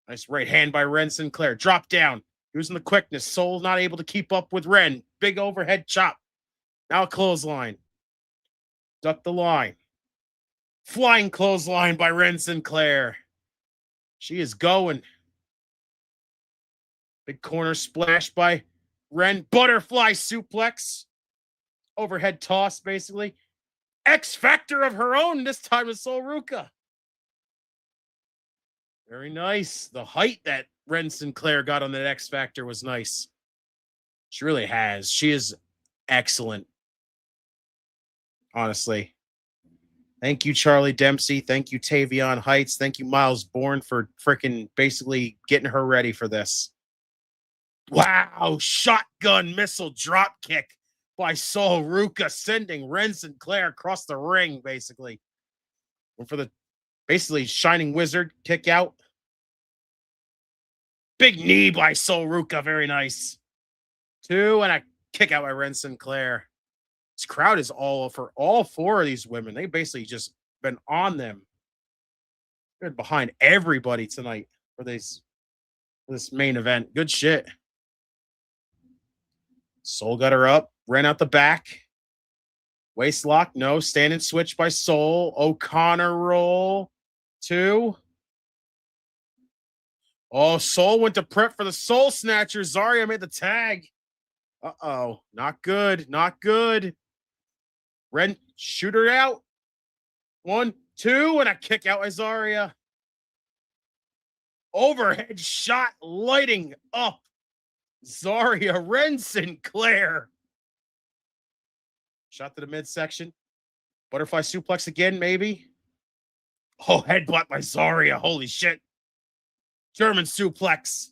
Nice right hand by Ren Sinclair. Drop down. Using the quickness. Soul not able to keep up with Ren. Big overhead chop. Now a clothesline. Duck the line. Flying clothesline by Ren Sinclair. She is going. Big corner splash by Ren. Butterfly suplex. Overhead toss, basically. X Factor of her own. This time is ZaRuca. Very nice. The height that Ren Sinclair got on that X Factor was nice. She really has. She is excellent. Honestly. Thank you, Charlie Dempsey. Thank you, Tavion Heights. Thank you, Miles Bourne, for freaking basically getting her ready for this. Wow. Shotgun missile drop kick by ZaRuca, sending Ren Sinclair across the ring, basically. And for the basically Shining Wizard kick out. Big knee by ZaRuca. Very nice. 2, and a kick out by Ren Sinclair. This crowd is all for all 4 of these women. They basically just been on them. They're behind everybody tonight for this main event. Good shit. Soul got her up, ran out the back. Waist lock, no. Stand and switch by Soul. O'Connor roll. 2. Oh, Soul went to prep for the Soul Snatcher. Zarya made the tag. Uh-oh. Not good. Not good. Ren, shoot her out. 1, 2, and a kick out by Zarya. Overhead shot lighting up. Zarya, Ren Sinclair. Shot to the midsection. Butterfly suplex again, maybe. Oh, headbutt by Zarya. Holy shit. German suplex.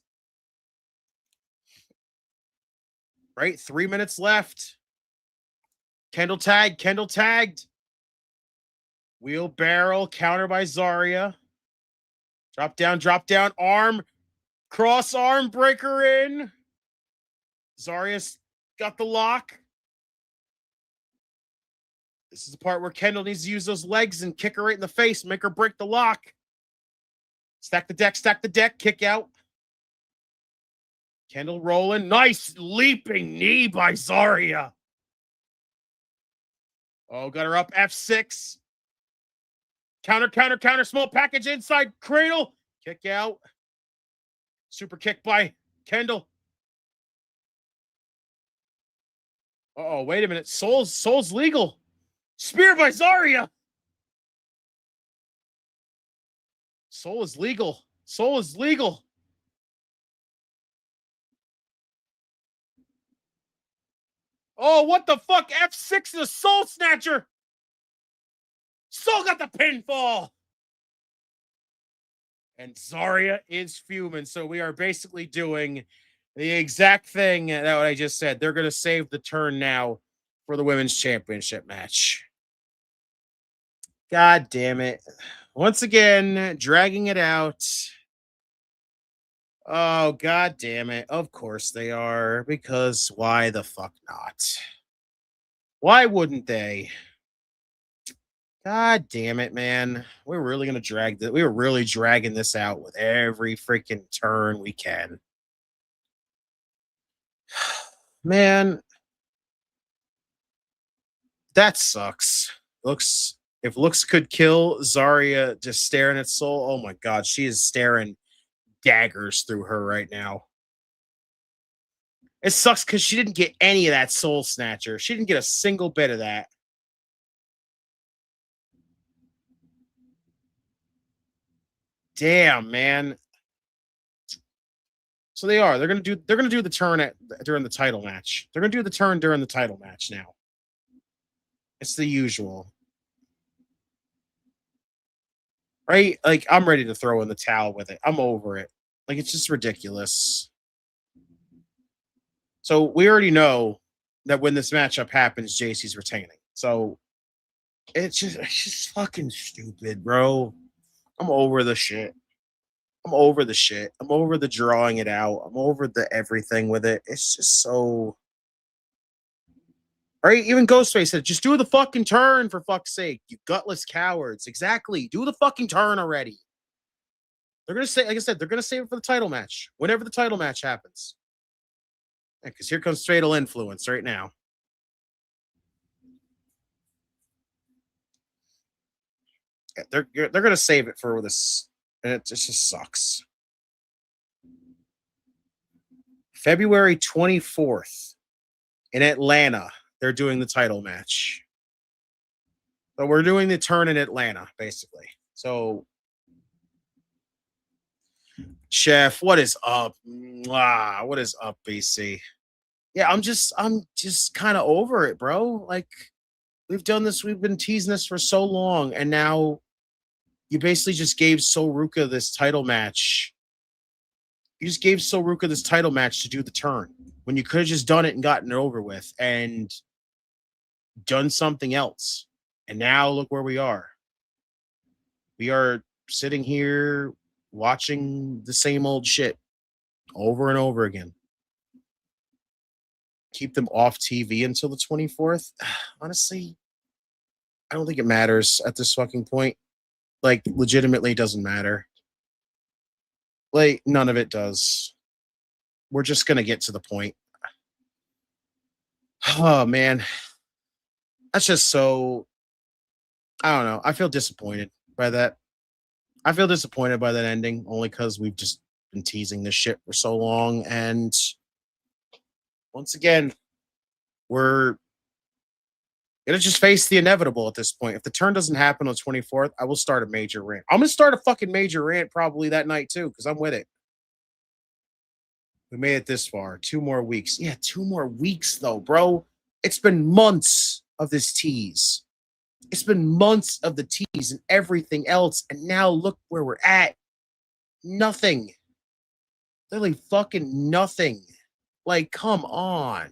Right, 3 minutes left. Kendall tagged. Wheelbarrow, counter by Zarya. Drop down, arm. Cross arm breaker in. Zarya's got the lock. This is the part where Kendall needs to use those legs and kick her right in the face, make her break the lock. Stack the deck, kick out. Kendall rolling. Nice leaping knee by Zarya. Oh, got her up. F6. Counter. Small package inside. Cradle. Kick out. Super kick by Kendall. Uh-oh, wait a minute. Soul's legal. Spear by Zarya. Soul is legal. Oh, what the fuck? F6 is a Soul Snatcher. Soul got the pinfall. And Zarya is fuming. So we are basically doing the exact thing that I just said. They're going to save the turn now for the women's championship match. God damn it. Once again, dragging it out. Oh, god damn it. Of course they are. Because why the fuck not? Why wouldn't they? God damn it, man. We're really going to drag this. We were really dragging this out with every freaking turn we can. Man. That sucks. If looks could kill Zarya just staring at Soul, oh my god, she is staring daggers through her right now. It sucks because she didn't get any of that Soul Snatcher. She didn't get a single bit of that. Damn, man. So they are. They're gonna do the turn during the title match. They're gonna do the turn during the title match now. It's the usual. Right? Like, I'm ready to throw in the towel with it. I'm over it. Like, it's just ridiculous. So we already know that when this matchup happens, JC's retaining. So it's just fucking stupid, bro. I'm over the shit. I'm over the drawing it out. I'm over the everything with it. It's just so... Right? Even Ghostface said, just do the fucking turn, for fuck's sake. You gutless cowards. Exactly. Do the fucking turn already. They're going to say, like I said, they're going to save it for the title match. Whenever the title match happens. Because here comes Fatal Influence right now. Yeah, they're going to save it for this. And it just sucks. February 24th in Atlanta. They're doing the title match. So we're doing the turn in Atlanta, basically. So, Chef, what is up? What is up, BC? Yeah, I'm just kind of over it, bro. Like, we've done this, we've been teasing this for so long, and now you basically just gave ZaRuca this title match. You just gave ZaRuca this title match to do the turn when you could have just done it and gotten it over with and done something else. And now look where we are. We are sitting here watching the same old shit over and over again. keep them off TV until the 24th. Honestly, I don't think it matters at this fucking point. Like, legitimately doesn't matter. Like, none of it does. We're just going to get to the point. Oh, man. That's just so... I don't know. I feel disappointed by that. I feel disappointed by that ending, only because we've just been teasing this shit for so long. And once again, we're going to just face the inevitable at this point. If the turn doesn't happen on the 24th, I will start a major rant. I'm going to start a fucking major rant probably that night too, because I'm with it. We made it this far. 2 more weeks. Yeah, 2 more weeks though, bro. It's been months of this tease. It's been months of the tease and everything else. And now look where we're at. Nothing. Literally fucking nothing. Like, come on.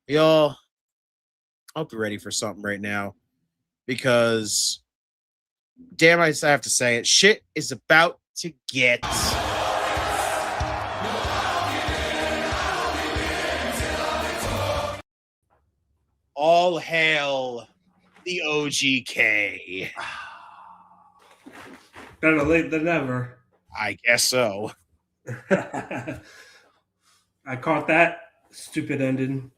Y'all, I'll be ready for something right now. Because, damn, I have to say it. Shit is about to get... all hail the OGK. Better late than never. I guess so. I caught that stupid ending.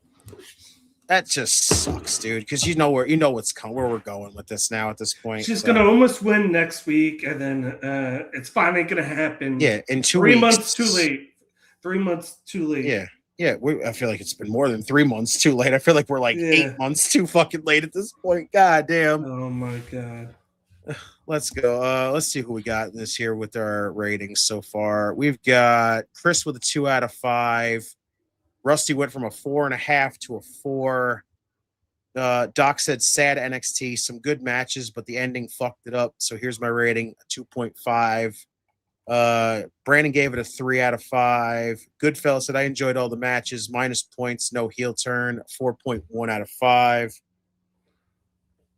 That just sucks, dude. Because you know what's coming, where we're going with this now at this point. She's gonna almost win next week, and then it's finally gonna happen. Yeah, in 2 3 weeks. months too late. 3 months too late. Yeah. Yeah, I feel like it's been more than 3 months too late. I feel like we're like 8 months too fucking late at this point. God damn. Oh my god. Let's go. Let's see who we got in this here with our ratings so far. We've got Chris with a 2 out of 5. Rusty went from a 4.5 to a 4. Doc said sad NXT, some good matches, but the ending fucked it up. So here's my rating, a 2.5. Brandon gave it a 3 out of 5. Goodfellas said I enjoyed all the matches, minus points, no heel turn, 4.1 out of 5.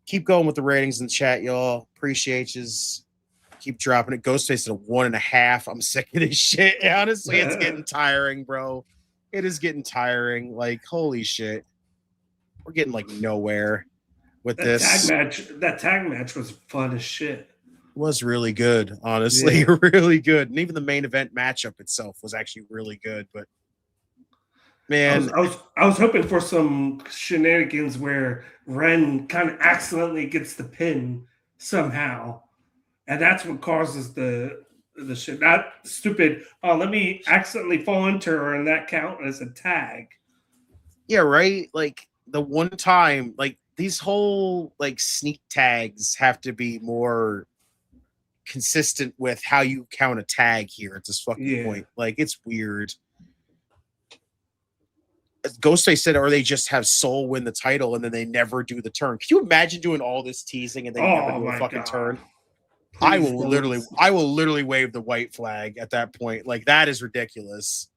Keep going with the ratings in the chat, y'all. Appreciate yous. Keep dropping it. Ghostface at a 1.5. I'm sick of this shit. Honestly, it's getting tiring, bro. It is getting tiring. Like, holy shit. We're getting like nowhere with this. That tag match was fun as shit. Was really good, honestly, really good. And even the main event matchup itself was actually really good. But man, I was hoping for some shenanigans where Ren kind of accidentally gets the pin somehow, and that's what causes the shit. Not stupid. Oh, let me accidentally fall into her, and that count as a tag. Yeah, right. Like the one time, like these whole like sneak tags have to be more consistent with how you count a tag here at this fucking point. Like, it's weird. As Ghostface said, or they just have Soul win the title and then they never do the turn. Can you imagine doing all this teasing and they never do a fucking turn? I will literally wave the white flag at that point. Like, that is ridiculous.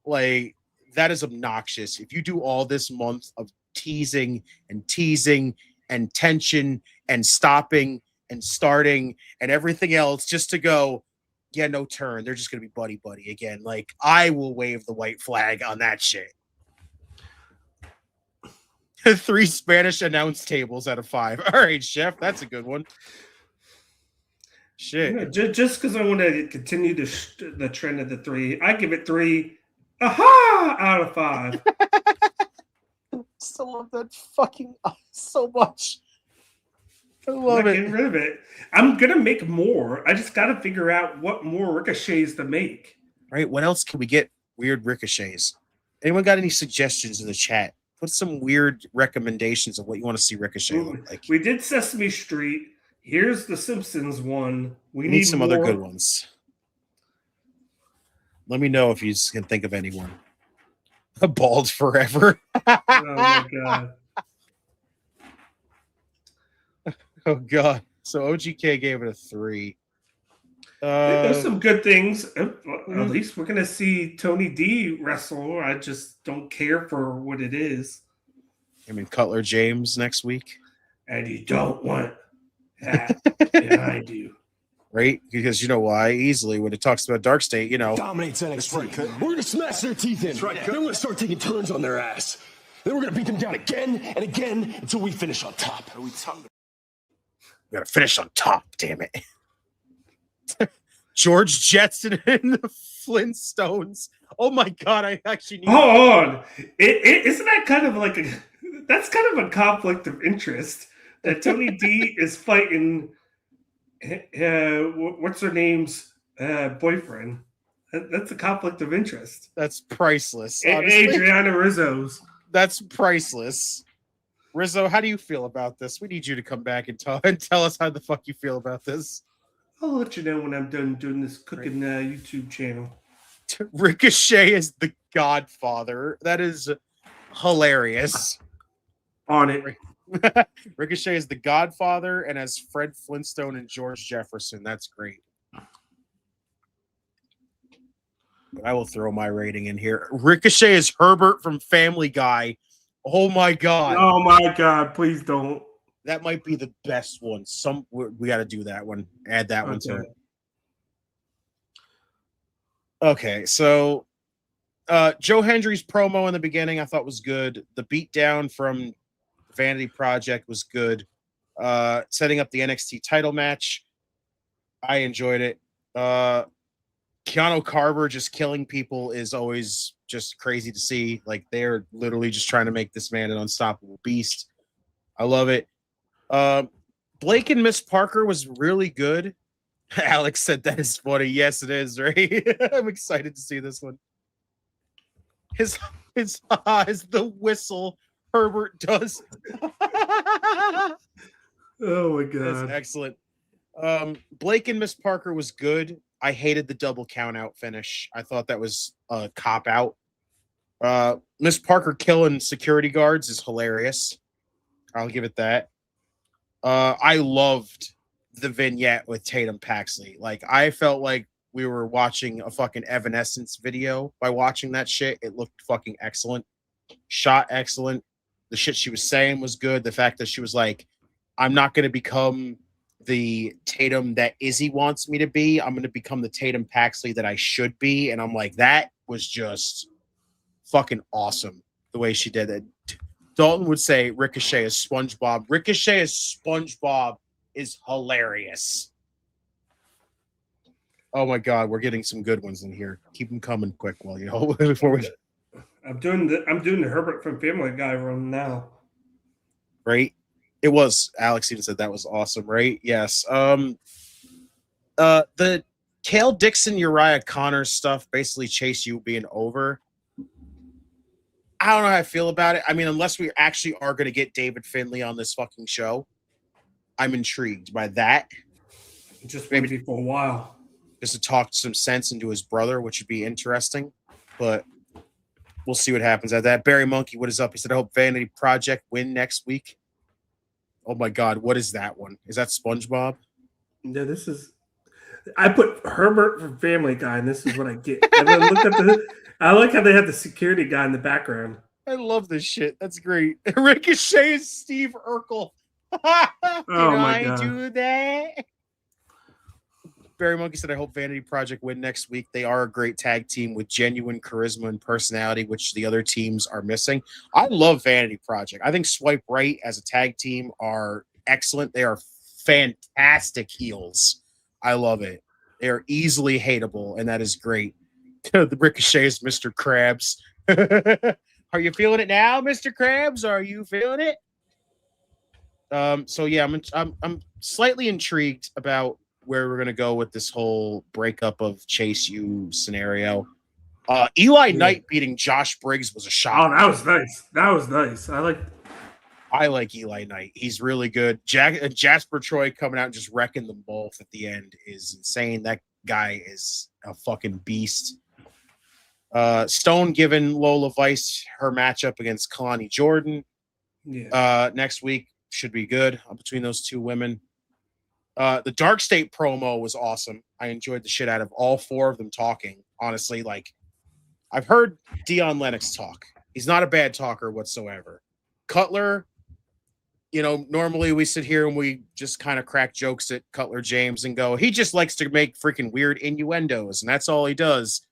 Like, that is obnoxious. If you do all this month of teasing and tension and stopping and starting and everything else just to go, yeah, no turn. They're just going to be buddy again. Like, I will wave the white flag on that shit. 3 Spanish announce tables out of 5. All right, Chef, that's a good one. Shit. Just because I want to continue the trend of the 3, I give it 3 out of 5. Still love that fucking so much. I love it. Getting rid of it. I'm gonna make more. I just gotta figure out what more ricochets to make. Right. What else can we get? Weird ricochets. Anyone got any suggestions in the chat? Put some weird recommendations of what you want to see ricochet look like. We did Sesame Street. Here's the Simpsons one. We need some other good ones. Let me know if you can think of anyone. Bald forever. Oh my god. Oh god. So OGK gave it a 3. There's some good things. At least we're gonna see Tony D wrestle. I just don't care for what it is. I mean, Cutler James next week. And you don't want that. And I do. right? Because you know why? Easily when it talks about Dark State, you know, Dominates NXT. We're gonna smash their teeth in. Then we're gonna start taking turns on their ass. Then we're gonna beat them down again and again until we finish on top. we gotta finish on top. Damn it, George Jetson and the Flintstones. Oh my god, I actually need. Hold on, isn't that kind of like that's kind of a conflict of interest that Tony D is fighting. What's her name's boyfriend? That's a conflict of interest. That's priceless. Adriana Rizzo's. That's priceless. Rizzo, how do you feel about this? We need you to come back and tell us how the fuck you feel about this. I'll let you know when I'm done doing this cooking YouTube channel. Ricochet is the Godfather. That is hilarious. On it. Ricochet is the Godfather and as Fred Flintstone and George Jefferson. That's great. I will throw my rating in here. Ricochet is Herbert from Family Guy. Oh my god. Oh my god, please don't. That might be the best one. We got to do that one. Add that one to it. Okay, so Joe Hendry's promo in the beginning I thought was good. The beatdown from Vanity Project was good. Setting up the NXT title match, I enjoyed it. Keanu Carver just killing people is always just crazy to see. Like they're literally just trying to make this man an unstoppable beast. I love it. Blake and Miss Parker was really good. Alex said that is funny. Yes, it is, right? I'm excited to see this one. His is the whistle Herbert does. Oh my god. That's excellent. Blake and Miss Parker was good. I hated the double count out finish. I thought that was a cop out. Miss Parker killing security guards is hilarious. I'll give it that. I loved the vignette with Tatum Paxley. Like I felt like we were watching a fucking Evanescence video by watching that shit. It looked fucking excellent. Shot excellent. The shit she was saying was good. The fact that she was like, I'm not going to become the Tatum that Izzy wants me to be. I'm going to become the Tatum Paxley that I should be. And I'm like, that was just fucking awesome the way she did it. Dalton would say Ricochet is SpongeBob. Ricochet is SpongeBob is hilarious. Oh my god, we're getting some good ones in here. Keep them coming quick while you know before we. I'm doing the Herbert from Family Guy run now. Right, it was Alex even said that was awesome. Right, yes. The Cale Dixon Uriah Connors stuff basically Chase U being over. I don't know how I feel about it. I mean, unless we actually are going to get David Finlay on this fucking show, I'm intrigued by that. Just maybe for a while. Just to talk some sense into his brother, which would be interesting. But we'll see what happens at that. Barry Monkey, what is up? He said, I hope Vanity Project win next week. Oh my God, what is that one? Is that SpongeBob? No, this is. I put Herbert from Family Guy, and this is what I get. And then look at I like how they have the security guy in the background. I love this shit. That's great. Ricochet is Steve Urkel. Oh my God. Do that? Barry Monkey said, I hope Vanity Project win next week. They are a great tag team with genuine charisma and personality, which the other teams are missing. I love Vanity Project. I think Swipe Right as a tag team are excellent. They are fantastic heels. I love it. They are easily hateable, and that is great. The Ricochet is Mr. Krabs. Are you feeling it now, Mr. Krabs? Are you feeling it? So yeah, I'm slightly intrigued about where we're gonna go with this whole breakup of Chase U scenario. Eli Knight beating Josh Briggs was a shock. Oh, that was nice. That was nice. I like Eli Knight. He's really good. Jasper Troy coming out and just wrecking them both at the end is insane. That guy is a fucking beast. Stone giving Lola Vice her matchup against Kalani Jordan. Yeah. Next week should be good between those two women. The Dark State promo was awesome. I enjoyed the shit out of all four of them talking. Honestly, like I've heard Dion Lennox talk. He's not a bad talker whatsoever. Cutler, you know, normally we sit here and we just kind of crack jokes at Cutler James and go, he just likes to make freaking weird innuendos, and that's all he does.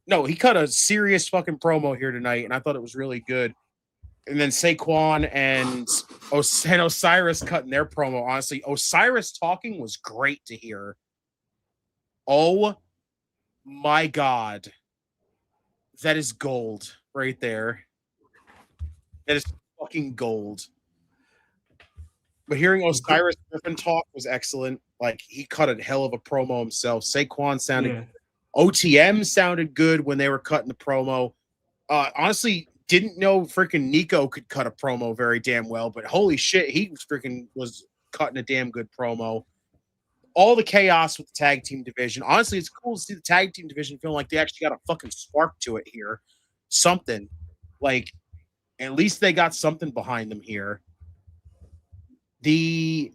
No, he cut a serious fucking promo here tonight, and I thought it was really good. And then Saquon and Osiris cutting their promo. Honestly, Osiris talking was great to hear. Oh my God. That is gold right there. That is fucking gold. But hearing Osiris Griffin talk was excellent. Like, he cut a hell of a promo himself. Saquon sounded good. OTM sounded good when they were cutting the promo. Honestly, didn't know freaking Nico could cut a promo very damn well, but holy shit, he was cutting a damn good promo. All the chaos with the tag team division. Honestly, it's cool to see the tag team division feeling like they actually got a fucking spark to it here. Something. Like, at least they got something behind them here. The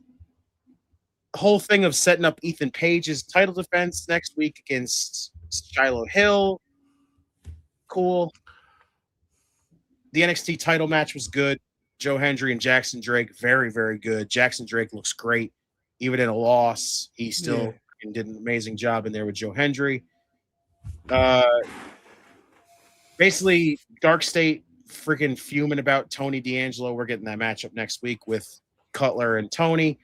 whole thing of setting up Ethan Page's title defense next week against Shiloh Hill. Cool. The NXT title match was good. Joe Hendry and Jackson Drake, very, very good. Jackson Drake looks great. Even in a loss, he still did an amazing job in there with Joe Hendry. Basically, Dark State freaking fuming about Tony D'Angelo. We're getting that matchup next week with Cutler and Tony.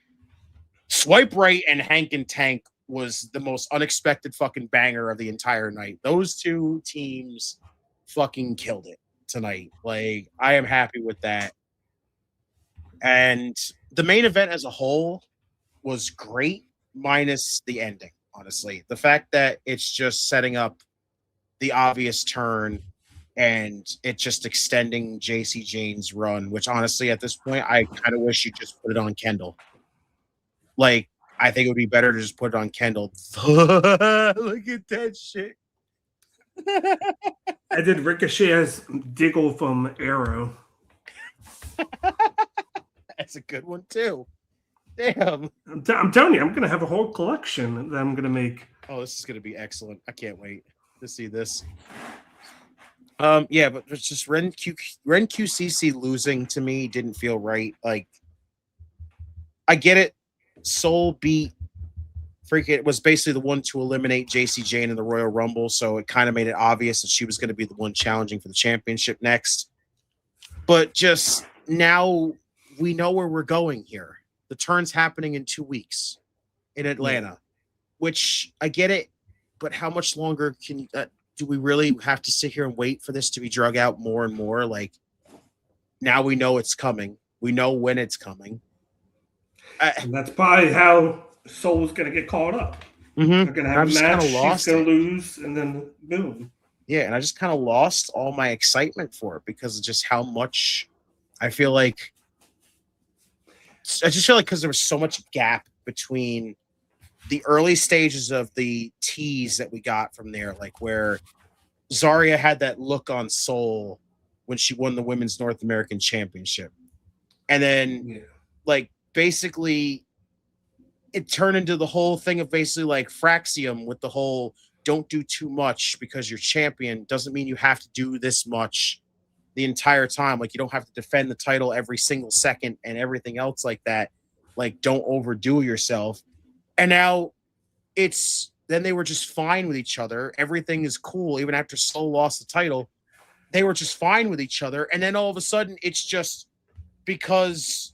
Swipe Right and Hank and Tank was the most unexpected fucking banger of the entire night. Those two teams fucking killed it tonight. Like, I am happy with that. And the main event as a whole was great, minus the ending, honestly. The fact that it's just setting up the obvious turn and it just extending JC Jane's run, which honestly, at this point, I kind of wish you just put it on Kendall. Like, I think it would be better to just put it on Kendall. Look at that shit. I did Ricochet's Diggle from Arrow. That's a good one, too. Damn. I'm telling you, I'm going to have a whole collection that I'm going to make. Oh, this is going to be excellent. I can't wait to see this. Yeah, but it's just WrenQCC losing to me didn't feel right. Like, I get it. Soul beat it was basically the one to eliminate JC Jane in the Royal Rumble, so it kind of made it obvious that she was going to be the one challenging for the championship next. But just now we know where we're going here. The turn's happening in 2 weeks in Atlanta, which I get it, but how much longer do we really have to sit here and wait for this to be drug out more and more? Like, now we know it's coming. We know when it's coming. And that's probably how Soul's going to get caught up. They're going to have a match, she's going to lose, and then boom. Yeah, and I just kind of lost all my excitement for it because of just how much I feel like. I just feel like because there was so much gap between the early stages of the tease that we got from there, like where Zarya had that look on Soul when she won the Women's North American Championship. And then, like, basically it turned into the whole thing of basically like Fraxium with the whole don't do too much because you're champion doesn't mean you have to do this much the entire time. Like, you don't have to defend the title every single second and everything else like that. Like, don't overdo yourself. And now then they were just fine with each other. Everything is cool. Even after Soul lost the title, they were just fine with each other. And then all of a sudden it's just because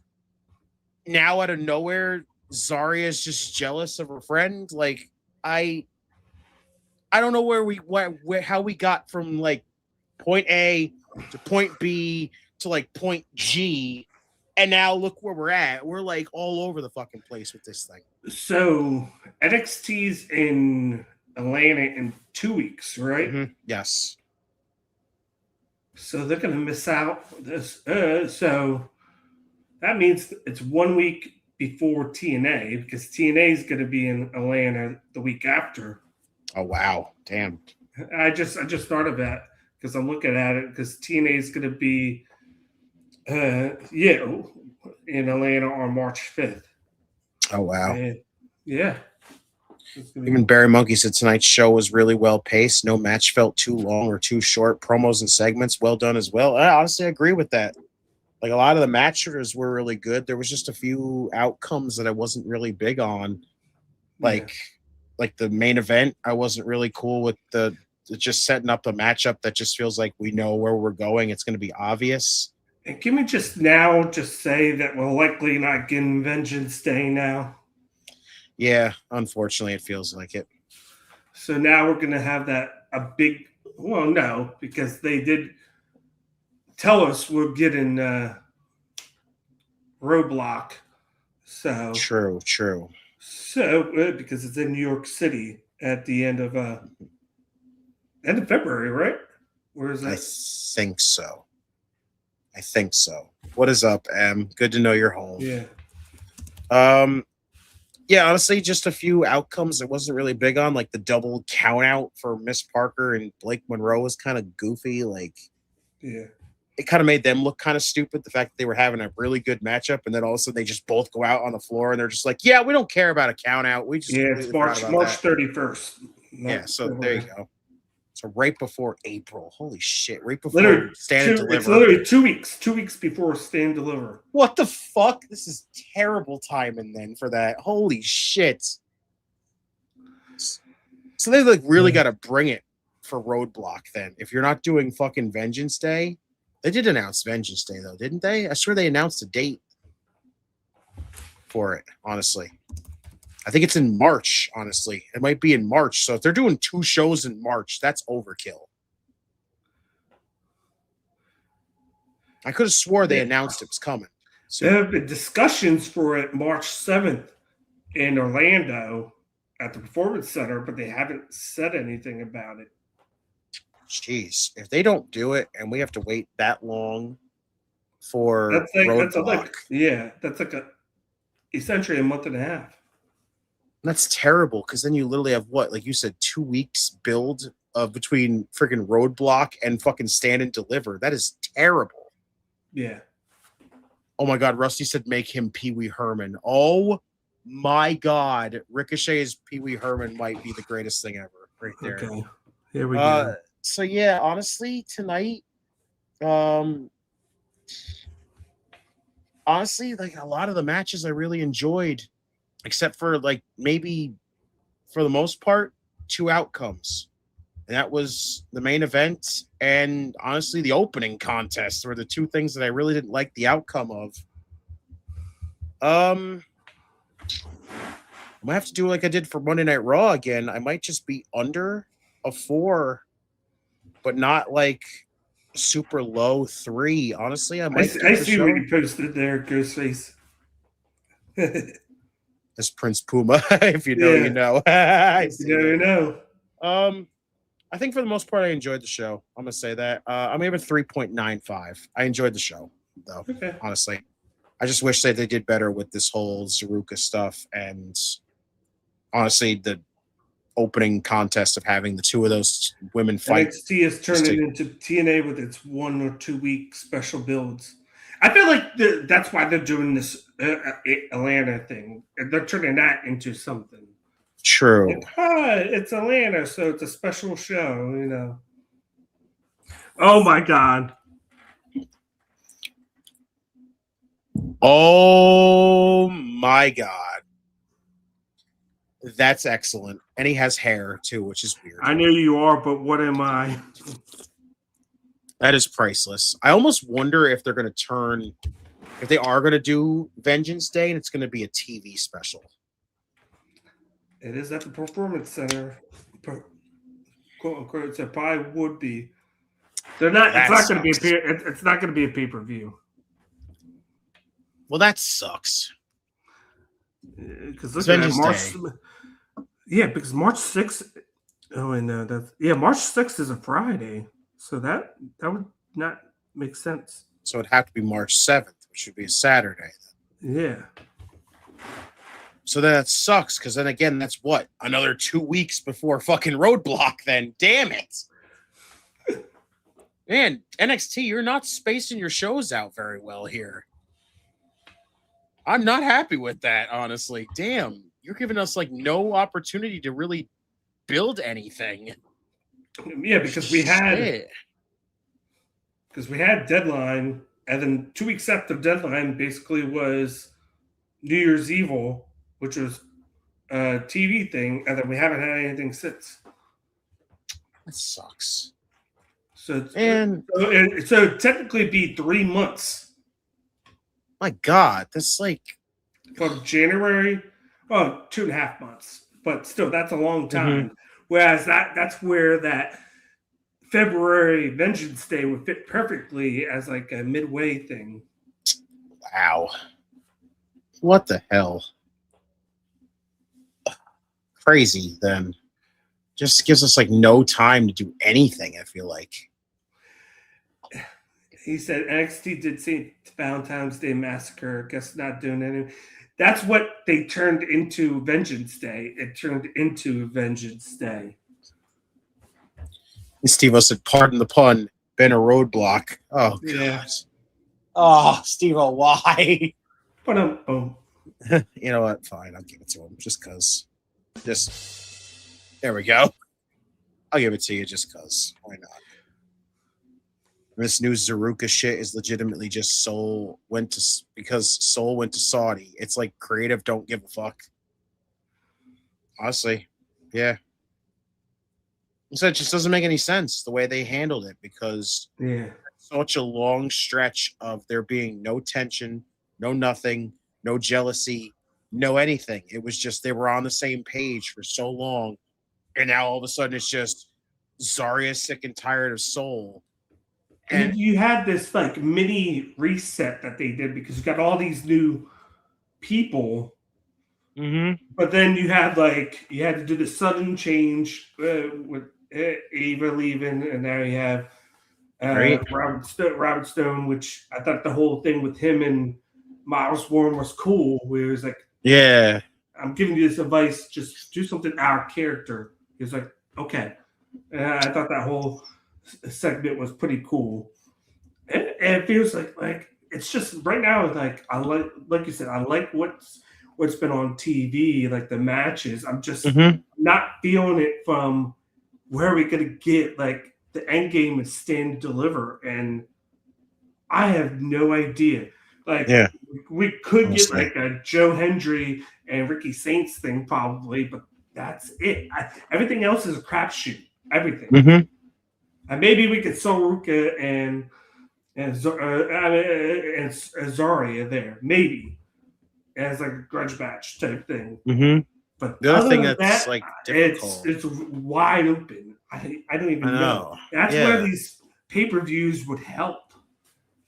now out of nowhere, Zarya is just jealous of her friend. Like, I don't know how we got from like point A to point B to like point G, and now look where we're at. We're like all over the fucking place with this thing. So NXT's in Atlanta in 2 weeks, right? Mm-hmm. Yes. So they're going to miss out this. So that means it's 1 week before TNA, because TNA is going to be in Atlanta the week after. Oh, wow. Damn. I just thought of that because I'm looking at it, because TNA is going to be in Atlanta on March 5th. Oh, wow. Yeah. Even Barry Monkey said tonight's show was really well paced. No match felt too long or too short. Promos and segments well done as well. I honestly agree with that. Like a lot of the matches were really good. There was just a few outcomes that I wasn't really big on. Like the main event, I wasn't really cool with the just setting up a matchup that just feels like we know where we're going. It's going to be obvious. And can we just say that we're likely not getting Vengeance Day now? Yeah, unfortunately, it feels like it. So now we're going to have no, because they did tell us we're getting Roadblock. So true. So because it's in New York City at the end of February, right? Where is that? I think so. What is up, Em? Good to know you're home. Yeah. Yeah, honestly, just a few outcomes I wasn't really big on, like the double count out for Miss Parker and Blake Monroe was kind of goofy. Like, yeah, it kind of made them look kind of stupid. The fact that they were having a really good matchup, and then all of a sudden they just both go out on the floor and they're just like, "Yeah, we don't care about a count out. We just it's March 31st. Yeah, so there you go. So right before April. Holy shit! Right before Stand and Deliver. It's literally 2 weeks. 2 weeks before Stand and Deliver. What the fuck? This is terrible timing then for that. Holy shit! So they like really got to bring it for Roadblock then. If you're not doing fucking Vengeance Day, they did announce Vengeance Day though, didn't they? I swear they announced a date for it. Honestly. I think it's in March, honestly. It might be in March. So if they're doing 2 shows in March, that's overkill. I could have swore they announced it was coming. So there have been discussions for it March 7th in Orlando at the Performance Center, but they haven't said anything about it. Jeez. If they don't do it and we have to wait that long for Roadblock. That's essentially a month and a half. That's terrible because then you literally have what, like you said, 2 weeks build of between freaking Roadblock and fucking Stand and Deliver. That is terrible. Yeah. Oh my God, Rusty said make him Pee Wee Herman. Oh my God, Ricochet's Pee Wee Herman might be the greatest thing ever, right there. Okay. Here we go. So yeah, honestly, tonight, like a lot of the matches I really enjoyed. Except for like maybe for the most part, 2 outcomes. And that was the main event and honestly the opening contest were the 2 things that I really didn't like the outcome of. I might have to do like I did for Monday Night Raw again. I might just be under a 4, but not like super low 3. Honestly, I might. I see what you posted there, Ghostface. As Prince Puma, if you know, you know. You know. I think for the most part, I enjoyed the show. I'm gonna say that. I'm gonna give it 3.95. I enjoyed the show, though. Okay. Honestly, I just wish that they did better with this whole ZaRuca stuff, and honestly, the opening contest of having the 2 of those women fight. NXT is turning into TNA with its 1 or 2 week special builds. I feel like that's why they're doing this Atlanta thing. They're turning that into something. True. It's Atlanta, so it's a special show, you know. Oh, my God. Oh, my God. That's excellent. And he has hair, too, which is weird. I know you are, but what am I? That is priceless. I almost wonder if they're going to if they are going to do Vengeance Day and it's going to be a TV special. It is at the Performance Center. Quote unquote, it probably would be. They're not. It's not going to be. It's not going to be a pay-per-view. Well, that sucks. Because look at March. Yeah, because March 6th. Oh, and March 6th is a Friday. So that would not make sense. So it'd have to be March 7th, which would be a Saturday. Yeah. So then that sucks, because then again, that's what? Another 2 weeks before fucking Roadblock then. Damn it. Man, NXT, you're not spacing your shows out very well here. I'm not happy with that, honestly. Damn. You're giving us like no opportunity to really build anything. Yeah, because we had Deadline, And then 2 weeks after deadline basically was New Year's Evil, which was a TV thing, and then we haven't had anything since. That sucks. So And technically it'd be 3 months my God, that's like from January. Well, 2.5 months, but still, that's a long time. Whereas that's where that February Vengeance Day would fit perfectly as like a midway thing. wow. What the hell? Crazy then. Just gives us like no time to do anything, I feel like. He said NXT did St. Valentine's Day Massacre. Guess not doing anything. That's what they turned into Vengeance Day. It turned into Vengeance Day. And Steve-O said, pardon the pun, been a roadblock. Oh, Yeah. God. Oh, Steve-O, why? But You know what? Fine, I'll give it to him just because. There we go. I'll give it to you just because. Why not? This new ZaRuca shit is legitimately just because Soul went to Saudi. It's like creative don't give a fuck. Honestly, yeah. So it just doesn't make any sense the way they handled it because such a long stretch of there being no tension, no nothing, no jealousy, no anything. It was just they were on the same page for so long, and now all of a sudden it's just Zarya's sick and tired of Soul. And you had this like mini reset that they did because you got all these new people. But then you had to do the sudden change with Ava leaving, and now you have Robert Stone, which I thought the whole thing with him and Miles Warren was cool. Where it was like, yeah, I'm giving you this advice, just do something out of character. He was like, okay. And I thought that whole segment was pretty cool. And it feels like it's just right now, like I like you said, I like what's been on TV, like the matches. I'm just not feeling it from where are we gonna get like the end game is Stand and Deliver, and I have no idea. Like we could get like a Joe Hendry and Ricky Saints thing probably, but that's it. Everything else is a crapshoot. Everything. And maybe we could ZaRuca and Zarya there, maybe as like a grudge match type thing. But the other thing that's like difficult, it's wide open. I don't even know. That's where these pay-per-views would help,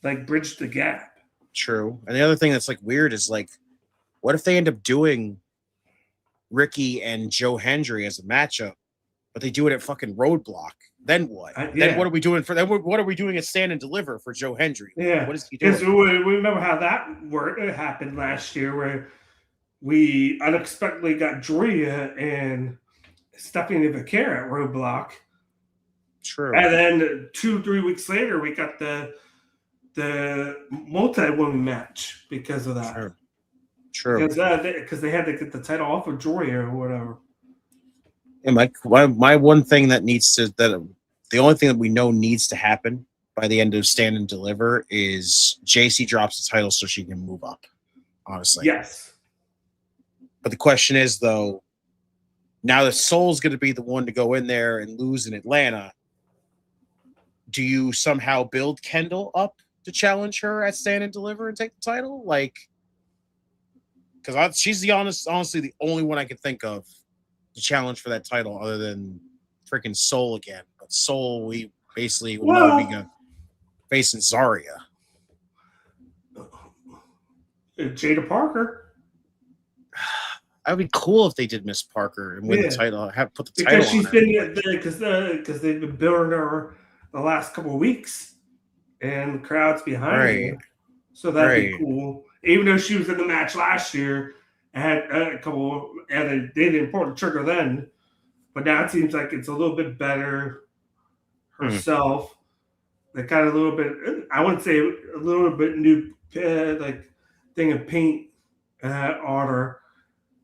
like bridge the gap. True. And the other thing that's like weird is like, what if they end up doing Ricky and Joe Hendry as a matchup, but they do it at fucking Roadblock? Then what? Then what are we doing for? Then what are we doing at Stand and Deliver for Joe Hendry? Yeah, what is he doing? We remember how that happened last year, where we unexpectedly got Joya and Stephanie Vaquera at Roadblock. True. And then 2-3 weeks later, we got the multi-woman match because of that. True. Because they had to get the title off of Joya or whatever. And my one thing the only thing that we know needs to happen by the end of Stand and Deliver is JC drops the title so she can move up. Honestly, yes. But the question is though, now that Soul's going to be the one to go in there and lose in Atlanta, do you somehow build Kendall up to challenge her at Stand and Deliver and take the title? Like, because she's honestly the only one I can think of to challenge for that title other than freaking Soul again. But Soul, we basically will know be facing Zarya. Jaida Parker. That would be cool if they did Miss Parker and win the title. Put the title because she's on been because they've been building her the last couple of weeks, and the crowd's behind her. So that'd be cool. Even though she was in the match last year, had a couple, and they didn't pull the trigger then, but now it seems like it's a little bit better herself. They got a little bit, I wouldn't say a little bit new, like thing of paint on her.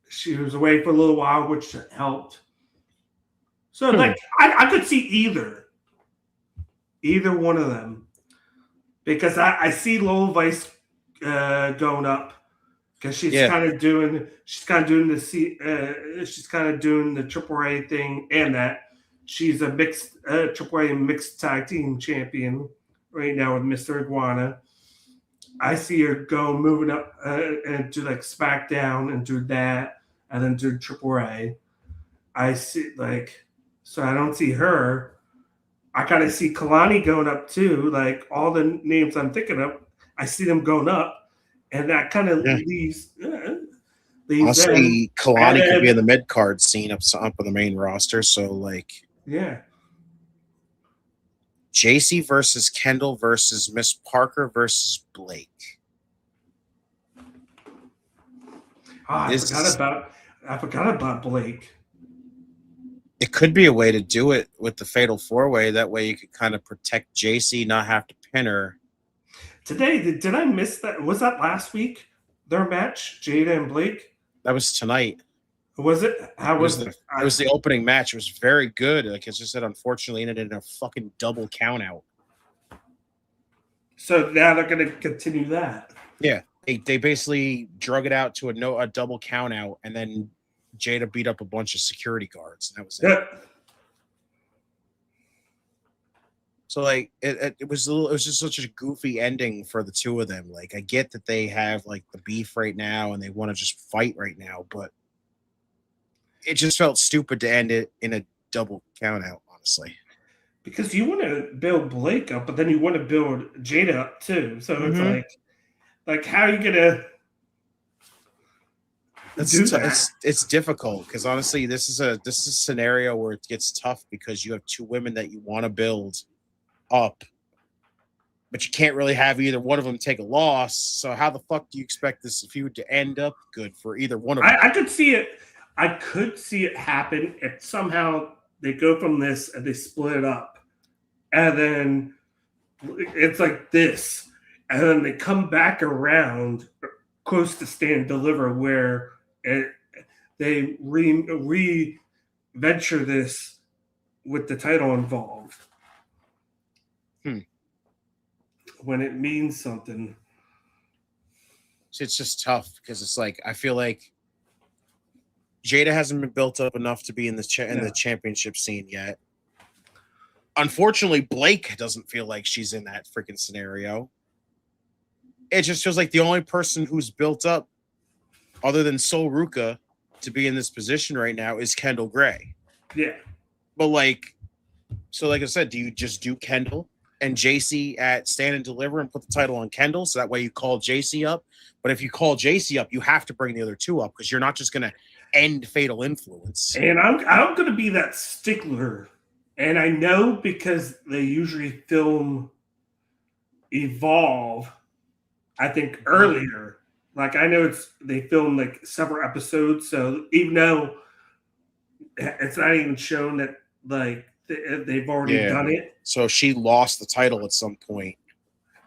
She was away for a little while, which helped. So, like, I could see either one of them because I see Lola Vice going up because she's kind of doing the Triple A thing, and that she's a mixed Triple A mixed tag team champion right now with Mr. Iguana. I see her moving up and do like SmackDown and do that, and then do Triple A. I see so I don't see her. I kind of see Kalani going up too. Like all the names I'm thinking of, I see them going up, and that kind of leaves. Honestly, Kalani could be in the mid card scene up on the main roster. So JC versus Kendall versus Miss Parker versus Blake. I forgot about Blake. It could be a way to do it with the Fatal 4-Way. That way you could kind of protect JC, not have to pin her. Today, did I miss that? Was that last week? Their match, Jaida and Blake? That was tonight. Was it? How was it? It was the opening match. It was very good. Like it's just that unfortunately ended in a fucking double count out. So now they're going to continue that. Yeah. They basically drug it out to a double count out, and then Jaida beat up a bunch of security guards, and that was it. Yeah. So like it was just such a goofy ending for the two of them. Like I get that they have like the beef right now and they want to just fight right now, but it just felt stupid to end it in a double count out, honestly. Because you want to build Blake up, but then you want to build Jaida up too. So it's like how are you gonna do that? It's difficult because honestly, this is a scenario where it gets tough because you have two women that you want to build up, but you can't really have either one of them take a loss. So how the fuck do you expect this feud to end up good for either one of them? I could see it. I could see it happen if somehow they go from this and they split it up, and then it's like this, and then they come back around close to Stand and Deliver where they re-venture this with the title involved. When it means something. It's just tough because it's like I feel like Jaida hasn't been built up enough to be in the in the championship scene yet. Unfortunately, Blake doesn't feel like she's in that freaking scenario. It just feels like the only person who's built up, other than ZaRuca, to be in this position right now is Kendall Gray. Yeah. But like I said, do you just do Kendall and JC at Stand and Deliver and put the title on Kendall so that way you call JC up? But if you call JC up, you have to bring the other two up because you're not just going to end Fatal Influence. And I'm going to be that stickler. And I know because they usually film Evolve, I think earlier. Like I know they film like several episodes, so even though it's not even shown that like they've already done it. So she lost the title at some point.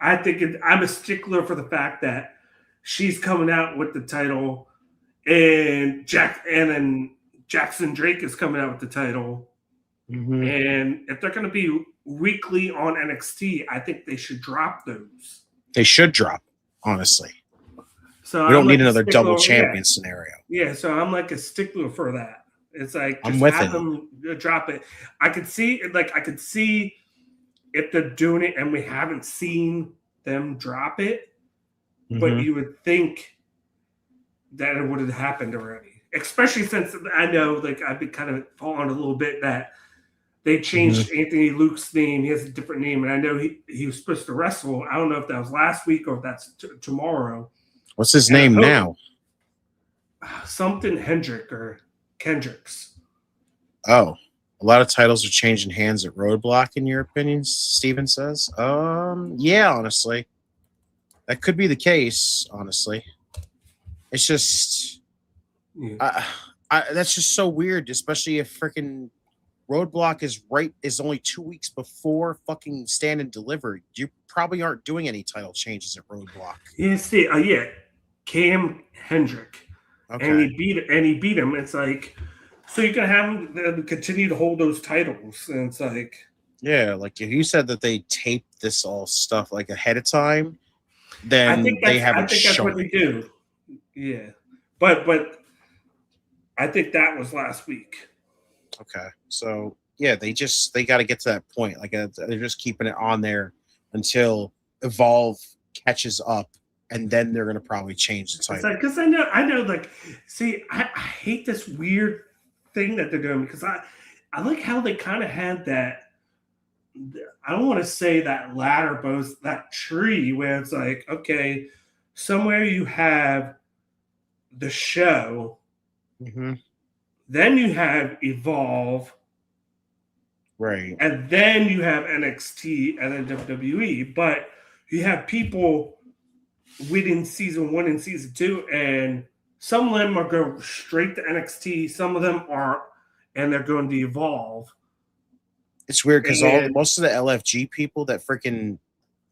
I think I'm a stickler for the fact that she's coming out with the title, and then Jackson Drake is coming out with the title. Mm-hmm. And if they're going to be weekly on NXT, I think they should drop those. They should drop, honestly. So we don't need another double champion scenario. Yeah, so I'm like a stickler for that. It's like I'm with have them drop it. I could see if they're doing it and we haven't seen them drop it, but you would think that it would have happened already. Especially since I know, like I've been kind of falling a little bit that they changed Anthony Luke's name. He has a different name, and I know he was supposed to wrestle. I don't know if that was last week or if that's tomorrow. What's his name now? Something Hendrick or Kendricks. Oh, a lot of titles are changing hands at Roadblock, in your opinion, Steven says. Yeah, honestly. That could be the case, honestly. It's just that's just so weird, especially if freaking Roadblock is only 2 weeks before fucking Stand and Deliver. You probably aren't doing any title changes at Roadblock. Cam Hendrick. Okay. And he beat him. It's like, so you can have them continue to hold those titles, and it's like, Yeah, like if you said that they taped this all stuff like ahead of time, I then think they that's haven't what shown they it. do. Yeah, but I think that was last week. Okay, so yeah, they got to get to that point. Like they're just keeping it on there until Evolve catches up, and then they're gonna probably change the It's title. like because I know. Like, see, I hate this weird thing that they're doing because I like how they kind of had that. I don't want to say that ladder, but it's that tree where it's like, okay, somewhere you have the show, Mm-hmm. then you have Evolve, Right. and then you have NXT and then WWE. But you have people winning season 1 and season 2, and some of them are going straight to NXT, some of them aren't, and they're going to Evolve. It's weird because most of the LFG people that freaking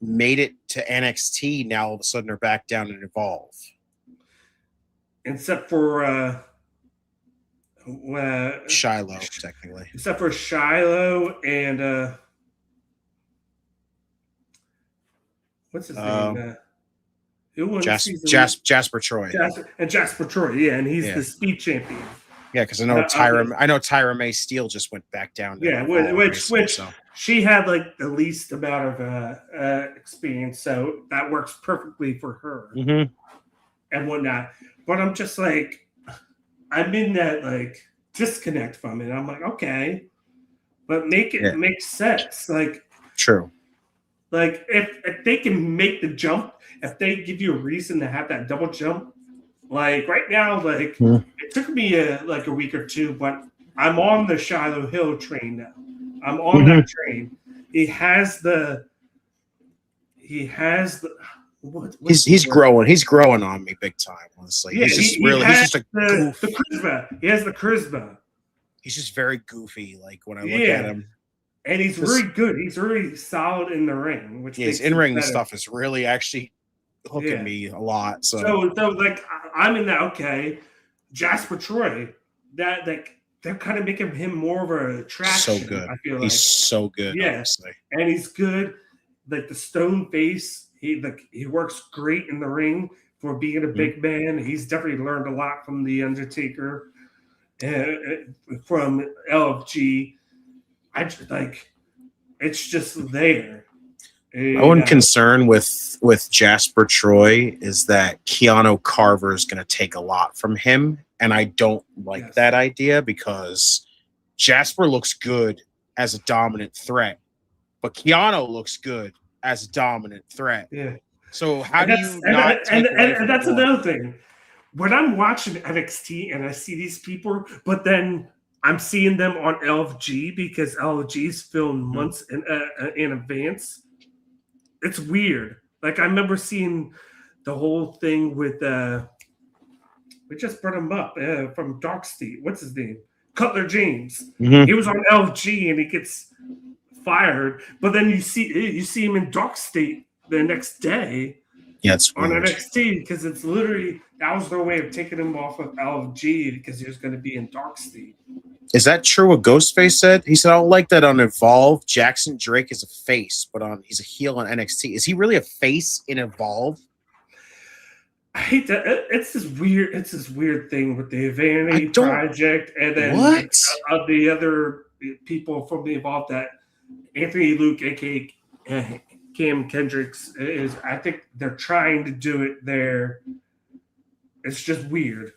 made it to NXT now all of a sudden are back down and Evolve. Except for Shiloh, technically. Except for Shiloh and what's his name? Who won Jasper Troy. Jasper Troy, yeah, and he's the speed champion. Yeah, because I know Tyra May Steele just went back down. Yeah, which she had like the least amount of experience, so that works perfectly for her and whatnot. But I'm just like, I'm in that like disconnect from it. I'm like, okay, but make it make sense. Like, true. Like if they can make the jump, if they give you a reason to have that double jump. Like right now, like it took me a week or two, but I'm on the Shiloh Hill train now. I'm on that train. He's growing. He's growing on me big time. Honestly, yeah, he's just a goof. The charisma. He has the charisma. He's just very goofy. Like when I look at him, and he's really good. He's really solid in the ring. Which his in-ring stuff is really actually hooking me a lot. So like I'm in that. Okay, Jasper Troy. That like they're kind of making him more of a attraction. So good. I feel like he's so good. Yeah, honestly. And he's good. Like the stone face. He works great in the ring for being a big man. He's definitely learned a lot from the Undertaker, from LFG. I just like it's just there. My one concern with Jasper Troy is that Keanu Carver is going to take a lot from him, and I don't like that idea because Jasper looks good as a dominant threat, but Keanu looks good as a dominant threat. Yeah. So how do you not? And that's another thing. When I'm watching NXT and I see these people, but then I'm seeing them on LFG because LFG's filmed months in advance. It's weird. Like I remember seeing the whole thing with we just brought him up from Dark State. What's his name? Cutler James. He was on LFG and he gets fired, but then you see him in Dark State the next day. Yeah, it's on weird. NXT because it's literally that was their way of taking him off of LFG because he was going to be in Dark State. Is that true what Ghostface said? He said, I don't like that on Evolve. Jackson Drake is a face, but he's a heel on NXT. Is he really a face in Evolve? I hate that. It's this weird thing with the Vanity Project and then the other people from the Evolve that Anthony Luke, aka Cam Kendricks, is. I think they're trying to do it there. It's just weird.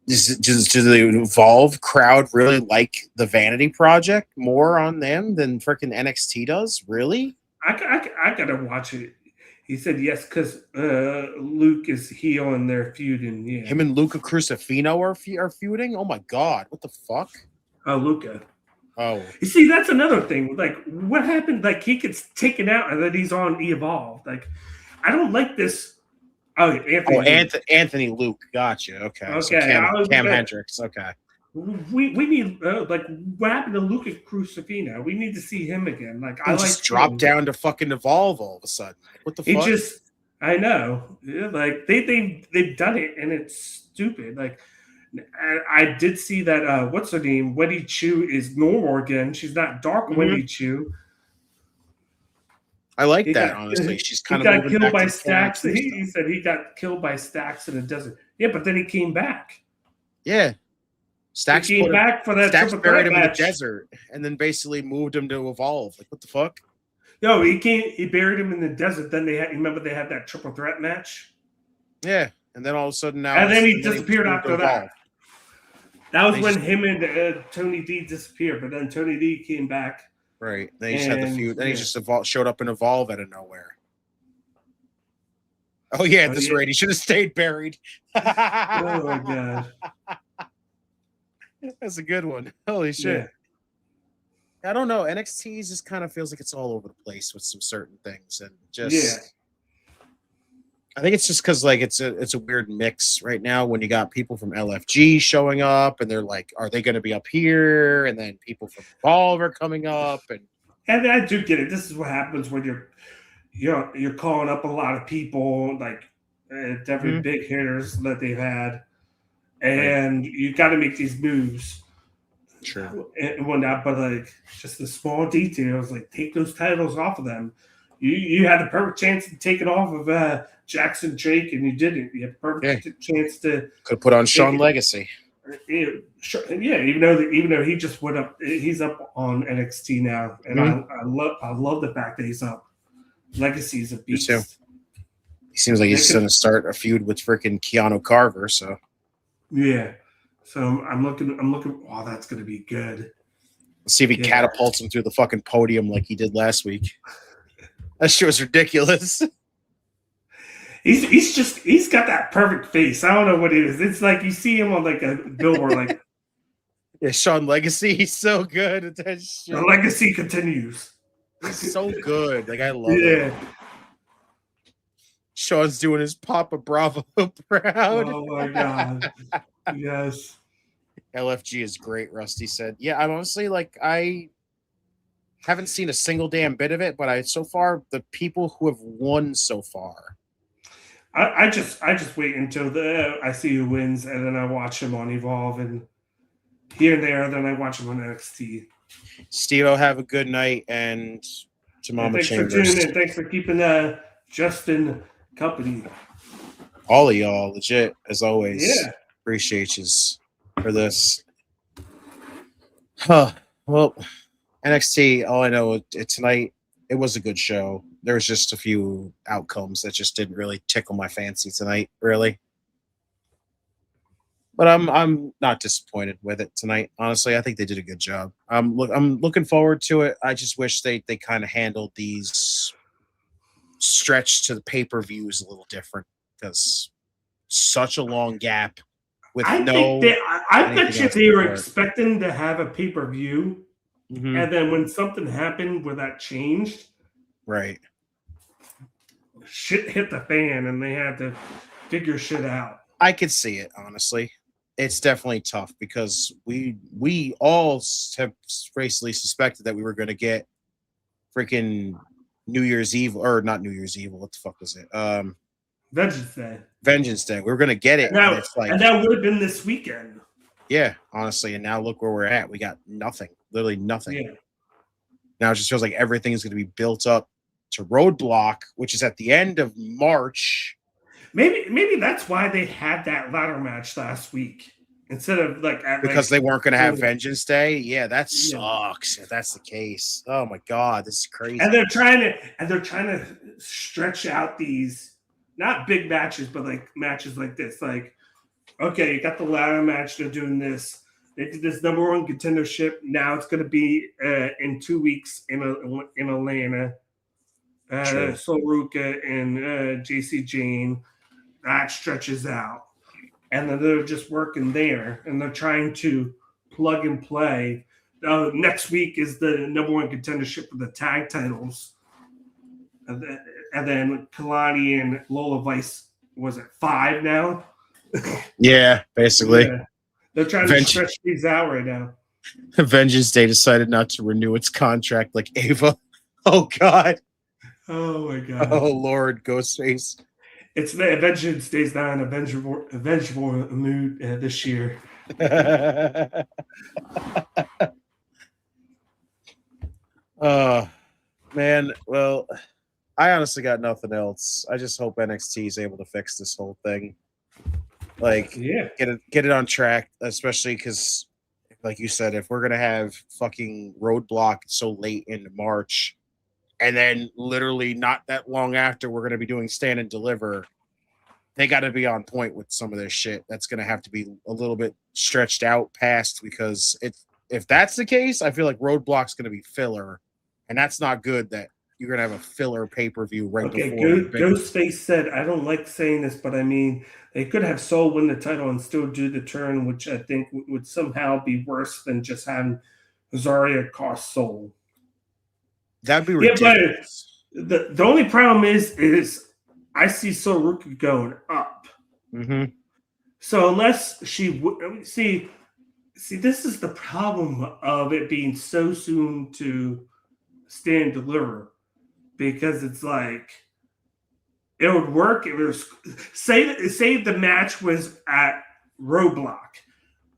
Does the Evolve crowd really like the Vanity Project more on them than freaking NXT does? Really? I gotta watch it. He said yes because Luke is heel and they're feuding. Yeah, him and Luca Crucifino are feuding. Oh my god, what the fuck? Oh, Luca. Oh, you see, that's another thing. Like, what happened? Like, he gets taken out and then he's on Evolve. Like, I don't like this. Oh, Anthony Luke. Gotcha. Okay. Okay. So Cam Hendricks. Okay. We need like what happened to Luca Crucifino? We need to see him again. Like I just dropped down to fucking Evolve all of a sudden. What the fuck? I know. Yeah, like they've done it and it's stupid. Like And I did see that what's her name? Wendy Chu is normal again. She's not dark Wendy Chu. I like that, honestly. She's kind of got killed back by to Stacks. the He said he got killed by Stacks in the desert. Yeah, but then he came back. Yeah. Stacks came back for that Stacks triple buried threat him in the match. desert and then basically moved him to Evolve. Like, what the fuck? No, he buried him in the desert. Then they had that triple threat match. Yeah. And then all of a sudden now. And then he disappeared after that. That was when just, him and Tony D disappeared, but then Tony D came back. Right. They just had the feud. Then he just showed up in Evolve out of nowhere. Oh, yeah, at this rate, he should have stayed buried. Oh, my God. That's a good one. Holy shit. Yeah. I don't know. NXT just kind of feels like it's all over the place with some certain things. And just... I think it's just because like it's a weird mix right now when you got people from LFG showing up and they're like, are they going to be up here? And then people from Evolve are coming up, and I do get it. This is what happens when you're calling up a lot of people, like definitely big hitters that they've had, and you got to make these moves. Sure. And whatnot, but like just the small details, like take those titles off of them. You had the perfect chance to take it off of Jackson Drake, and you didn't. You had the perfect chance to could have put on Sean Legacy. Yeah, even though he just went up, he's up on NXT now, and I love the fact that he's up. Legacy's a beast. Me too. He seems like he's going to start a feud with freaking Keanu Carver. So yeah, so I'm looking. Oh, that's going to be good. Let's see if he catapults him through the fucking podium like he did last week. That shit was ridiculous. He's got that perfect face. I don't know what it is. It's like you see him on like a billboard, like Sean Legacy. He's so good at that shit. The legacy continues. He's so good. Like I love it. Sean's doing his Papa Bravo proud. Oh my god. Yes. LFG is great, Rusty said. Yeah, I'm honestly like I haven't seen a single damn bit of it, but so far the people who have won so far. I just wait until I see who wins, and then I watch him on Evolve, and here and there, then I watch him on NXT. Steve-O, have a good night, and to Mama thanks Chambers. For tuning in. Thanks for keeping Justin company. All of y'all, legit, as always. Yeah. Appreciate you for this. Huh. Well, NXT, all I know tonight, it was a good show. There was just a few outcomes that just didn't really tickle my fancy tonight, really. But I'm not disappointed with it tonight. Honestly, I think they did a good job. I'm looking forward to it. I just wish they kind of handled these stretch to the pay-per-views a little different because such a long gap with I bet you they were expecting to have a pay-per-view, and then when something happened where that changed, right, shit hit the fan and they had to figure shit out. I could see it, honestly. It's definitely tough because we all have basically suspected that we were going to get freaking New Year's Eve, or not New Year's Eve. What the fuck was it? Vengeance Day. Vengeance Day. We were going to get it. And that would have been this weekend. Yeah, honestly. And now look where we're at. We got nothing. Literally nothing. Yeah. Now it just feels like everything is going to be built up to Roadblock, which is at the end of March. Maybe that's why they had that ladder match last week instead of because they weren't going to have Vengeance Day. Yeah, that sucks. If that's the case, oh my god, this is crazy. And they're trying to stretch out these not big matches, but like matches like this. Like, okay, you got the ladder match. They're doing this. They did this #1 contendership. Now it's going to be in 2 weeks in Atlanta. ZaRuca and JC Jane. That stretches out, and then they're just working there, and they're trying to plug and play. Next week is the #1 contendership for the tag titles, and then Kalani and Lola Vice was at 5 now. Yeah, basically. Yeah. They're trying to stretch these out right now. Vengeance Day decided not to renew its contract like Ava. Oh God. Oh my god. Oh Lord, Ghostface. It's the Vengeance stays down, a vengeful mood this year. Man, well, I honestly got nothing else. I just hope NXT is able to fix this whole thing. Like, get it on track, especially because, like you said, if we're gonna have fucking Roadblock so late into March, and then literally not that long after we're gonna be doing Stand and Deliver, they got to be on point with some of this shit. That's gonna have to be a little bit stretched out past, because if that's the case, I feel like Roadblock's gonna be filler, and that's not good. That you're gonna have a filler pay-per-view right before. Ghostface said, I don't like saying this, but I mean, they could have Soul win the title and still do the turn, which I think would somehow be worse than just having Zarya cost Soul. That'd be ridiculous. But the only problem is I see ZaRuca going up. Mm-hmm. So unless she see, this is the problem of it being so soon to Stand Deliver, because it's like it would work. It was say the match was at Roadblock,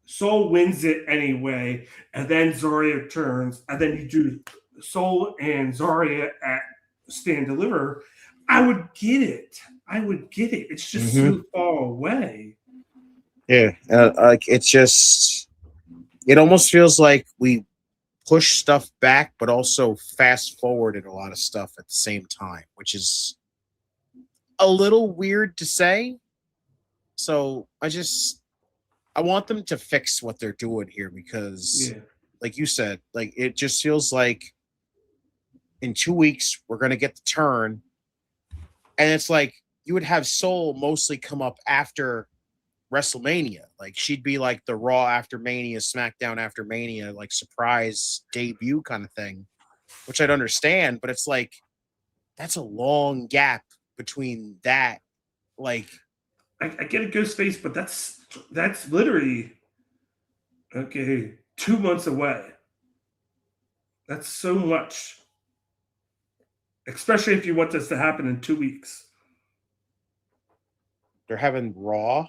Soul wins it anyway, and then Zarya turns, and then you do Soul and Zarya at Stand Deliver. I would get it. It's just so far away. Yeah, like it almost feels like we push stuff back, but also fast forwarded a lot of stuff at the same time, which is a little weird to say. So I want them to fix what they're doing here, because, like you said, like it just feels like in 2 weeks we're gonna get the turn, and it's like you would have Soul mostly come up after WrestleMania. Like she'd be like the Raw after Mania, SmackDown after Mania, like surprise debut kind of thing, which I'd understand, but it's like that's a long gap between that. Like I get a Ghostface, but that's literally 2 months away. That's so much, especially if you want this to happen in 2 weeks. They're having Raw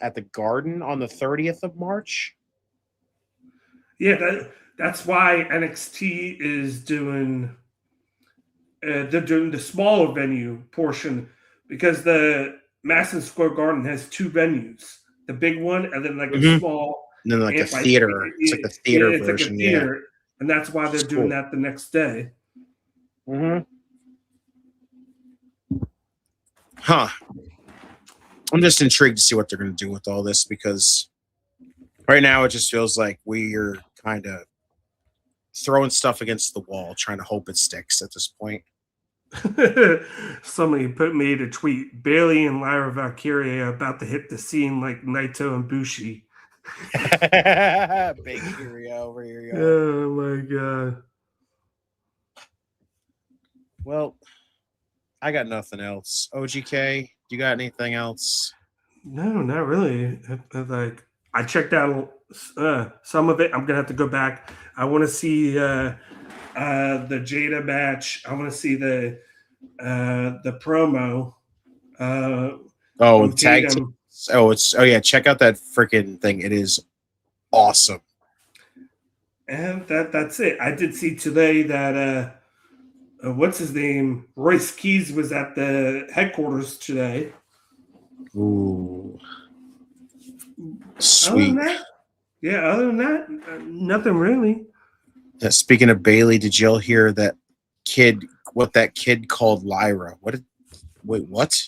at the Garden on the 30th of March. Yeah, that's why NXT is doing they're doing the smaller venue portion, because the Madison Square Garden has 2 venues, the big one and then like a small, and then like a theater. It's like the theater version, like a theater, and that's why they're doing that the next day. Huh. I'm just intrigued to see what they're going to do with all this, because right now it just feels like we're kind of throwing stuff against the wall, trying to hope it sticks at this point. Somebody made a tweet: Bayley and Lyra Valkyria are about to hit the scene like Naito and Bushi. Big Kyria over here, y'all. Oh my god. Well, I got nothing else. OGK, you got anything else? No, not really. Like I checked out some of it. I'm gonna have to go back. I want to see the Jaida match. I want to see the promo. Tag team. Check out that freaking thing. It is awesome. And that's it. I did see today that what's his name? Royce Keys was at the headquarters today. Ooh. Sweet. Other than that, nothing really. Speaking of Bayley, did y'all hear that kid? What that kid called Lyra? What?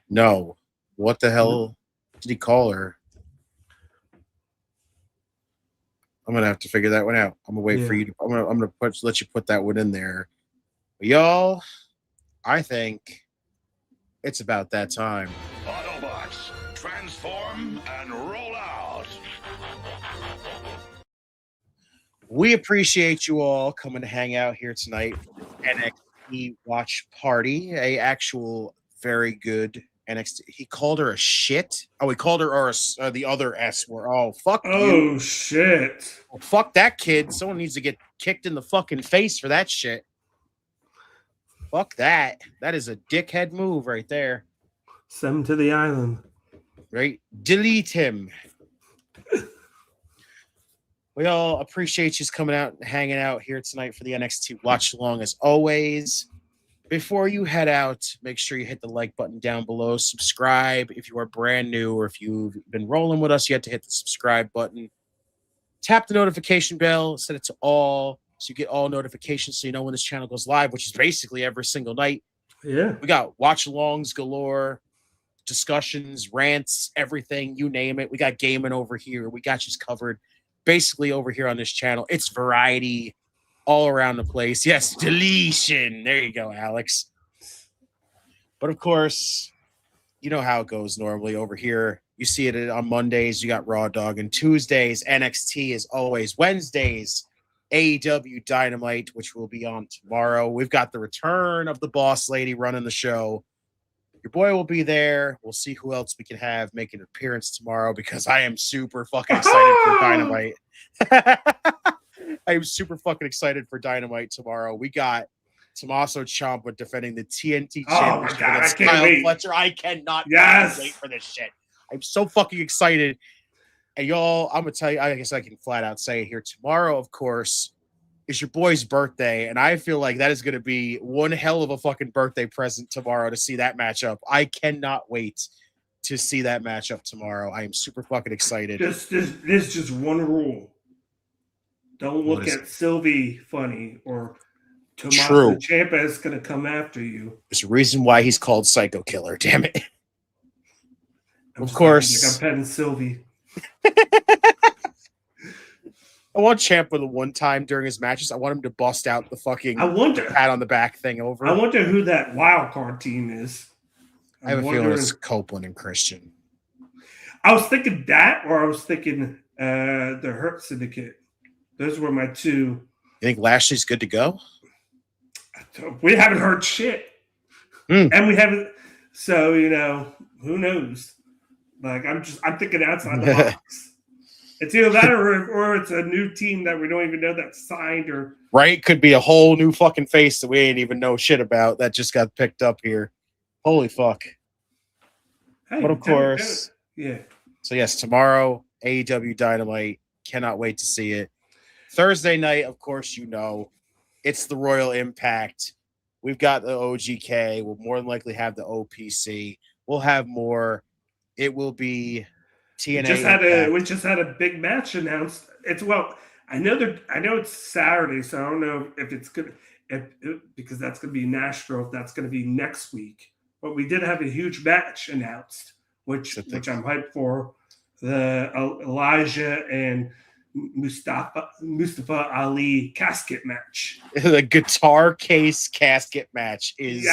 No. What the hell did he call her? I'm gonna have to figure that one out. I'm gonna wait for you to. I'm gonna let you put that one in there, but y'all. I think it's about that time. Autobots, transform and roll out. We appreciate you all coming to hang out here tonight for the NXT watch party. A actual very good NXT. He called her a shit. Oh, he called her the other S word. Oh, fuck you. Oh, shit. Well, fuck that kid. Someone needs to get kicked in the fucking face for that shit. Fuck that. That is a dickhead move right there. Send him to the island. Right? Delete him. We all appreciate you coming out and hanging out here tonight for the NXT watch along as always. Before you head out, make sure you hit the like button down below. Subscribe if you are brand new, or if you've been rolling with us, you have to hit the subscribe button. Tap the notification bell, set it to all, so you get all notifications so you know when this channel goes live, which is basically every single night. Yeah. We got watch alongs galore, discussions, rants, everything, you name it. We got gaming over here. We got you covered. Basically over here on this channel, it's variety all around the place. Yes, deletion. There you go, Alex. But of course, you know how it goes normally over here. You see it on Mondays, you got Raw Dog, and Tuesdays, NXT as always. Wednesdays, AEW Dynamite, which will be on tomorrow. We've got the return of the boss lady running the show. Your boy will be there. We'll see who else we can have make an appearance tomorrow, because I am super fucking excited for Dynamite. I am super fucking excited for Dynamite tomorrow. We got Tommaso Ciampa defending the TNT Championship against Kyle Fletcher. I cannot wait for this shit. I'm so fucking excited. And y'all, I'm going to tell you, I guess I can flat out say it here. Tomorrow, of course, is your boy's birthday, and I feel like that is going to be one hell of a fucking birthday present tomorrow to see that matchup. I cannot wait to see that matchup tomorrow. I am super fucking excited. There's just one rule. Don't look at Sylvie funny, or Tommaso Ciampa is going to come after you. There's a reason why he's called Psycho Killer, damn it. Of course. I'm petting Sylvie. I want Ciampa the one time during his matches. I want him to bust out the fucking pat on the back thing over. I wonder who that wild card team is. I have a feeling it's Copeland and Christian. I was thinking that, or I was thinking the Hurt Syndicate. Those were my two. You think Lashley's good to go? We haven't heard shit. And we haven't. So, who knows? Like, I'm thinking outside the box. It's either that or it's a new team that we don't even know that's signed, or right. Could be a whole new fucking face that we ain't even know shit about that just got picked up here. Holy fuck. Hey, but of course. Yeah. So yes, tomorrow, AEW Dynamite. Cannot wait to see it. Thursday night, of course, it's the Royal Impact. We've got the OGK. We'll more than likely have the OPC. We'll have more. It will be TNA. We just had a big match announced. I know it's Saturday, so I don't know if it's good because that's going to be Nashville. If that's going to be next week, but we did have a huge match announced, which I'm hyped for. The Elijah and Mustafa Ali casket match. The guitar case casket match is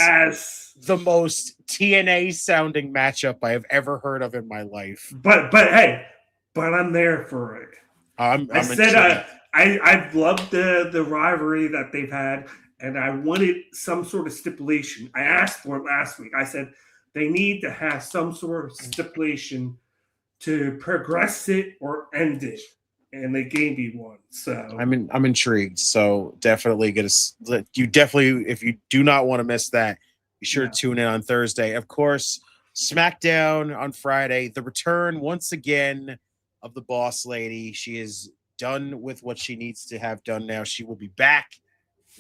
the most TNA sounding matchup I have ever heard of in my life. But I'm there for it. I've loved the rivalry that they've had, and I wanted some sort of stipulation. I asked for it last week. I said they need to have some sort of stipulation to progress it or end it. And they gave me one, so I'm intrigued. So definitely if you do not want to miss that, be sure to tune in on Thursday. Of course, SmackDown on Friday. The return once again of the boss lady. She is done with what she needs to have done now. She will be back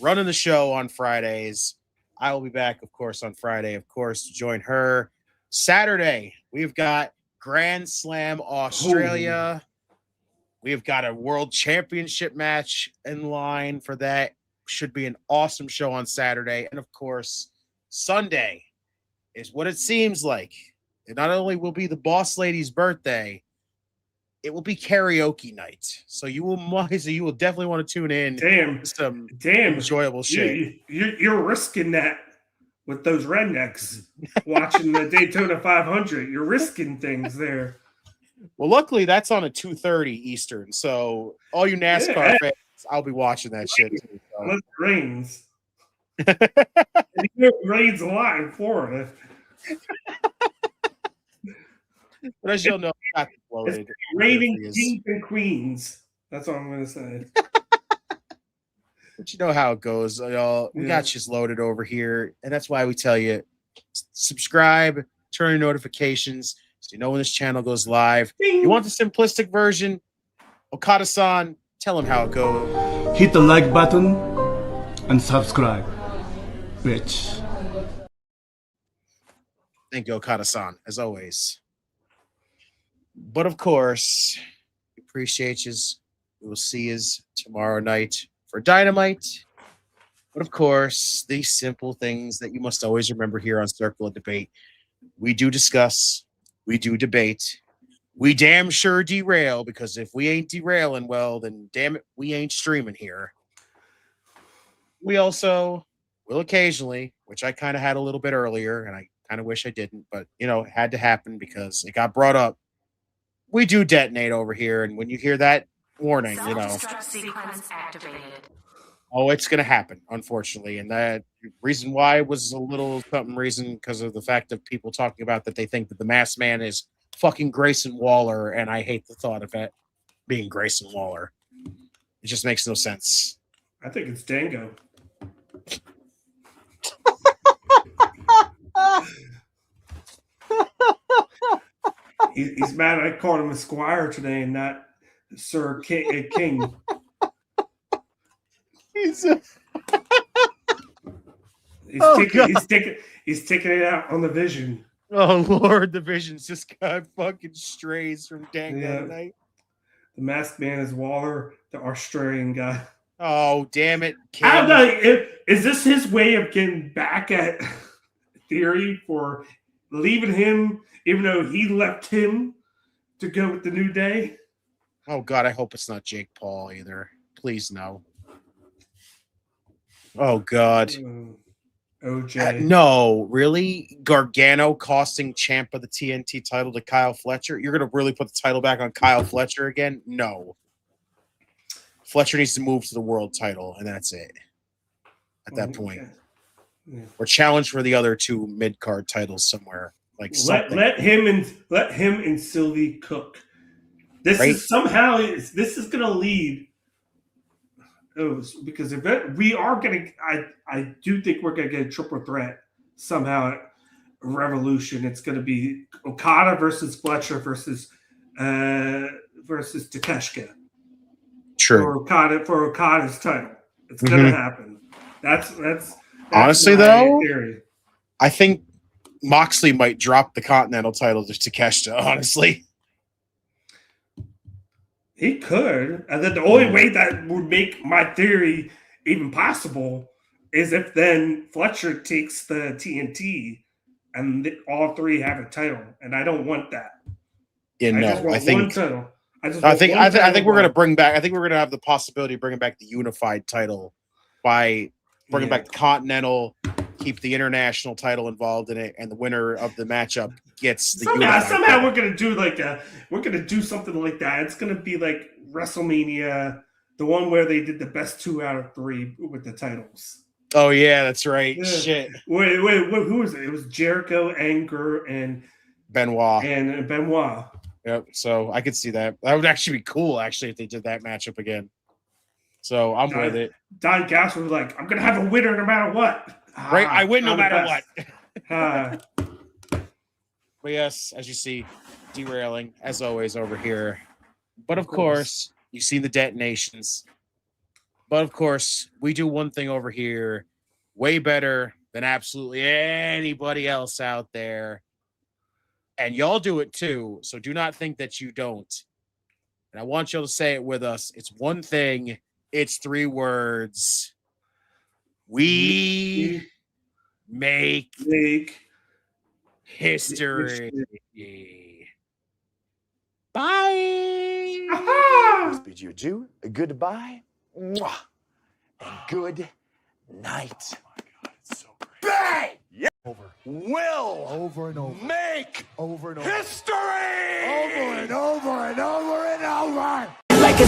running the show on Fridays. I will be back, of course, on Friday, of course, to join her. Saturday, we've got Grand Slam Australia. We've got a world championship match in line for that. Should be an awesome show on Saturday. And of course, Sunday is what it seems like. It not only will be the boss lady's birthday, it will be karaoke night. So you will definitely want to tune in. Some enjoyable shit. You're risking that with those rednecks watching the Daytona 500. You're risking things there. Well, luckily that's on a 2:30 Eastern. So all you NASCAR fans, I'll be watching that shit too. So. Unless it rains. It rains a lot in Florida. But as you'll know, it's raining kings and queens. That's all I'm going to say. But you know how it goes, y'all. We got you loaded over here, and that's why we tell you subscribe, turn on notifications, so you know when this channel goes live. You want the simplistic version? Okada-san, tell him how it goes. Hit the like button and subscribe, bitch. Thank you, Okada-san, as always. But of course, we appreciate you. We will see you tomorrow night for Dynamite. But of course, these simple things that you must always remember here on Circle of Debate. We do discuss, we do debate, we damn sure derail, because if we ain't derailing, well, then damn it, we ain't streaming here. We also will occasionally, which I kind of had a little bit earlier, and I kind of wish I didn't, but, you know, it had to happen because it got brought up. We do detonate over here, and when you hear that warning, you know, Sequence activated. oh, it's going to happen, unfortunately. And that reason why was a little something reason because of the fact of people talking about that they think that the Masked Man is fucking Grayson Waller, and I hate the thought of that being Grayson Waller. It just makes no sense. I think it's Dango. He's mad I called him a squire today and not Sir King. He's taking it out on the Vision. Oh Lord, the Vision's just got fucking strays from Dango tonight. The Masked Man is Waller, the Australian guy. Oh damn it! I don't know. Is this his way of getting back at Theory for leaving him, even though he left him to go with the New Day? Oh God, I hope it's not Jake Paul either. Please no. Oh God. OJ. No, really? Gargano costing champ of the TNT title to Kyle Fletcher? You're going to really put the title back on Kyle Fletcher again? No. Fletcher needs to move to the world title, and that's it. At that point. Yeah. Or challenge for the other two mid-card titles somewhere. Like let him and Sylvie cook. This is going to lead. Because we are going to, I do think we're going to get a triple threat somehow at Revolution. It's going to be Okada versus Fletcher versus Takeshita. True. For Okada's title. It's going to happen. That's honestly though. Theory. I think Moxley might drop the Continental title to Takeshita. Honestly. He could. And then the only way that would make my theory even possible is if then Fletcher takes the TNT and all three have a title. And I don't want that. Yeah, no, I think we're going to bring back. I think we're going to have the possibility of bringing back the unified title by bringing back the Continental, keep the international title involved in it, and the winner of the matchup gets the somehow we're gonna do something like that. It's gonna be like WrestleMania, the one where they did the best 2 out of 3 with the titles. Oh yeah, that's right. Yeah. Shit. Wait, who was it? It was Jericho, Anger, and Benoit. Yep. So I could see that. That would actually be cool. Actually, if they did that matchup again. So I'm with it. Don Gas was like, "I'm gonna have a winner no matter what." Right, I win no matter what. But yes, as you see, derailing as always over here. But of course, you see the detonations. But of course, we do one thing over here way better than absolutely anybody else out there. And y'all do it too. So do not think that you don't. And I want y'all to say it with us. It's one thing. It's 3 words. We make history. Bye. Bid you adieu, a goodbye, mwah, and good night. Oh my God, it's so great. Bang! Yeah. Over and over. Make over and over. History! Over and over and over and over. Like a